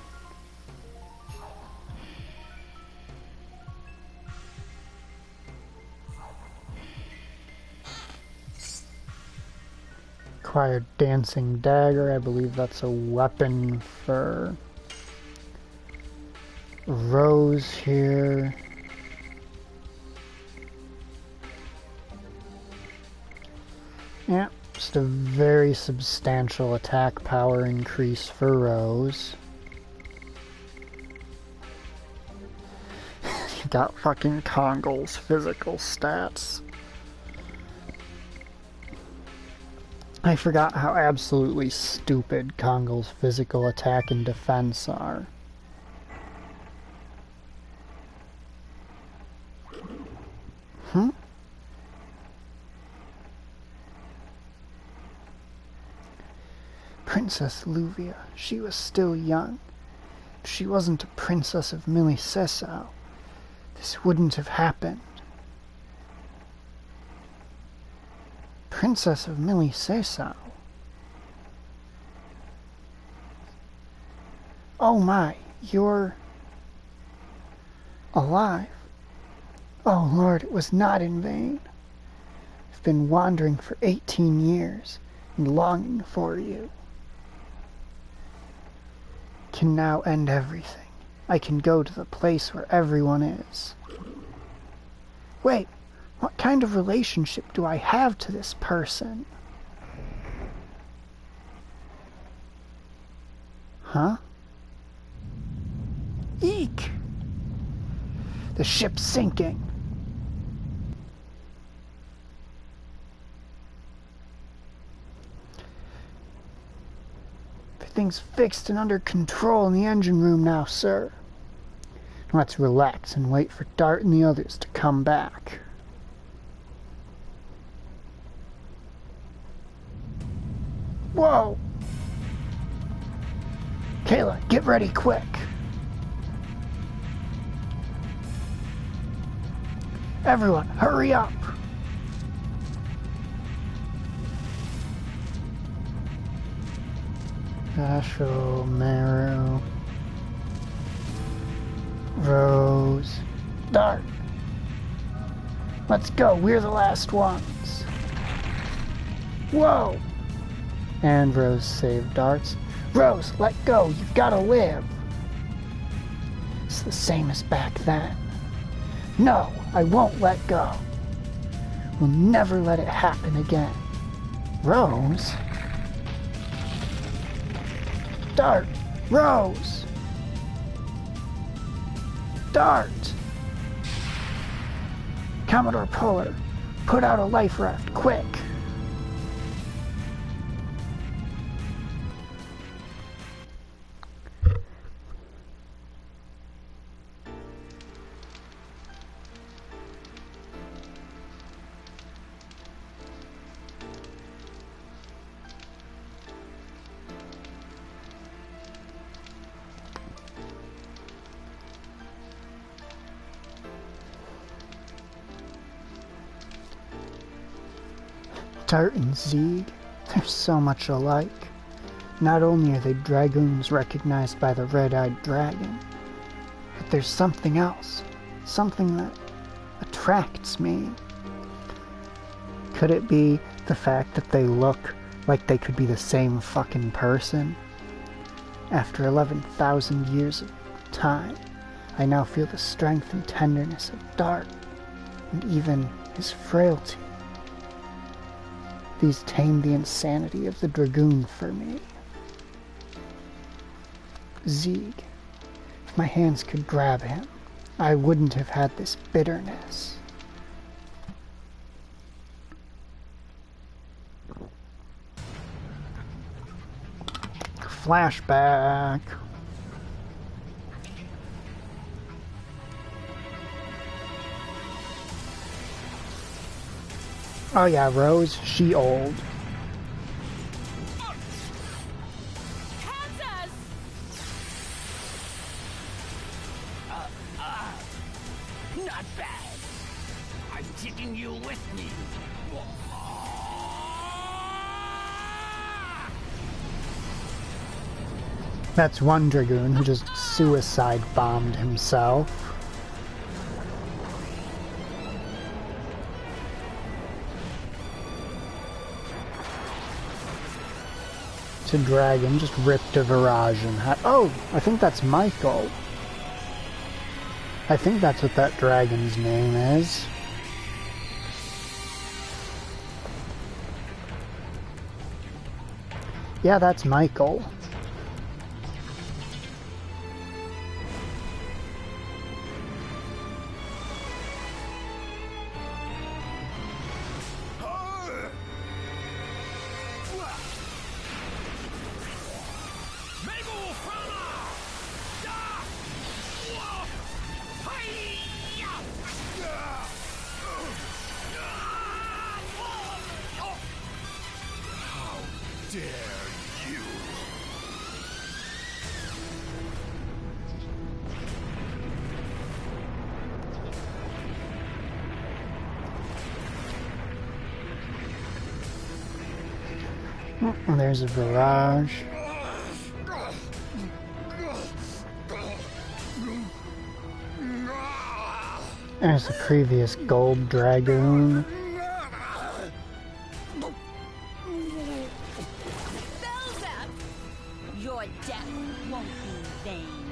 Acquired dancing dagger. I believe that's a weapon for Rose here. Yeah, just a very substantial attack power increase for Rose. You got fucking Kongol's physical stats. I forgot how absolutely stupid Kongol's physical attack and defense are. Princess Luvia, she was still young. If she wasn't a princess of Milicesau, this wouldn't have happened. Princess of Milicesau? Oh my, you're alive. Oh Lord, it was not in vain. I've been wandering for 18 years and longing for you. Can now end everything. I can go to the place where everyone is. Wait, what kind of relationship do I have to this person? Huh? Eek! The ship's sinking. Everything's fixed and under control in the engine room now, sir. Let's relax and wait for Dart and the others to come back. Whoa! Kayla, get ready quick. Everyone, hurry up. Asho, Meru, Rose, Dart. Let's go, we're the last ones. Whoa! And Rose saved Darts. Rose, let go, you've gotta live. It's the same as back then. No, I won't let go. We'll never let it happen again. Rose? Dart! Rose! Dart! Commodore Puller, put out a life raft, quick! Dart and Zeeg, they're so much alike. Not only are they dragoons recognized by the red-eyed dragon, but there's something else, something that attracts me. Could it be the fact that they look like they could be the same fucking person? After 11,000 years of time, I now feel the strength and tenderness of Dart, and even his frailty. These tame the insanity of the dragoon for me. Zeeg, if my hands could grab him, I wouldn't have had this bitterness. Flashback. Oh yeah, Rose, she old. Kansas! Not bad. I'm taking you with me. That's one dragoon who just suicide bombed himself. To Dragon, just ripped a Virage and had... Oh, I think that's Michael. I think that's what that dragon's name is. Yeah, that's Michael. dare you? There's a barrage. There's the previous gold dragoon. Belzep! Your death won't be in vain.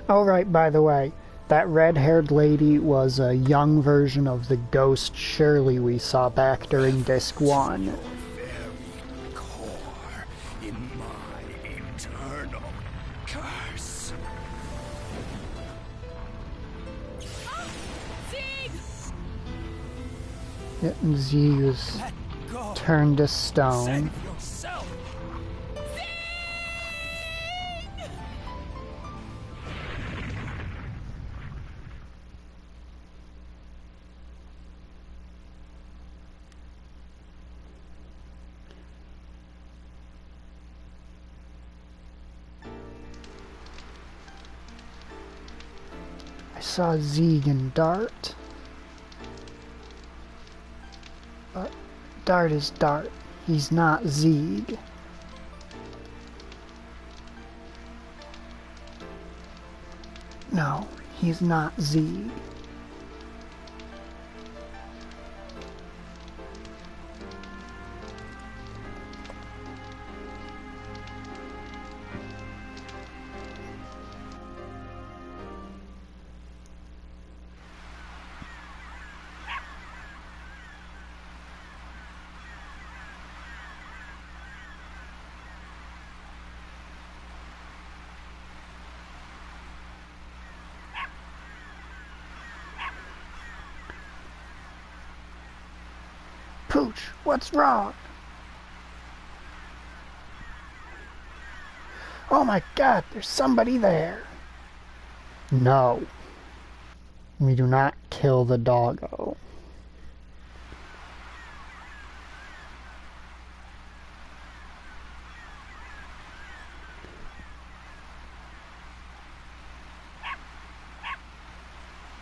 Oh, right, by the way, that red-haired lady was a young version of the ghost Shirley we saw back during Disc 1. Very core in my eternal curse. Zig! Z was Let go. turned to stone. Save yourself. I saw Zeke and Dart. But Dart is Dart. He's not Zeke. No, he's not Zeke. Pooch, what's wrong? Oh my god, there's somebody there. No. We do not kill the doggo.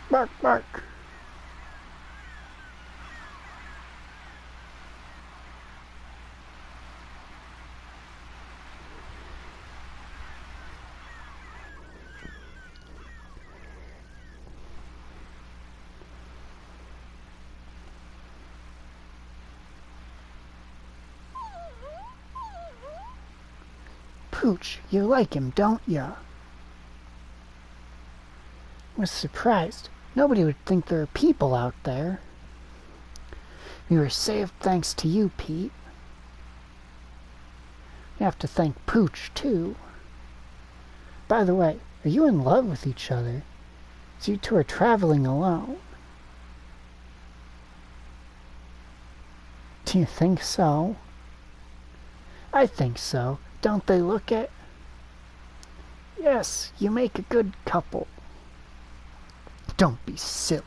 Bark, bark. Pooch, you like him, don't ya? I was surprised. Nobody would think there are people out there. We were saved thanks to you, Pete. You have to thank Pooch, too. By the way, are you in love with each other? So you two are traveling alone. Do you think so? I think so. Don't they look it? Yes, you make a good couple. Don't be silly.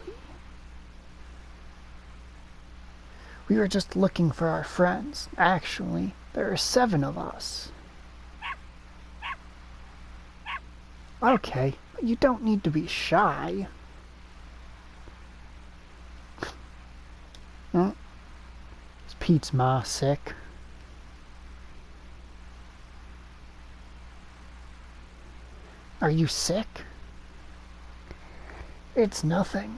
We were just looking for our friends. Actually, there are 7 of us. Okay, but you don't need to be shy. Is Pete's ma sick? Are you sick? It's nothing.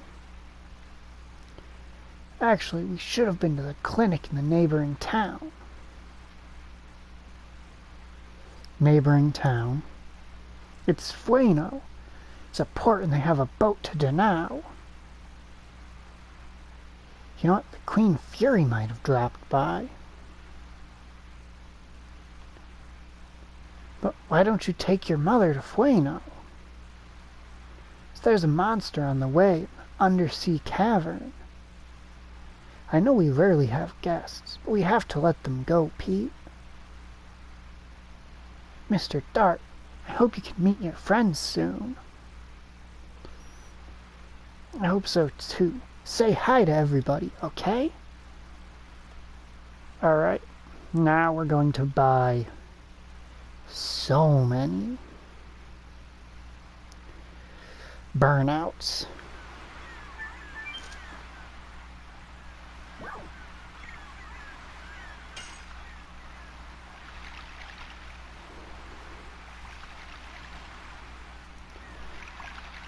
Actually, we should have been to the clinic in the neighboring town. Neighboring town? It's Fueno. It's a port and they have a boat to Danao. You know what? The Queen Fury might have dropped by. But why don't you take your mother to Fueno? There's a monster on the way in the undersea cavern. I know we rarely have guests, but we have to let them go, Pete. Mr. Dart, I hope you can meet your friends soon. I hope so too. Say hi to everybody, okay? Alright, now we're going to buy so many burnouts.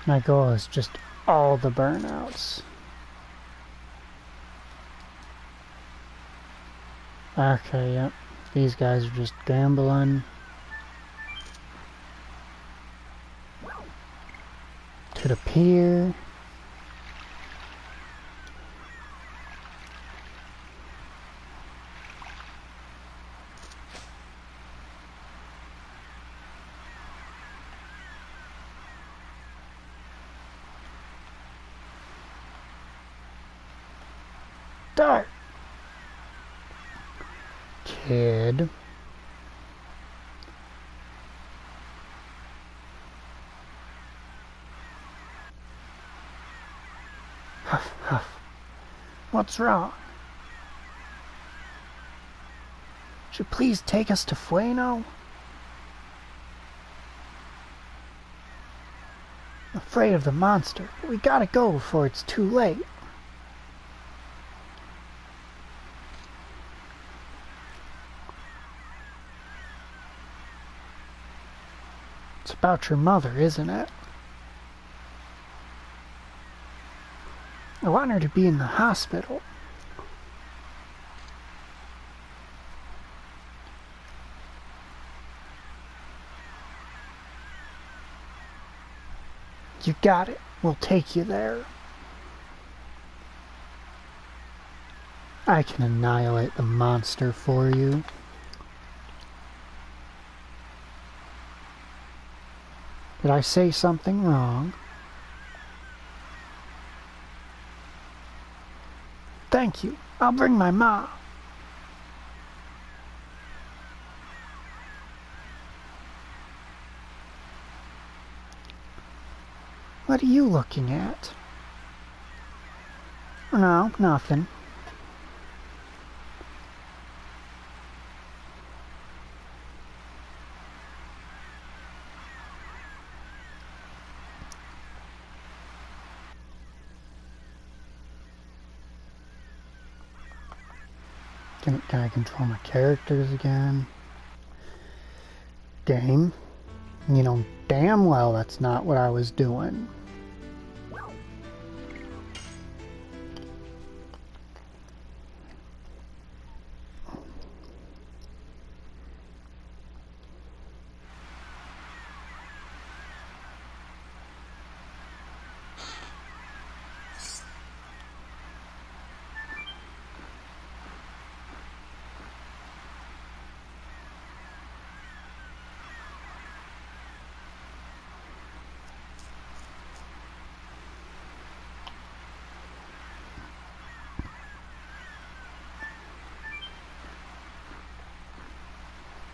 My goal is just all the burnouts. Okay, yep. These guys are just gambling. To the pier. Dart! Kid. Huff, huff. What's wrong? Would you please take us to Fueno? I'm afraid of the monster, but we gotta go before it's too late. It's about your mother, isn't it? I want her to be in the hospital. You got it. We'll take you there. I can annihilate the monster for you. Did I say something wrong? Thank you. I'll bring my mom. What are you looking at? No, nothing. Can I control my characters again? Game? You know damn well that's not what I was doing.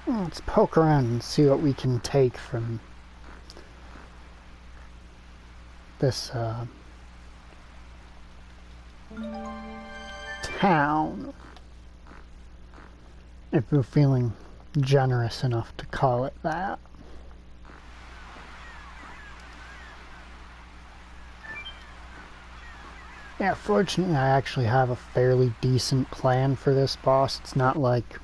Let's poke around and see what we can take from this town. If we're feeling generous enough to call it that. Yeah, fortunately I actually have a fairly decent plan for this boss. It's not like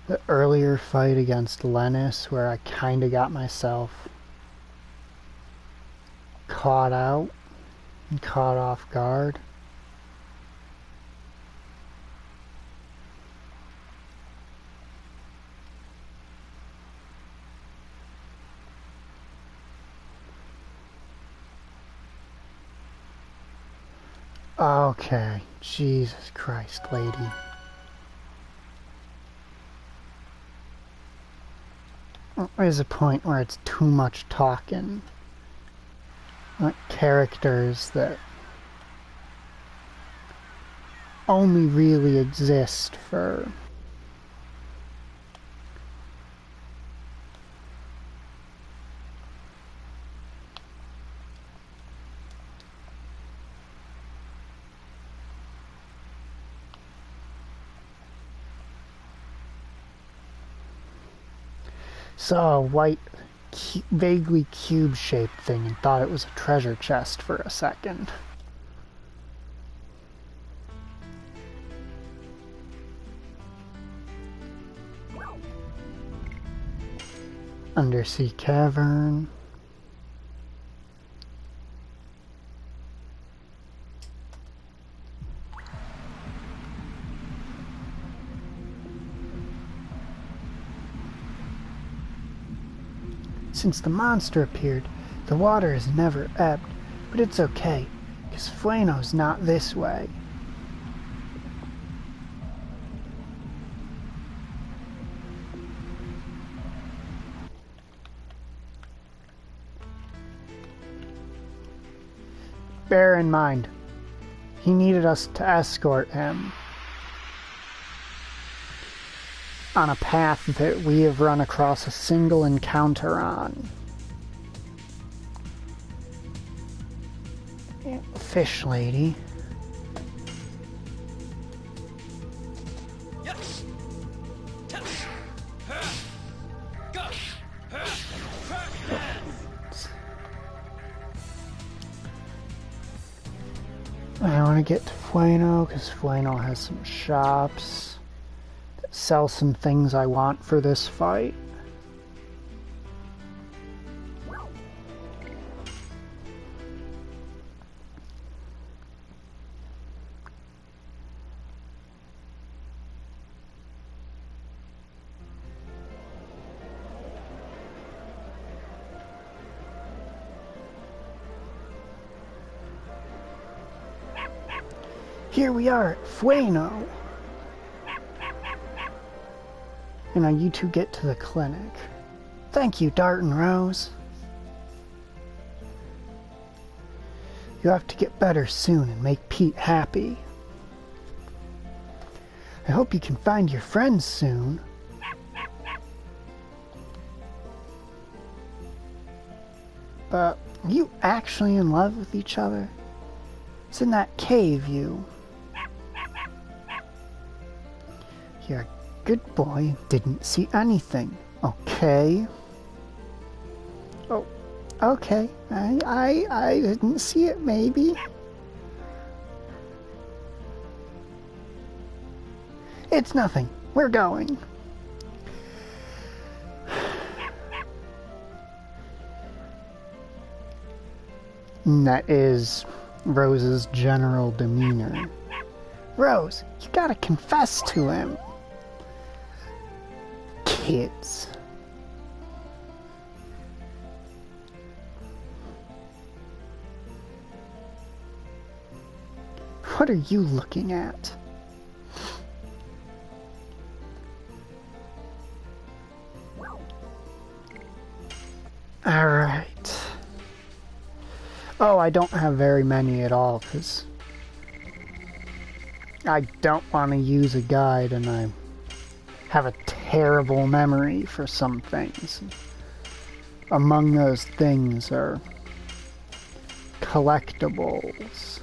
the earlier fight against Lennis where I kinda got myself caught out and caught off guard. Okay, Jesus Christ, lady. There's a point where it's too much talking. Like characters that only really exist for Saw a white, vaguely cube-shaped thing and thought it was a treasure chest for a second. Undersea cavern. Since the monster appeared, the water has never ebbed, but it's okay, because Fueno's not this way. Bear in mind, he needed us to escort him on a path that we have run across a single encounter on. Fish lady. I want to get to Fueno because Fueno has some shops that sell some things I want for this fight. Here we are at Fueno. And now you two get to the clinic. Thank you, Dart and Rose. You have to get better soon and make Pete happy. I hope you can find your friends soon. But are you actually in love with each other? It's in that cave, you. You're a good boy, didn't see anything. Okay. Oh, okay. I didn't see it, maybe. It's nothing. We're going. And that is Rose's general demeanor. Rose, you gotta confess to him. Kids. What are you looking at? Alright. Oh, I don't have very many at all, because I don't want to use a guide, and I have a terrible memory for some things. Among those things are collectibles.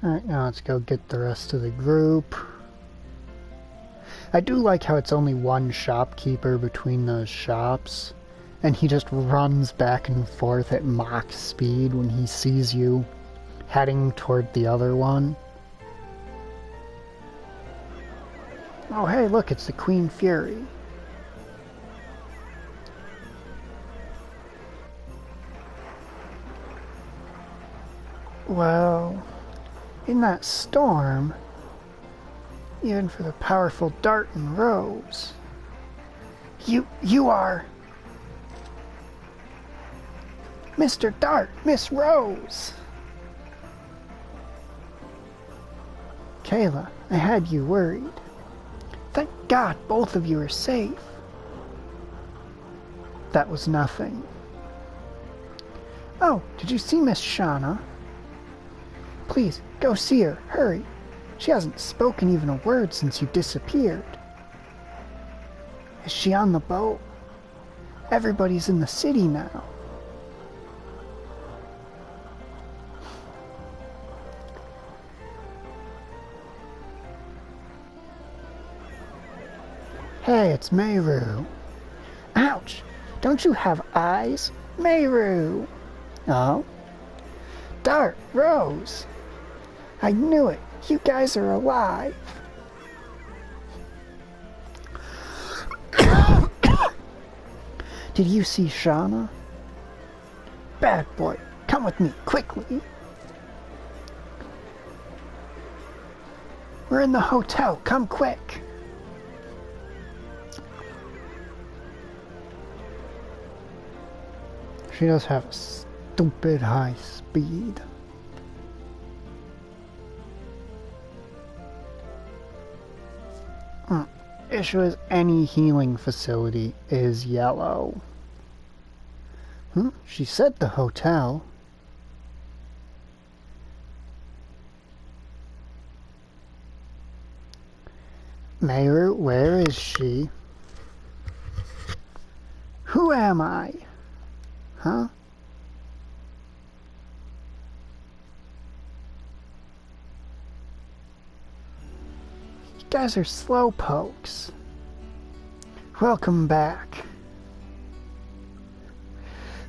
Alright, now let's go get the rest of the group. I do like how it's only one shopkeeper between those shops, and he just runs back and forth at Mach speed when he sees you heading toward the other one. Oh hey, look, it's the Queen Fury. Well, in that storm, even for the powerful Dart and Rose, you are Mr. Dart, Miss Rose. Kayla, I had you worried. Thank God both of you are safe. That was nothing. Oh, did you see Miss Shauna? Please, go see her. Hurry. She hasn't spoken even a word since you disappeared. Is she on the boat? Everybody's in the city now. Hey, it's Meru. Ouch! Don't you have eyes? Meru! Oh? Dart, Rose! I knew it! You guys are alive! Did you see Shauna? Bad boy, come with me, quickly! We're in the hotel, come quick! She does have a stupid high speed. Issue is any healing facility is yellow. She said the hotel. Mayor, where is she? Who am I? Huh? You guys are slowpokes. Welcome back.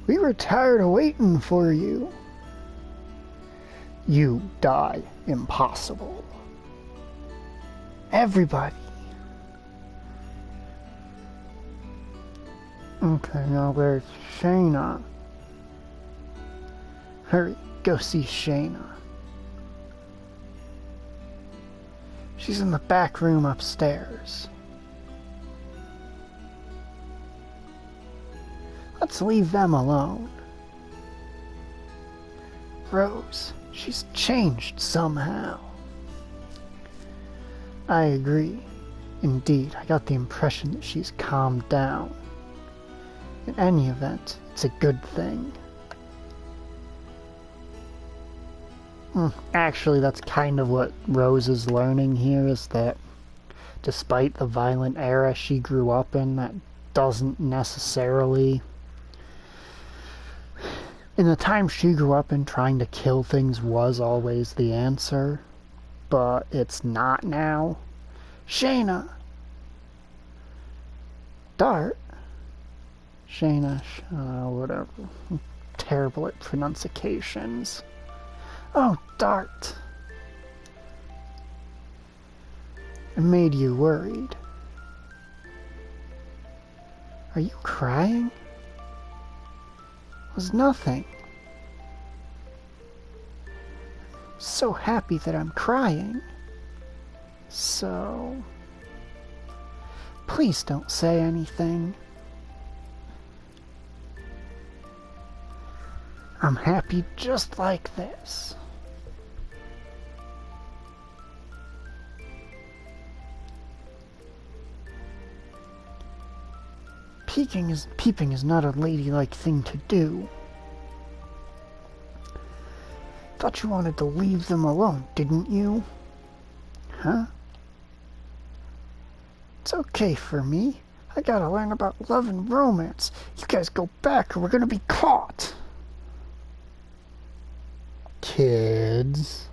We were tired of waiting for you. You die. Impossible. Everybody. Okay, now where's Shayna? Hurry, go see Shayna. She's in the back room upstairs. Let's leave them alone. Rose, she's changed somehow. I agree. Indeed, I got the impression that she's calmed down. In any event, it's a good thing. Actually, that's kind of what Rose is learning here, is that despite the violent era she grew up in, that doesn't necessarily... In the time she grew up in, trying to kill things was always the answer, but it's not now. Shayna! Dart? Shayna, whatever. I'm terrible at pronunciations. Oh, Dart. It made you worried. Are you crying? It was nothing. So happy that I'm crying. So... Please don't say anything. I'm happy just like this. Peeping is not a ladylike thing to do. Thought you wanted to leave them alone, didn't you? Huh? It's okay for me. I gotta learn about love and romance. You guys go back or we're gonna be caught. Kids.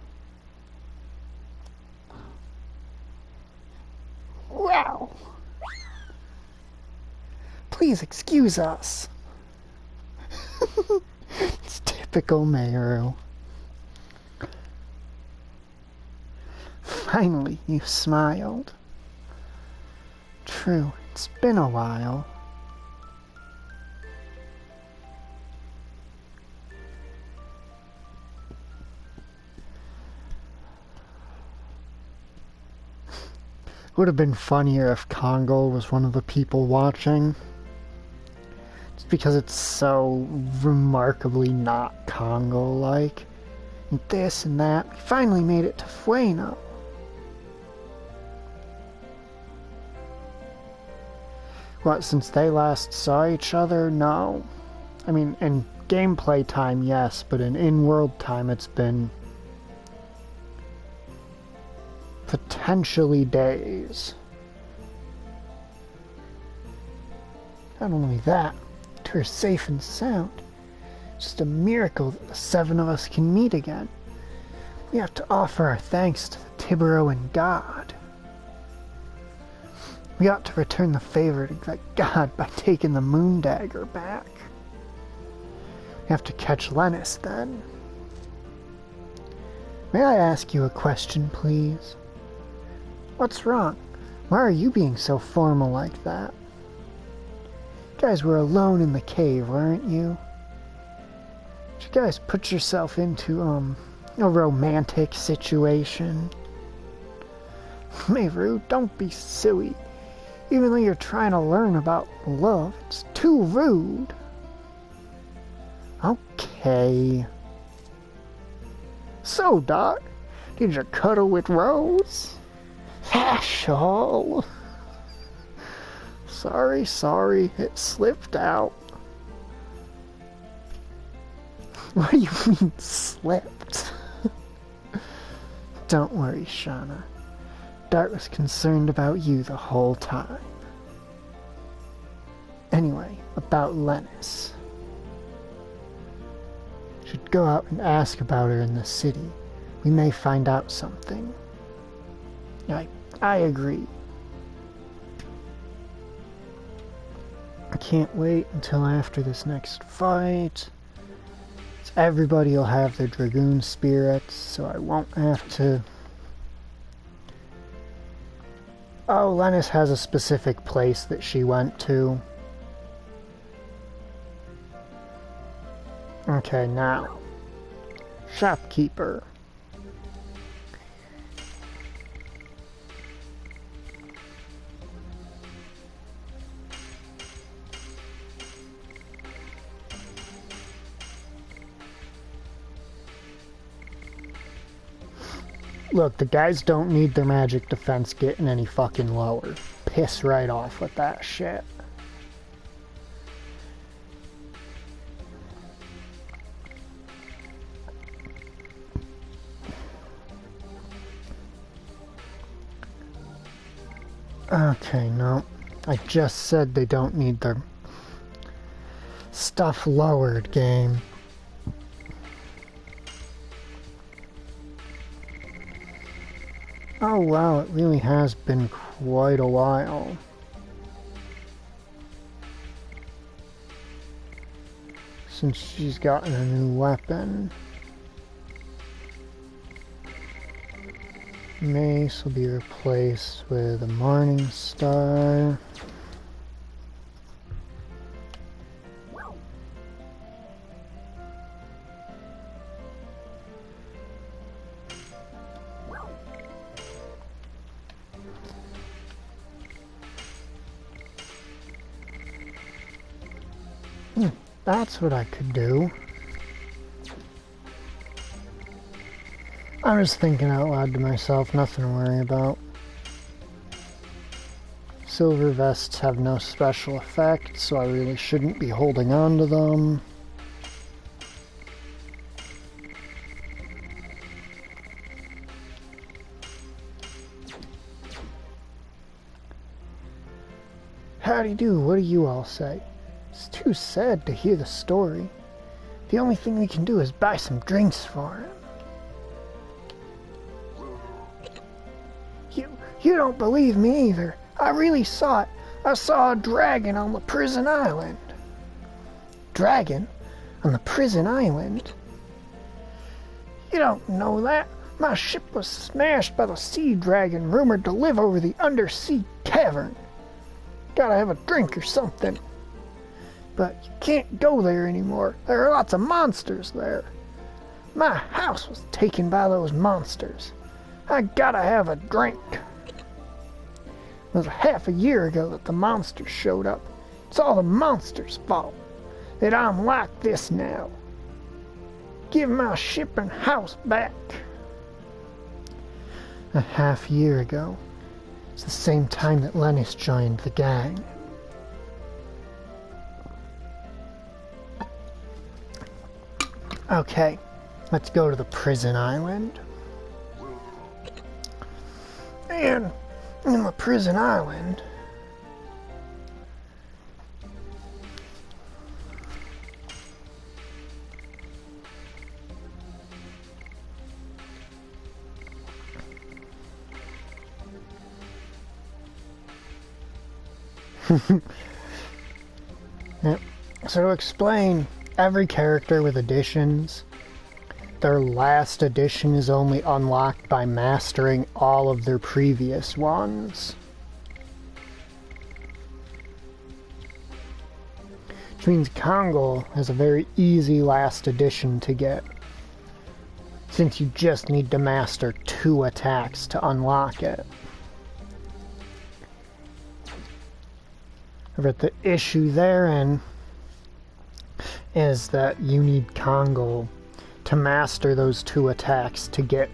Wow. Please excuse us. It's typical Meru. Finally, you smiled. True, it's been a while. Would have been funnier if Congo was one of the people watching. Just because it's so remarkably not Congo-like. And this and that. We finally made it to Fueno. What, since they last saw each other? No. I mean, in gameplay time, yes, but in world time, it's been potentially days. Not only that, but we're safe and sound. It's just a miracle that the 7 of us can meet again. We have to offer our thanks to the Tiburoan god. We ought to return the favor to that god by taking the moon dagger back. We have to catch Lennis then. May I ask you a question, please? What's wrong? Why are you being so formal like that? You guys were alone in the cave, weren't you? Did you guys put yourself into, a romantic situation? Mayru, don't be silly. Even though you're trying to learn about love, it's too rude. Okay. So, Doc, did you cuddle with Rose? Hashall. Sorry, it slipped out. What do you mean, slipped? Don't worry, Shauna. Dart was concerned about you the whole time. Anyway, about Lennis. Should go out and ask about her in the city. We may find out something. I agree. I can't wait until after this next fight. Everybody will have their Dragoon spirits, so I won't have to... Oh, Lennis has a specific place that she went to. Okay, now. Shopkeeper. Look, the guys don't need their magic defense getting any fucking lower. Piss right off with that shit. Okay, no. I just said they don't need their stuff lowered, game. Oh wow, it really has been quite a while. Since she's gotten a new weapon. Mace will be replaced with a Morning Star. That's what I could do. I'm just thinking out loud to myself, nothing to worry about. Silver vests have no special effect, so I really shouldn't be holding on to them. Howdy do, what do you all say? It's too sad to hear the story. The only thing we can do is buy some drinks for him. You don't believe me either. I really saw it. I saw a dragon on the prison island. Dragon? On the prison island? You don't know that. My ship was smashed by the sea dragon rumored to live over the undersea cavern. Gotta have a drink or something. But you can't go there anymore. There are lots of monsters there. My house was taken by those monsters. I gotta have a drink. It was half a year ago that the monsters showed up. It's all the monsters' fault that I'm like this now. Give my ship and house back. A half year ago. It's the same time that Lennis joined the gang. Okay, let's go to the prison island. And in the prison island, yep. So to explain, every character with additions, their last addition is only unlocked by mastering all of their previous ones. Which means Kongol has a very easy last addition to get, since you just need to master 2 attacks to unlock it. But the issue therein is that you need Kongol to master those 2 attacks to get.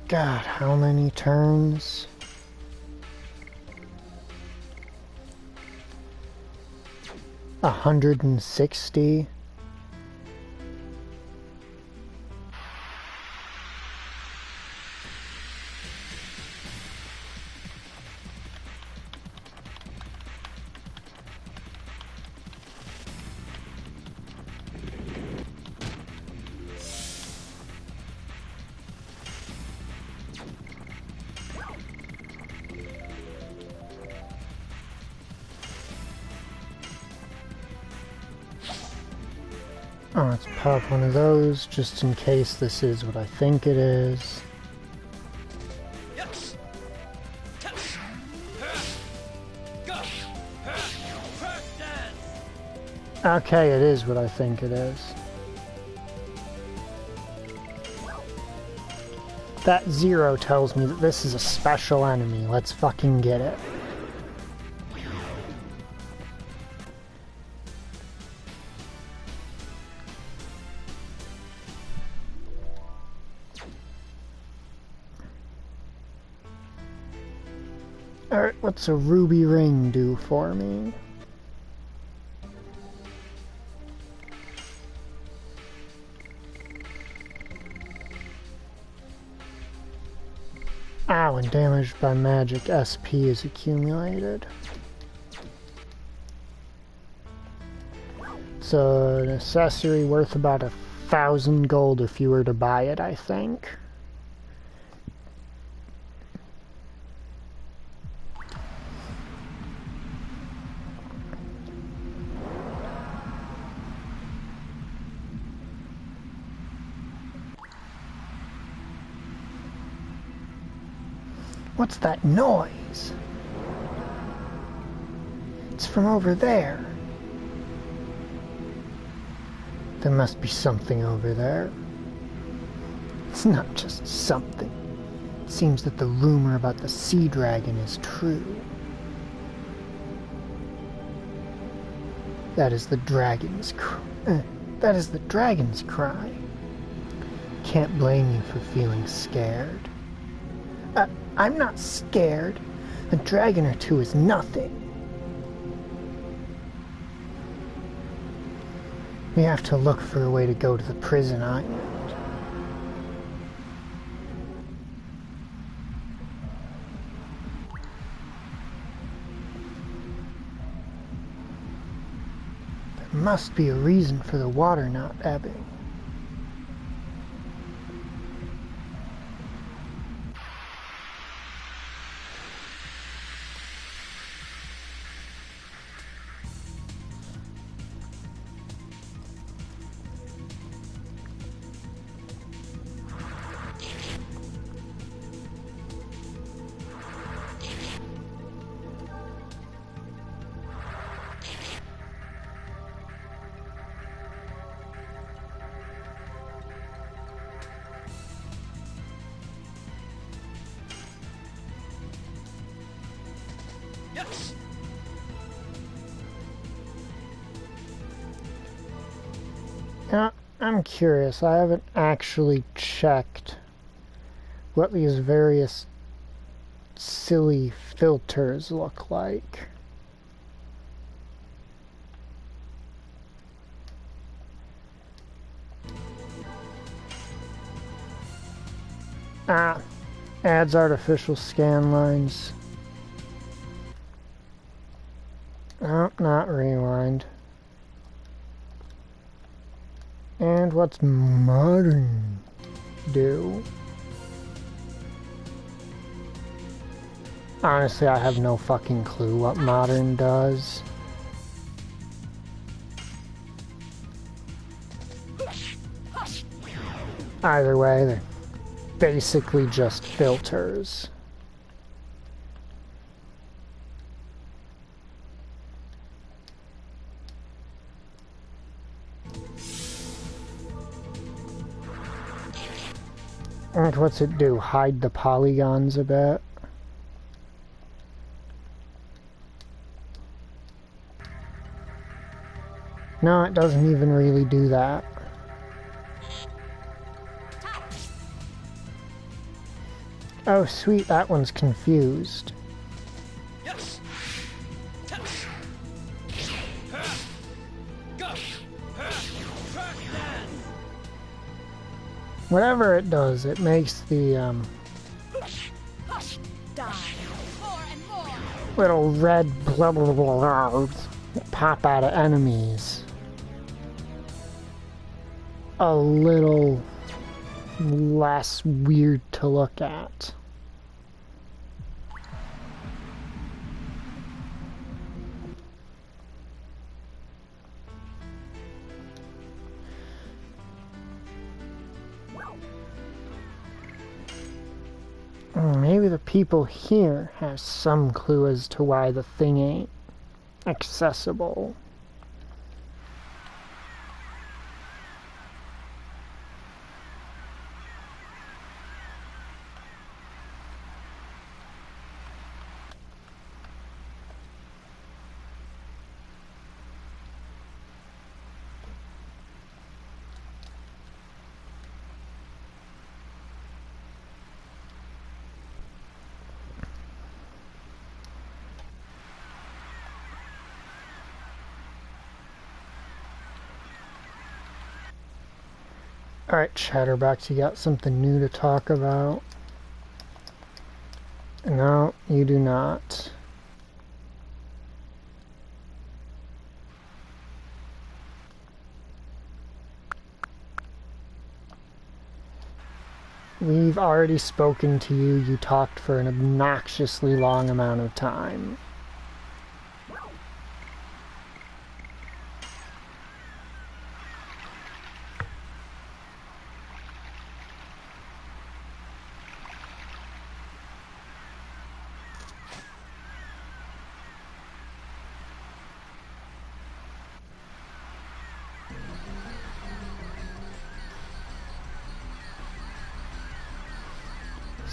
God, how many turns? A 160? Oh, let's pop one of those, just in case this is what I think it is. Okay, it is what I think it is. That 0 tells me that this is a special enemy. Let's fucking get it. Alright, what's a ruby ring do for me? Ow, when damaged by magic, SP is accumulated. It's an accessory worth about 1,000 gold if you were to buy it, I think. What's that noise? It's from over there. There must be something over there. It's not just something. It seems that the rumor about the sea dragon is true. That is the dragon's that is the dragon's cry. Can't blame you for feeling scared. I'm not scared. A dragon or two is nothing. We have to look for a way to go to the prison island. There must be a reason for the water not ebbing. I'm curious. I haven't actually checked what these various silly filters look like. Adds artificial scan lines. Oh, not rewind. And what's modern do? Honestly, I have no fucking clue what modern does. Either way, they're basically just filters. And what's it do? Hide the polygons a bit? No, it doesn't even really do that. Oh, sweet, that one's confused. Yes. Whatever it does, it makes the little red blah blah blah pop out of enemies a little less weird to look at. Maybe the people here have some clue as to why the thing ain't accessible. Alright, Chatterbox, you got something new to talk about? No, you do not. We've already spoken to you. You talked for an obnoxiously long amount of time.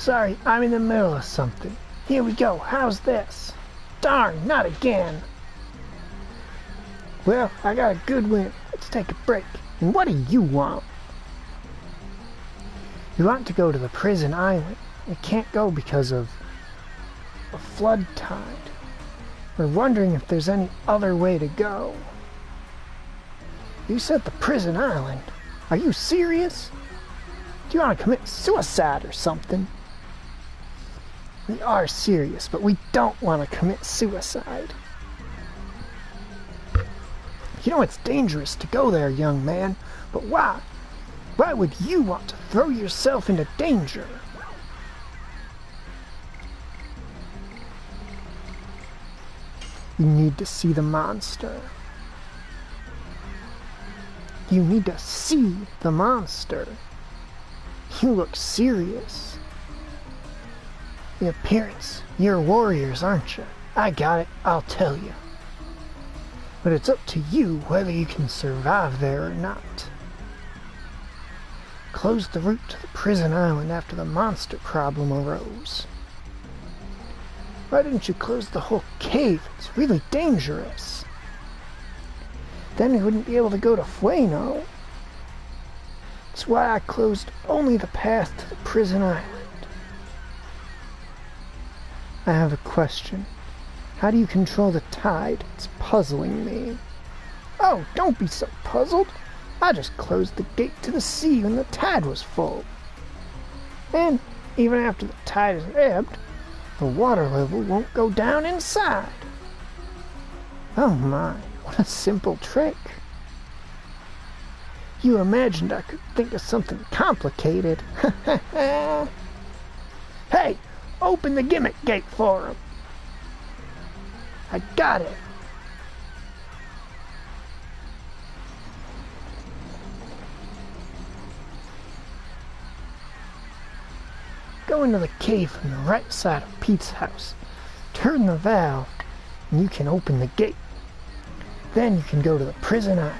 Sorry, I'm in the middle of something. Here we go, how's this? Darn, not again! Well, I got a good win. Let's take a break. And what do you want? We want to go to the prison island. We can't go because of a flood tide. We're wondering if there's any other way to go. You said the prison island? Are you serious? Do you want to commit suicide or something? We are serious, but we don't want to commit suicide. You know it's dangerous to go there, young man, but why? Why would you want to throw yourself into danger? You need to see the monster. You need to see the monster. You look serious. The appearance. You're warriors, aren't you? I got it, I'll tell you. But it's up to you whether you can survive there or not. Closed the route to the prison island after the monster problem arose. Why didn't you close the whole cave? It's really dangerous. Then we wouldn't be able to go to Fueno. That's why I closed only the path to the prison island. I have a question. How do you control the tide? It's puzzling me. Oh, don't be so puzzled. I just closed the gate to the sea when the tide was full. And even after the tide is ebbed, the water level won't go down inside. Oh my, what a simple trick. You imagined I could think of something complicated. Hey, open the gimmick gate for him. I got it. Go into the cave from the right side of Pete's house. Turn the valve, and you can open the gate. Then you can go to the prison island.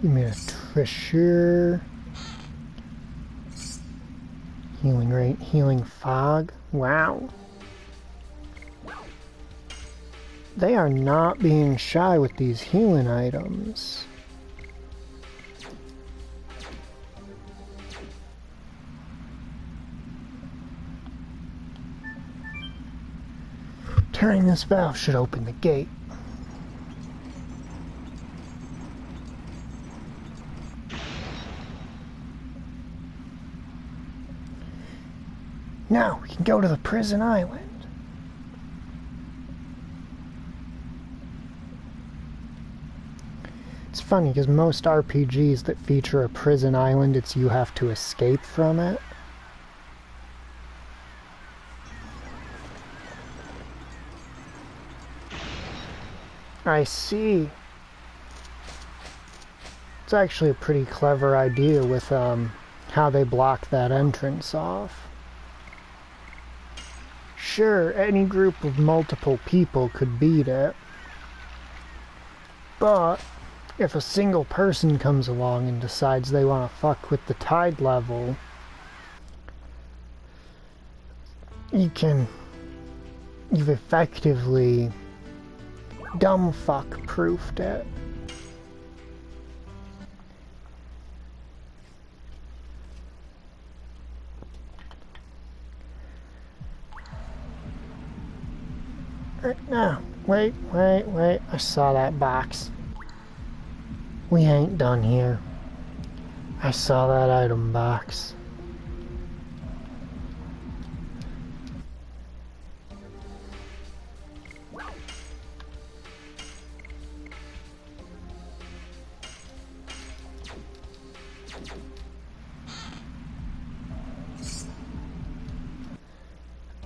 You made a treasure. Healing rate, healing fog. Wow. They are not being shy with these healing items. Turning this valve should open the gate. Now we can go to the prison island. It's funny because most RPGs that feature a prison island, it's you have to escape from it. I see. It's actually a pretty clever idea with how they block that entrance off. Sure, any group of multiple people could beat it, but if a single person comes along and decides they want to fuck with the tide level, you've effectively dumb fuck proofed it. No, wait, I saw that box. We ain't done here. I saw that item box.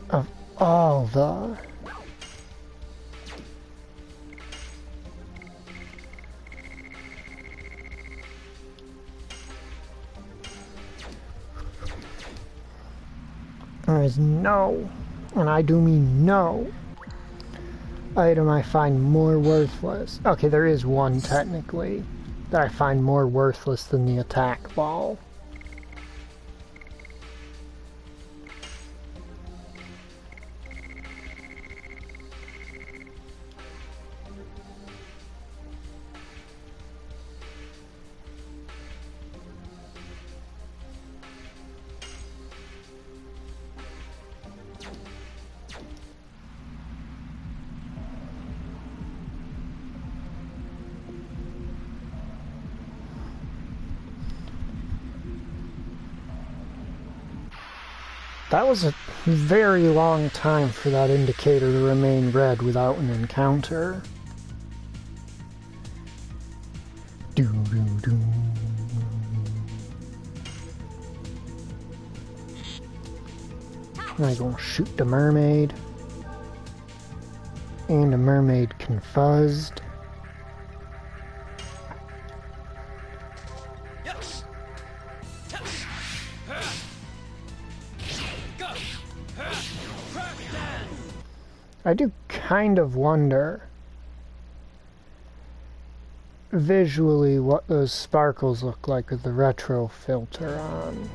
Of all the... There is no, and I do mean no, item I find more worthless. Okay, there is one technically that I find more worthless than the attack ball. That was a very long time for that indicator to remain red without an encounter. Doo-doo-doo. I'm gonna shoot the mermaid. And the mermaid confuzzed. Yes. I do kind of wonder visually what those sparkles look like with the retro filter on.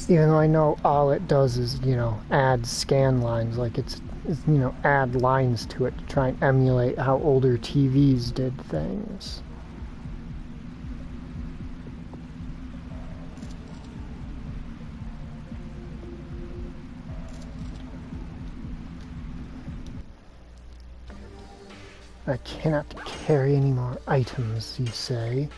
Even though I know all it does is, you know, add scan lines, like it's you know, add lines to it to try and emulate how older TVs did things. I cannot carry any more items, you say?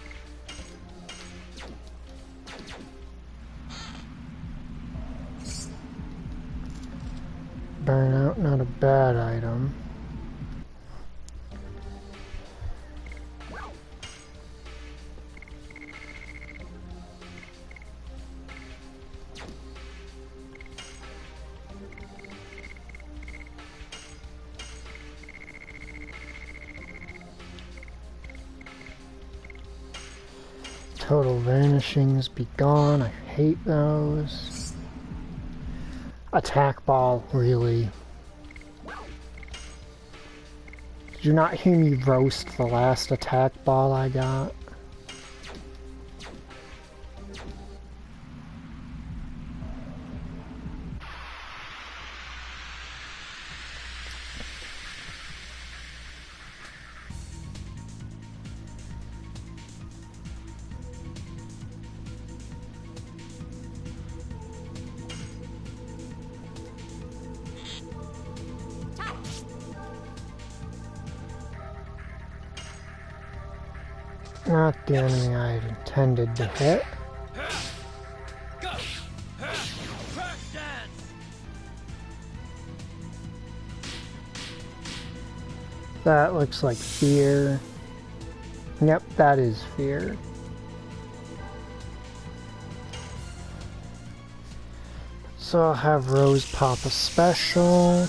Burnout, not a bad item. Total vanishings be gone. I hate those. Attack ball, really. Did you not hear me roast the last attack ball I got? Not the enemy I had intended to hit. That looks like fear. Yep, that is fear. So I'll have Rose pop a special.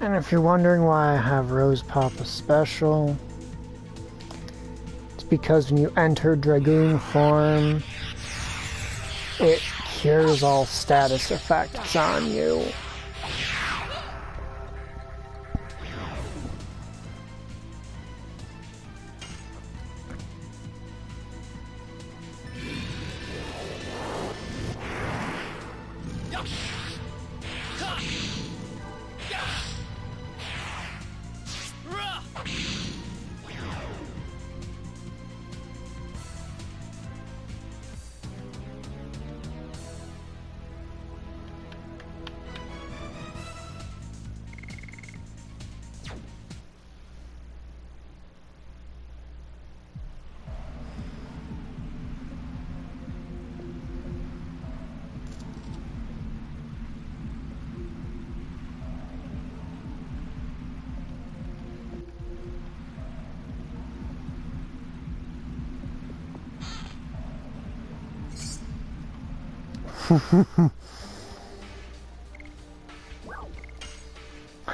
And if you're wondering why I have Rose pop a special, it's because when you enter Dragoon form, it cures all status effects on you.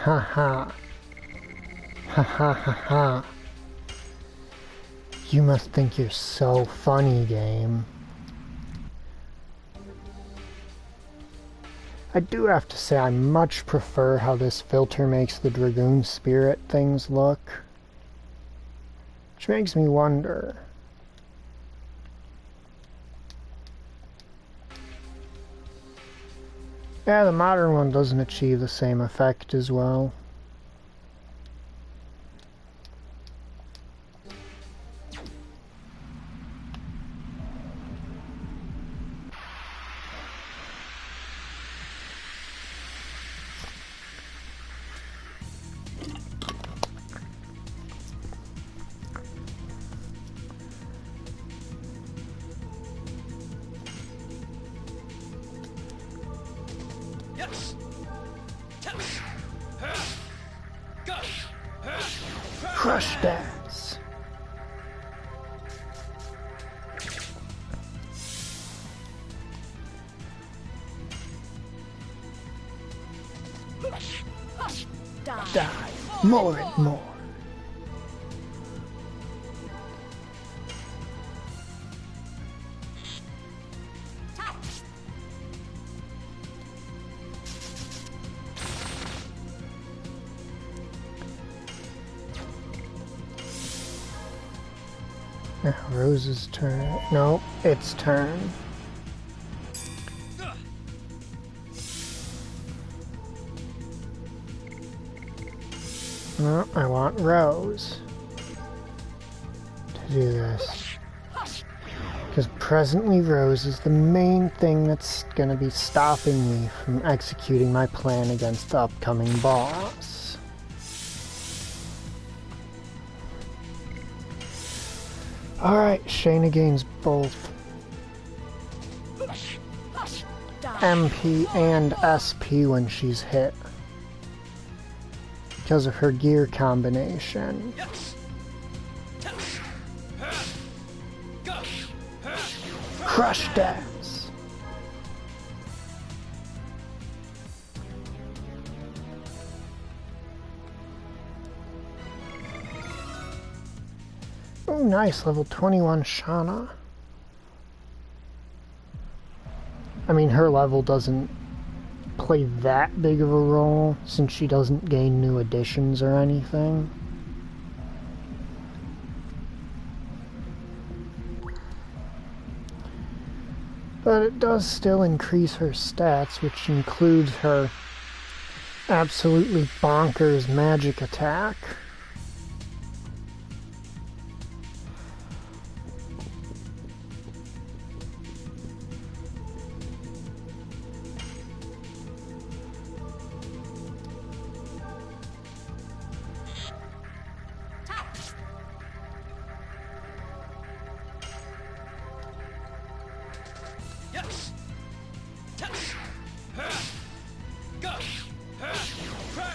Ha ha. Ha ha ha ha. You must think you're so funny, game. I do have to say I much prefer how this filter makes the Dragoon Spirit things look. Which makes me wonder. Yeah, the modern one doesn't achieve the same effect as well. Crush dance. Die more and more. Now Rose's turn. No, its turn. No, I want Rose to do this. Because presently Rose is the main thing that's going to be stopping me from executing my plan against the upcoming boss. Alright, Shayna gains both MP and SP when she's hit, because of her gear combination. Crush dance. Oh, nice, level 21 Shauna. I mean, her level doesn't play that big of a role since she doesn't gain new additions or anything. But it does still increase her stats, which includes her absolutely bonkers magic attack.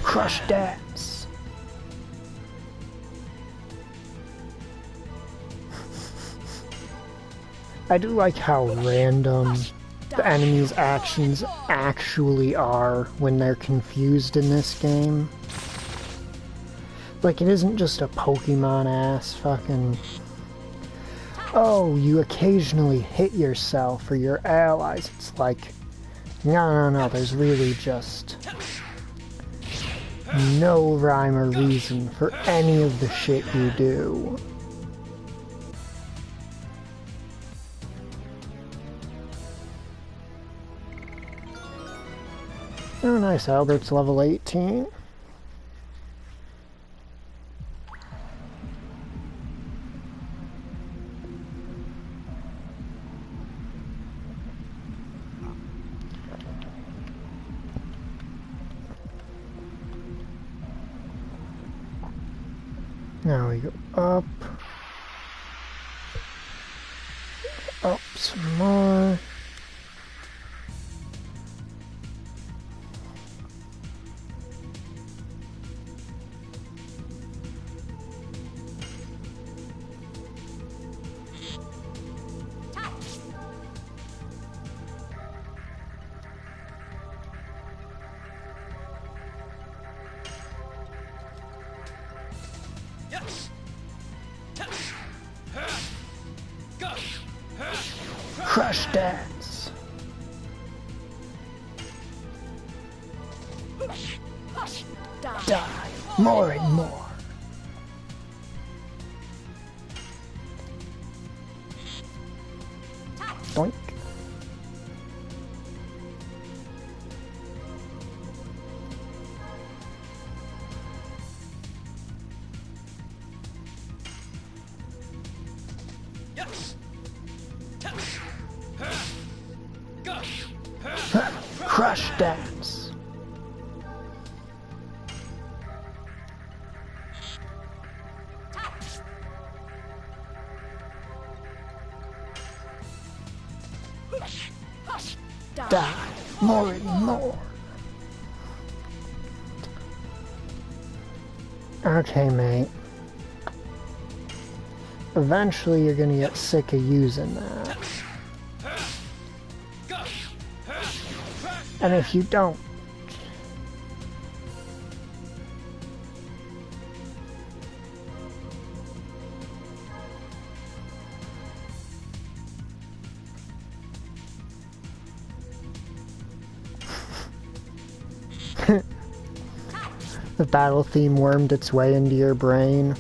Crush dance. I do like how random the enemy's actions actually are when they're confused in this game. Like, it isn't just a Pokemon-ass fucking, oh, you occasionally hit yourself or your allies. It's like, no, there's really just no rhyme or reason for any of the shit you do. Oh, nice, Albert's level 18. Now we go up. Up some more. Crush dance. Die more and more. Doink. Crush dance. Die more and more. Okay, mate. eventually you're gonna get sick of using that. And if you don't, the battle theme wormed its way into your brain.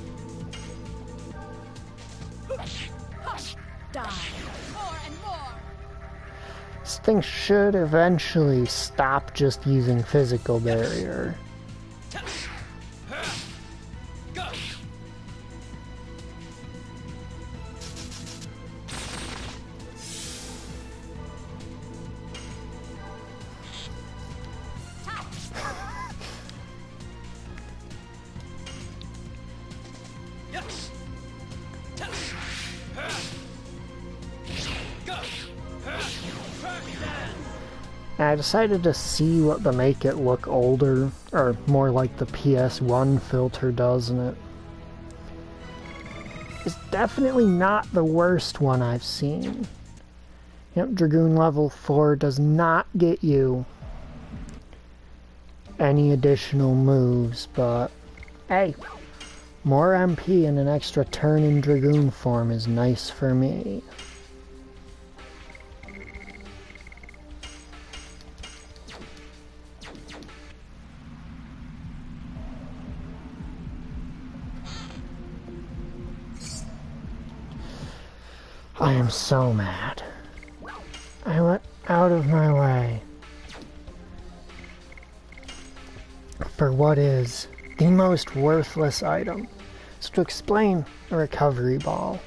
This thing should eventually stop just using physical barrier. I decided to see what to make it look older, or more like the PS1 filter does, and it's definitely not the worst one I've seen. Yep, Dragoon level 4 does not get you any additional moves, but hey, more MP and an extra turn in Dragoon form is nice for me. I am so mad. I went out of my way for what is the most worthless item. So to explain a recovery ball,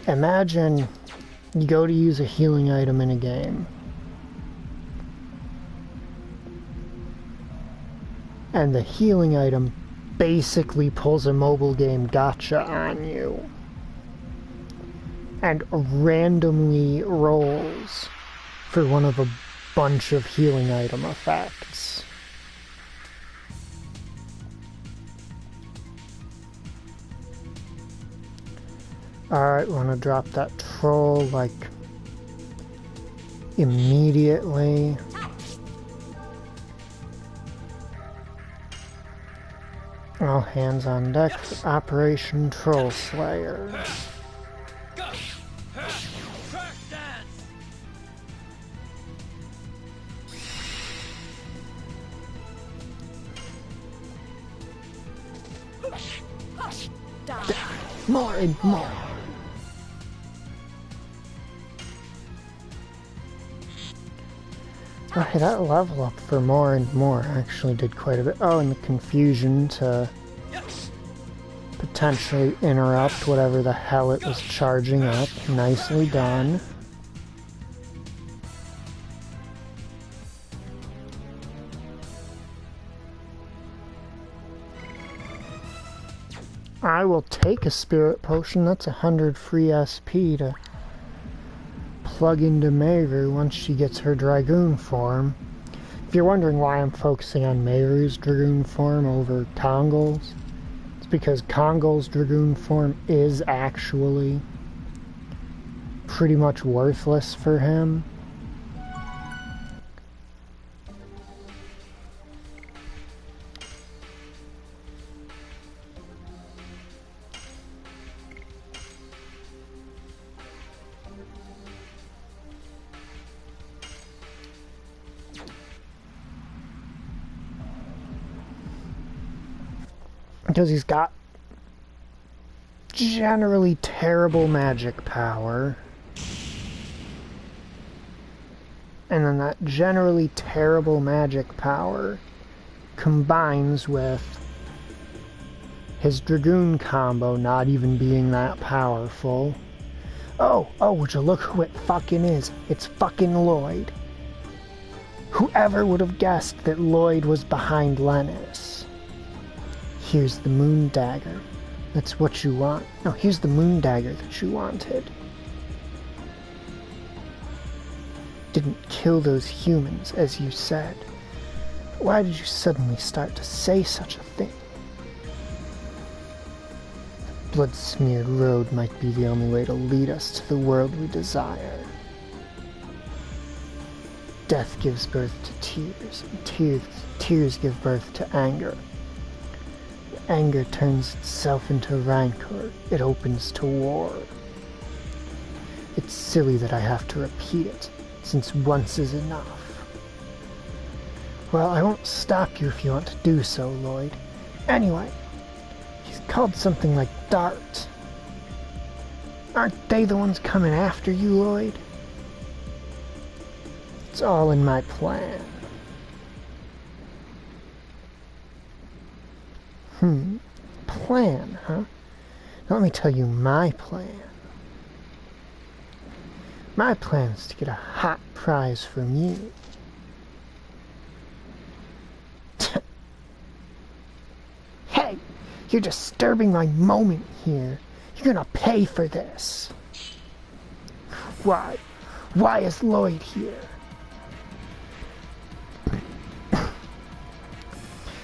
imagine you go to use a healing item in a game, and the healing item basically pulls a mobile game gotcha on you and randomly rolls for one of a bunch of healing item effects. Alright, we want to drop that troll, like, immediately. All hands on deck for Operation Troll Slayer. More and more. Okay, that level up for more and more actually did quite a bit. Oh, and the confusion to potentially interrupt whatever the hell it was charging up. Nicely done. I will take a spirit potion. That's 100 free SP to plug into Meru once she gets her Dragoon form. If you're wondering why I'm focusing on Meru's Dragoon form over Kongol's, it's because Kongol's Dragoon form is actually pretty much worthless for him. Because he's got generally terrible magic power. And then that generally terrible magic power combines with his Dragoon combo not even being that powerful. Oh, would you look who it fucking is? It's fucking Lloyd. Whoever would have guessed that Lloyd was behind Lennis? Here's the moon dagger. That's what you want. No, here's the moon dagger that you wanted. Didn't kill those humans, as you said. Why did you suddenly start to say such a thing? blood-smeared road might be the only way to lead us to the world we desire. Death gives birth to tears, and tears give birth to anger. Anger turns itself into rancor. It opens to war. It's silly that I have to repeat it, since once is enough. Well, I won't stop you if you want to do so, Lloyd. Anyway, he's called something like Dart. Aren't they the ones coming after you, Lloyd? It's all in my plan. Plan, huh? Now let me tell you my plan. My plan is to get a hot prize from you. Hey, you're disturbing my moment here. You're gonna pay for this. Why? Why is Lloyd here?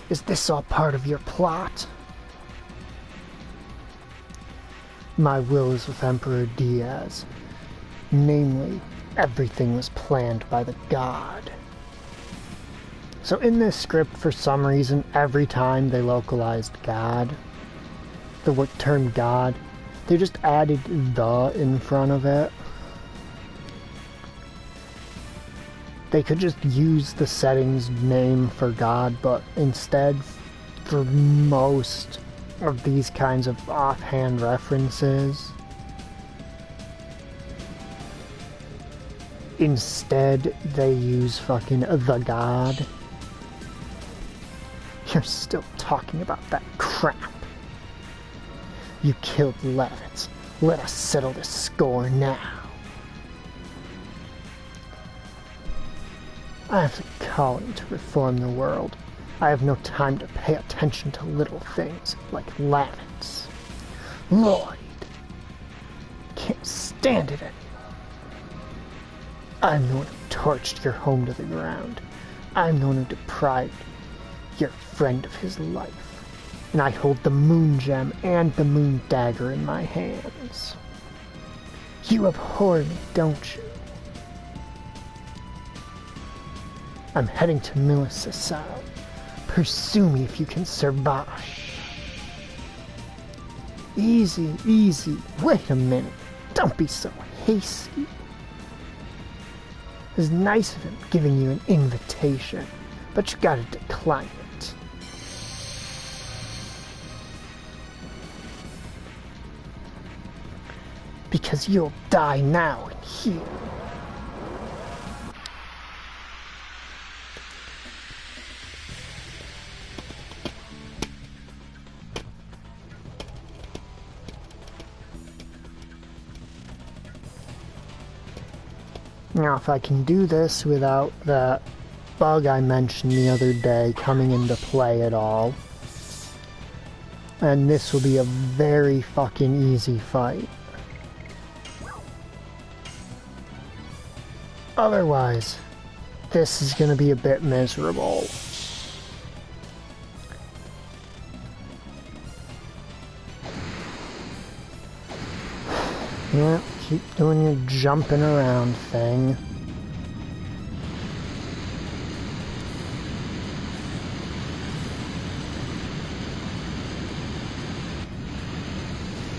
Is this all part of your plot? My will is with Emperor Diaz. Namely, everything was planned by the god. So in this script, for some reason, every time they localized god, the term god, they just added the in front of it. They could just use the setting's name for God, but instead, for most of these kinds of offhand references, instead they use fucking the God. You're still talking about that crap. You killed Levitz. Let us settle this score now. I have the calling to reform the world. I have no time to pay attention to little things like Levitz. Lloyd! Can't stand it anymore. I'm the one who torched your home to the ground. I'm the one who deprived your friend of his life. And I hold the moon gem and the moon dagger in my hands. You abhor me, don't you? I'm heading to Milicesau. Pursue me if you can survive. Easy, easy. Wait a minute. Don't be so hasty. It was nice of him giving you an invitation, but you gotta decline it. Because you'll die now in here. Now, if I can do this without that bug I mentioned the other day coming into play at all, and this will be a very fucking easy fight. Otherwise, this is going to be a bit miserable. Yeah. Keep doing your jumping around thing.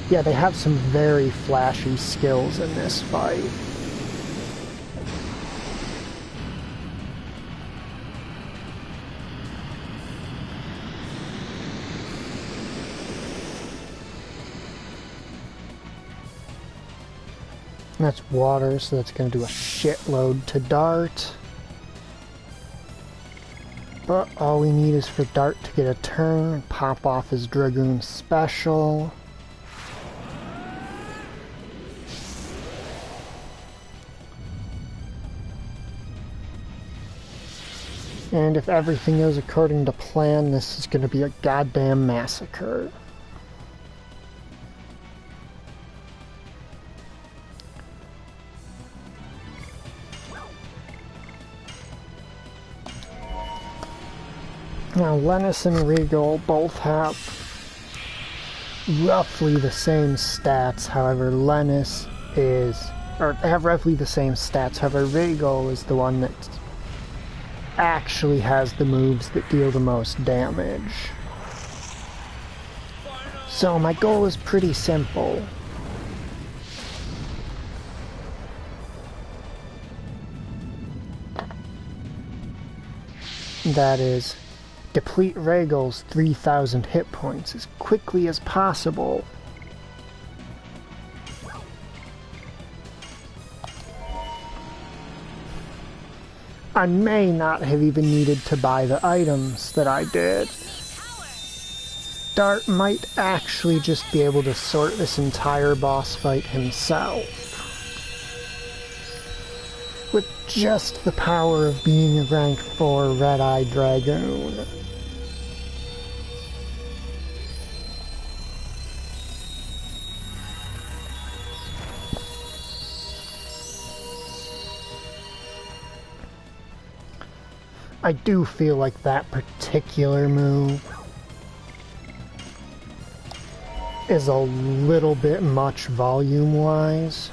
Yeah, they have some very flashy skills in this fight. That's water, so that's going to do a shitload to Dart. But all we need is for Dart to get a turn and pop off his Dragoon special. And if everything goes according to plan, this is going to be a goddamn massacre. Now, Lennis and Regal both have roughly the same stats, however Lennis is, or they have roughly the same stats, however Rhaegal is the one that actually has the moves that deal the most damage. So my goal is pretty simple. That is, deplete Rhaegal's 3,000 hit points as quickly as possible. I may not have even needed to buy the items that I did. Dart might actually just be able to sort this entire boss fight himself. With just the power of being a rank 4 Red-Eye Dragoon. I do feel like that particular move is a little bit much volume-wise.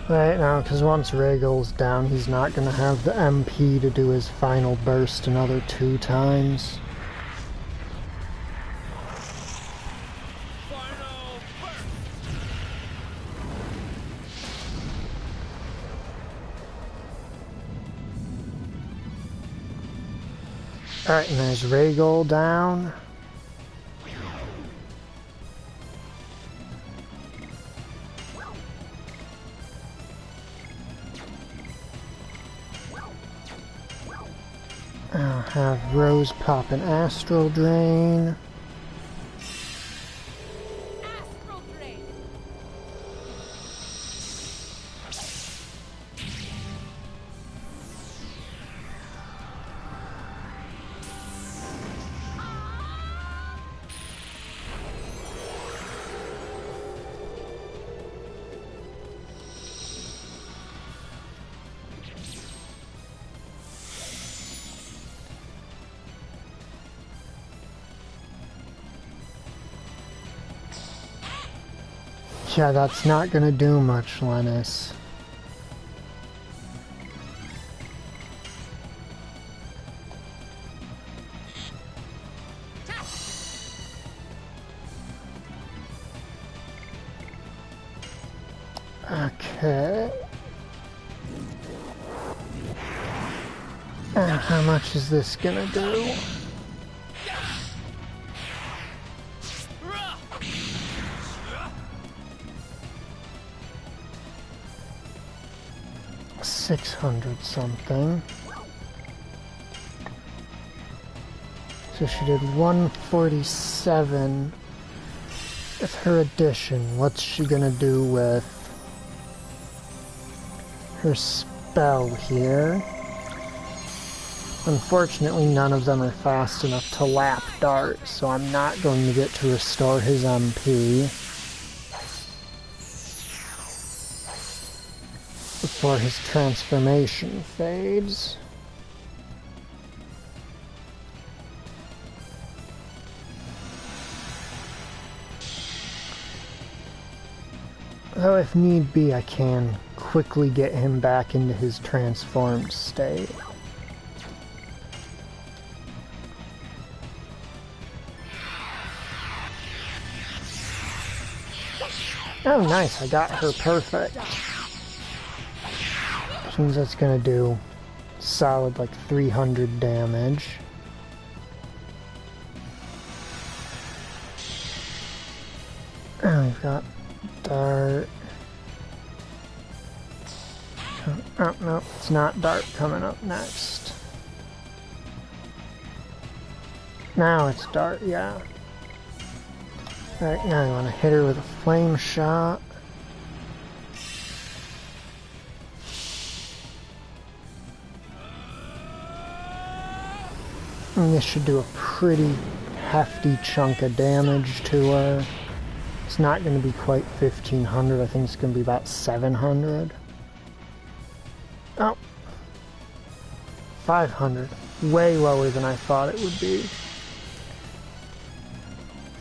Right now, because once Rhaegal's down, he's not going to have the MP to do his final burst another 2 times. Alright, and there's Rhaegal down. I'll have Rose pop an Astral Drain. Astral Drain. Yeah, that's not gonna do much, Lennis. Okay. How much is this gonna do? $600 something. So she did 147 with her addition. What's she gonna do with her spell here? Unfortunately, none of them are fast enough to lap Dart, so I'm not going to get to restore his MP before his transformation fades. Though if need be, I can quickly get him back into his transformed state. Oh nice, I got her perfect. Which means that's gonna do solid like 300 damage. And we've got Dart. Oh no, it's not Dart coming up next. Now it's Dart, yeah. Alright, now you want to hit her with a flame shot. And this should do a pretty hefty chunk of damage to her. It's not going to be quite 1,500, I think it's going to be about 700. Oh. 500. way lower than I thought it would be.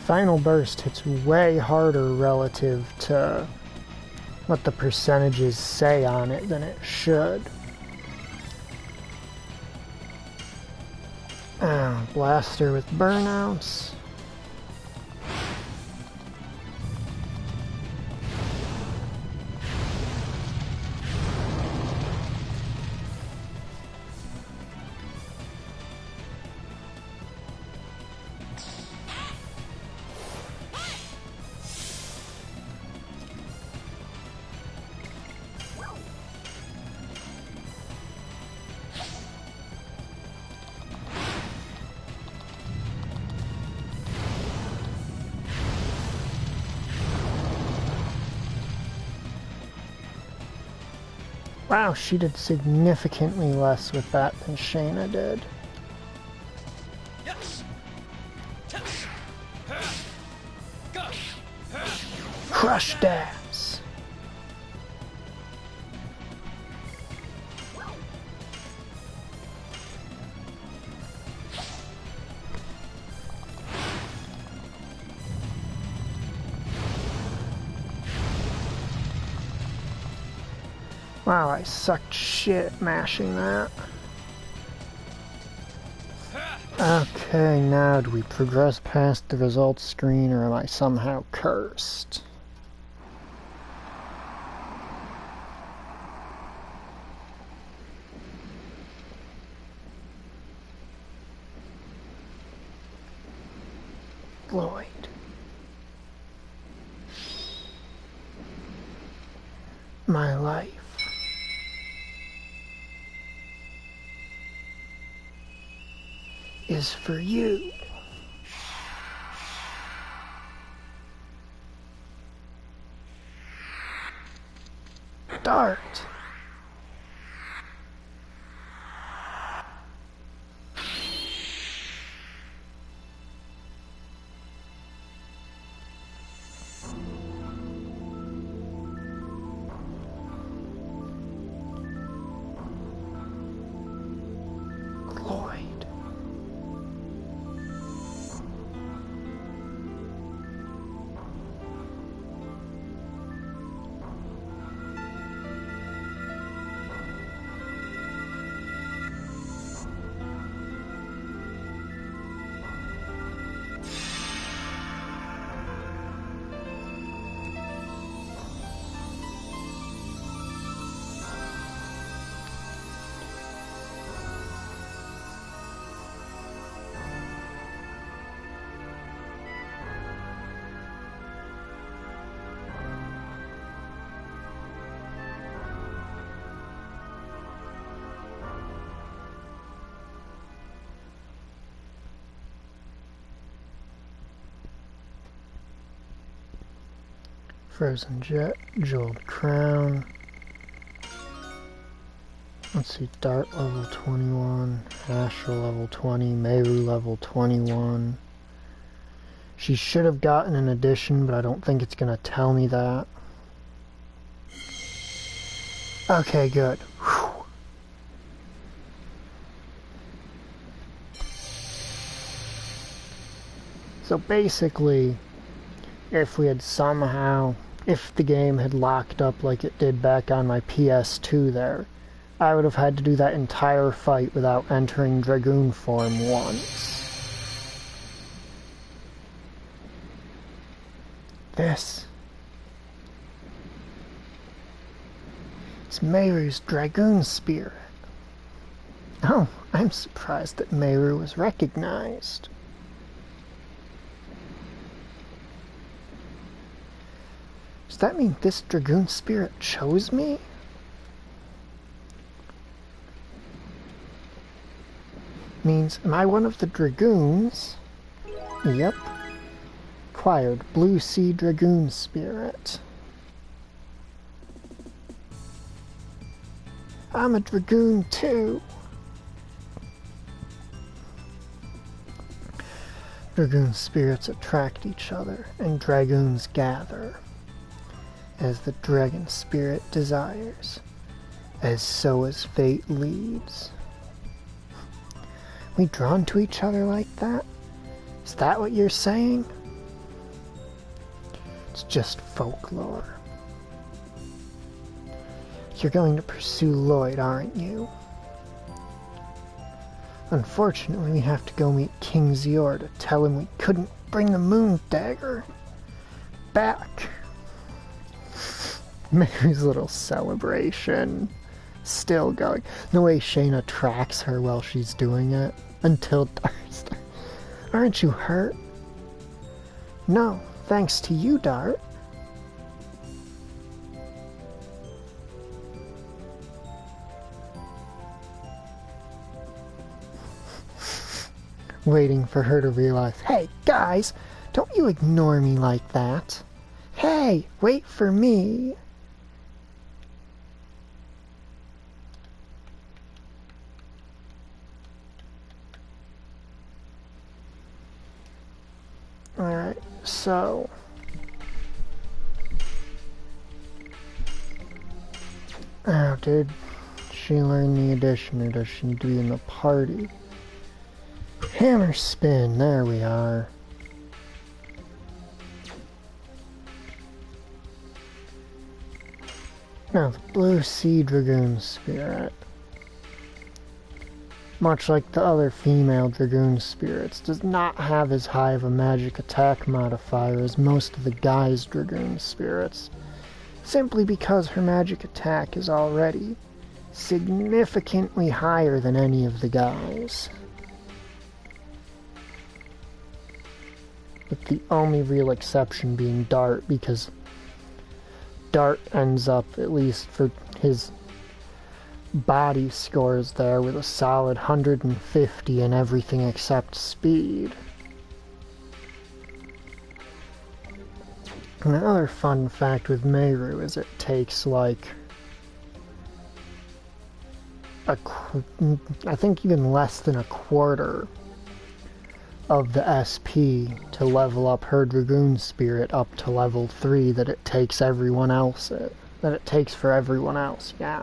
Final Burst hits way harder relative to what the percentages say on it than it should. Blaster with burnouts. Wow, she did significantly less with that than Shayna did. Crush dabs. Wow, I sucked shit mashing that. Okay, now do we progress past the results screen or am I somehow cursed? Lloyd. My life is for you. Dart. Lloyd. Frozen Jet, Jeweled Crown. Let's see, Dart level 21, Asher level 20, Meru level 21. She should have gotten an addition, but I don't think it's going to tell me that. Okay, good. Whew. So basically, if we had somehow, if the game had locked up like it did back on my PS2 there, I would have had to do that entire fight without entering Dragoon form once. This. It's Meru's Dragoon Spirit. Oh, I'm surprised that Meru was recognized. Does that mean this Dragoon Spirit chose me? Means, am I one of the Dragoons? Yep. Acquired Blue Sea Dragoon Spirit. I'm a Dragoon too. Dragoon spirits attract each other, and Dragoons gather. As the dragon spirit desires, as so as fate leads. we drawn to each other like that? Is that what you're saying? It's just folklore. You're going to pursue Lloyd, aren't you? Unfortunately, we have to go meet King Zior to tell him we couldn't bring the moon dagger back. Mary's little celebration still going. The way Shayna tracks her while she's doing it until Dart's. Aren't you hurt? No, thanks to you, Dart. Waiting for her to realize, hey, guys, don't you ignore me like that. Hey, wait for me. Alright, so... Oh, did she learn the addition, or does she need to be in the party? Hammer spin, there we are. Now, the Blue Sea Dragoon Spirit, much like the other female Dragoon Spirits, does not have as high of a magic attack modifier as most of the guys' Dragoon Spirits, simply because her magic attack is already significantly higher than any of the guys. With the only real exception being Dart, because Dart ends up, at least for his body scores there, with a solid 150 in everything except speed. Another fun fact with Meru is it takes like I think even less than a quarter of the SP to level up her Dragoon Spirit up to level 3 that it takes everyone else, that it takes for everyone else, yeah.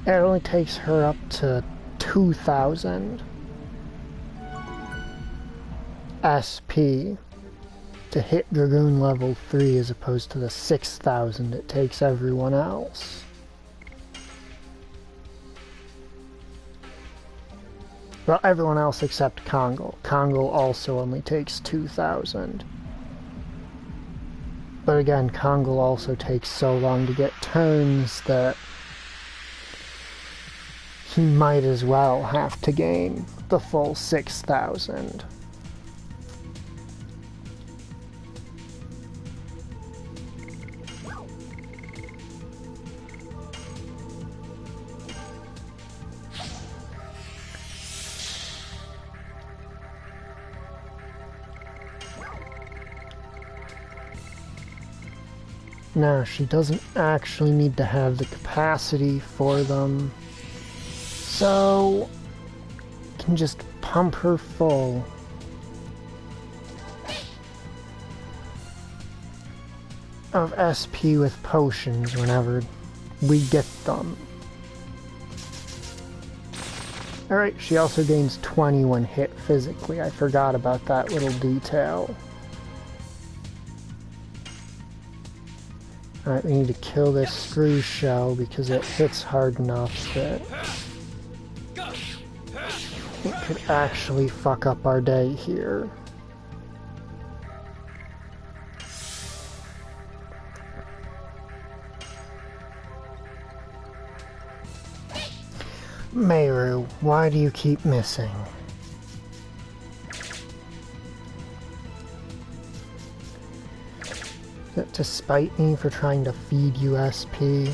It only takes her up to 2,000 SP to hit Dragoon level 3 as opposed to the 6,000 it takes everyone else. Well, everyone else except Kongol. Kongol also only takes 2,000. But again, Kongol also takes so long to get turns that he might as well have to gain the full 6,000. Now, she doesn't actually need to have the capacity for them, so can just pump her full. Of SP with potions whenever we get them. Alright, she also gains 20 when hit physically. I forgot about that little detail. Alright, we need to kill this screw shell because it hits hard enough that it could actually fuck up our day here. Meru, why do you keep missing? Is it to spite me for trying to feed you SP?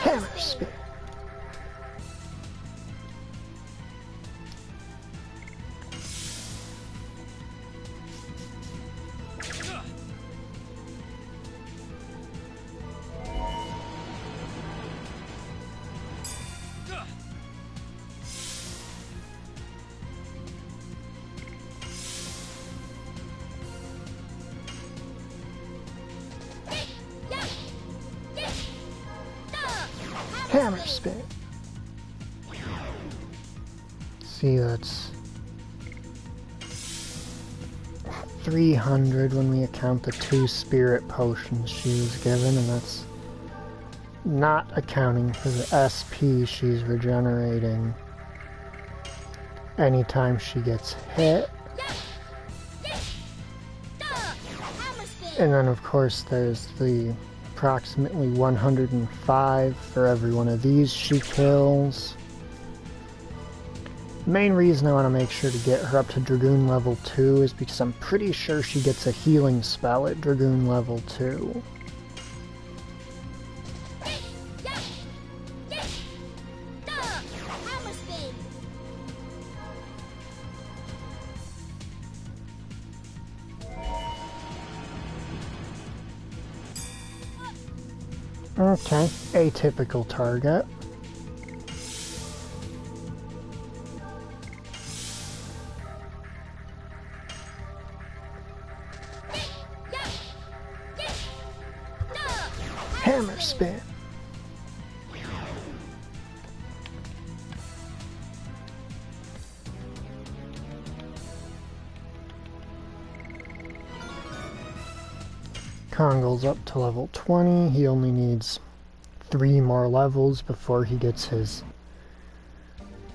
Hammer spin. Hammer spin. See, that's 300 when we account the 2 spirit potions she was given, and that's not accounting for the SP she's regenerating anytime she gets hit. And then of course there's the approximately 105 for every one of these she kills. The main reason I want to make sure to get her up to Dragoon level 2 is because I'm pretty sure she gets a healing spell at Dragoon level 2. Okay, atypical target. Hammer spin. Kongol's up to level 20. He only needs 3 more levels before he gets his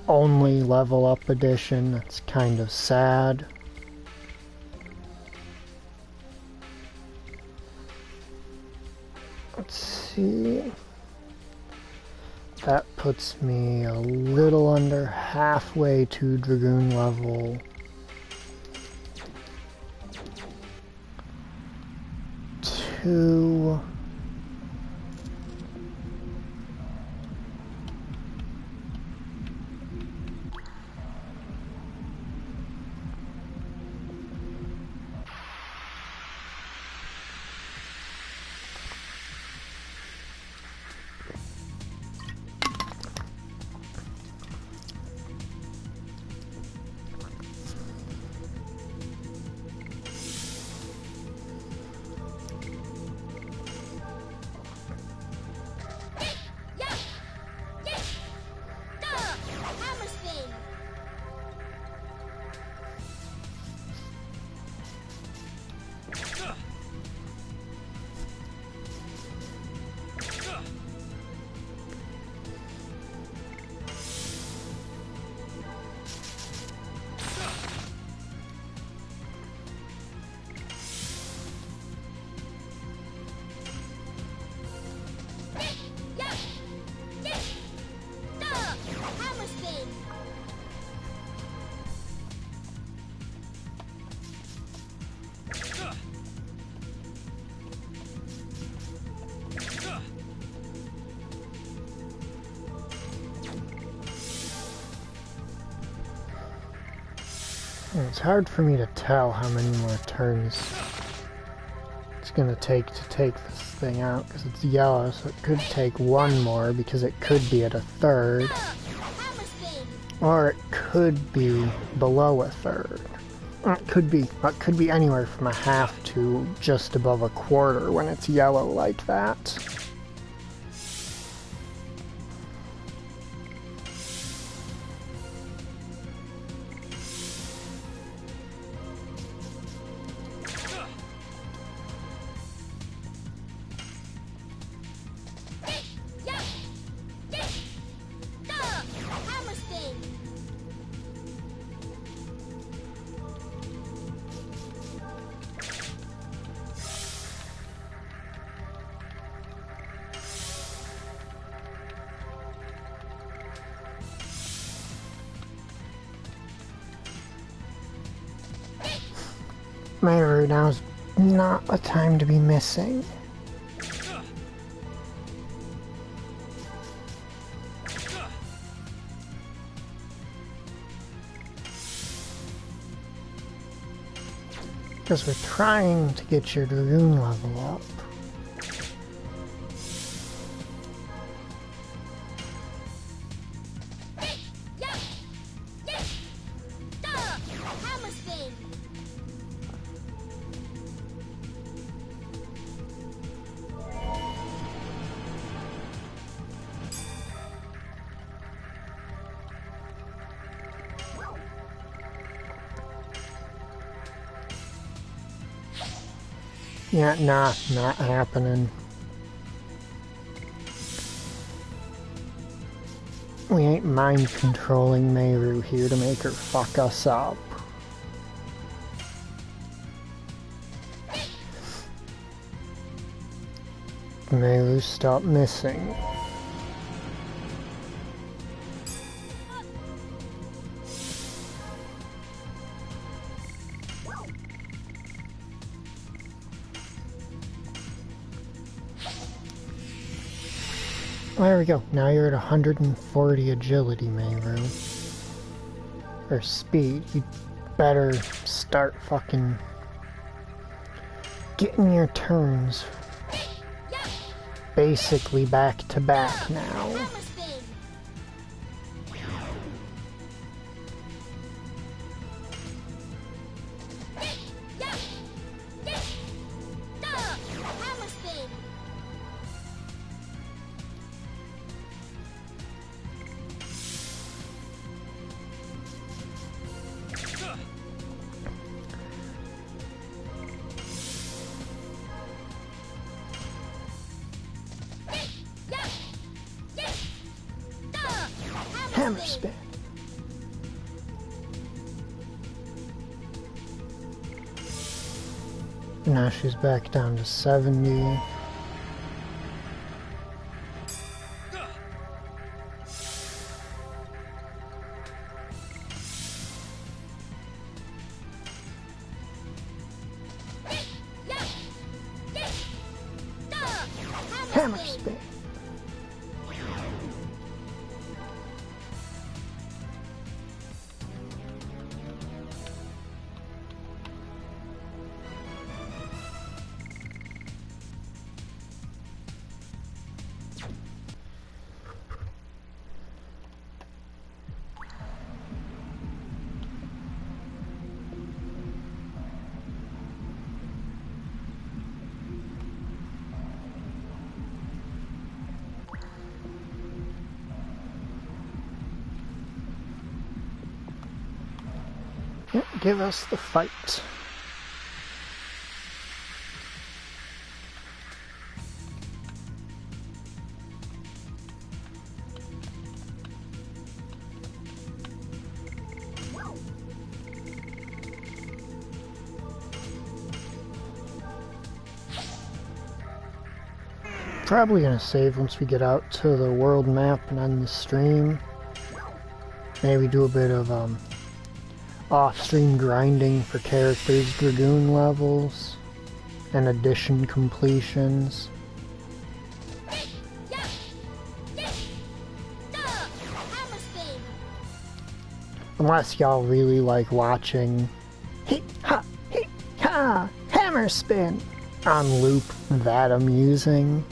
only level up edition. That's kind of sad. Let's see. That puts me a little under halfway to Dragoon level 2. It's hard for me to tell how many more turns it's gonna take this thing out, because it's yellow, so it could take 1 more, because it could be at a 3rd. Or it could be below a 3rd. It could be anywhere from a half to just above a quarter when it's yellow like that. Mayru, now's not a time to be missing. Because we're trying to get your Dragoon level up. Yeah, nah, not happening. We ain't mind controlling Mayru here to make her fuck us up. Mayru, stop missing. There we go. Now you're at 140 agility, Mayru. Or speed. You better start fucking getting your turns basically back to back now. Hammer spin. Now she's back down to 70. Hammer spin. Give us the fight. Probably gonna save once we get out to the world map and end the stream. Maybe do a bit of off-stream grinding for characters' Dragoon levels and addition completions. Unless y'all really like watching hee ha, hammer spin on loop, that amusing.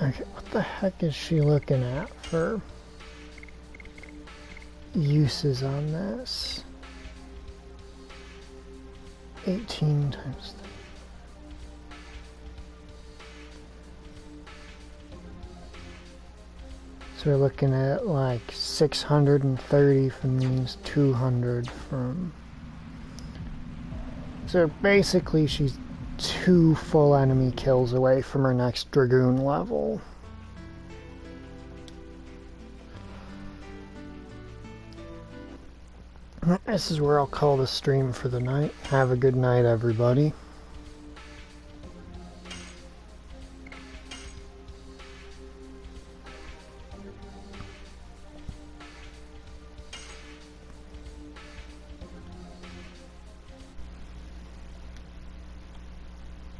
Okay, what the heck is she looking at for uses on this? 18 times So we're looking at like 630 from these, 200 from... So basically she's 2 full enemy kills away from her next Dragoon level. This is where I'll call the stream for the night. Have a good night, everybody.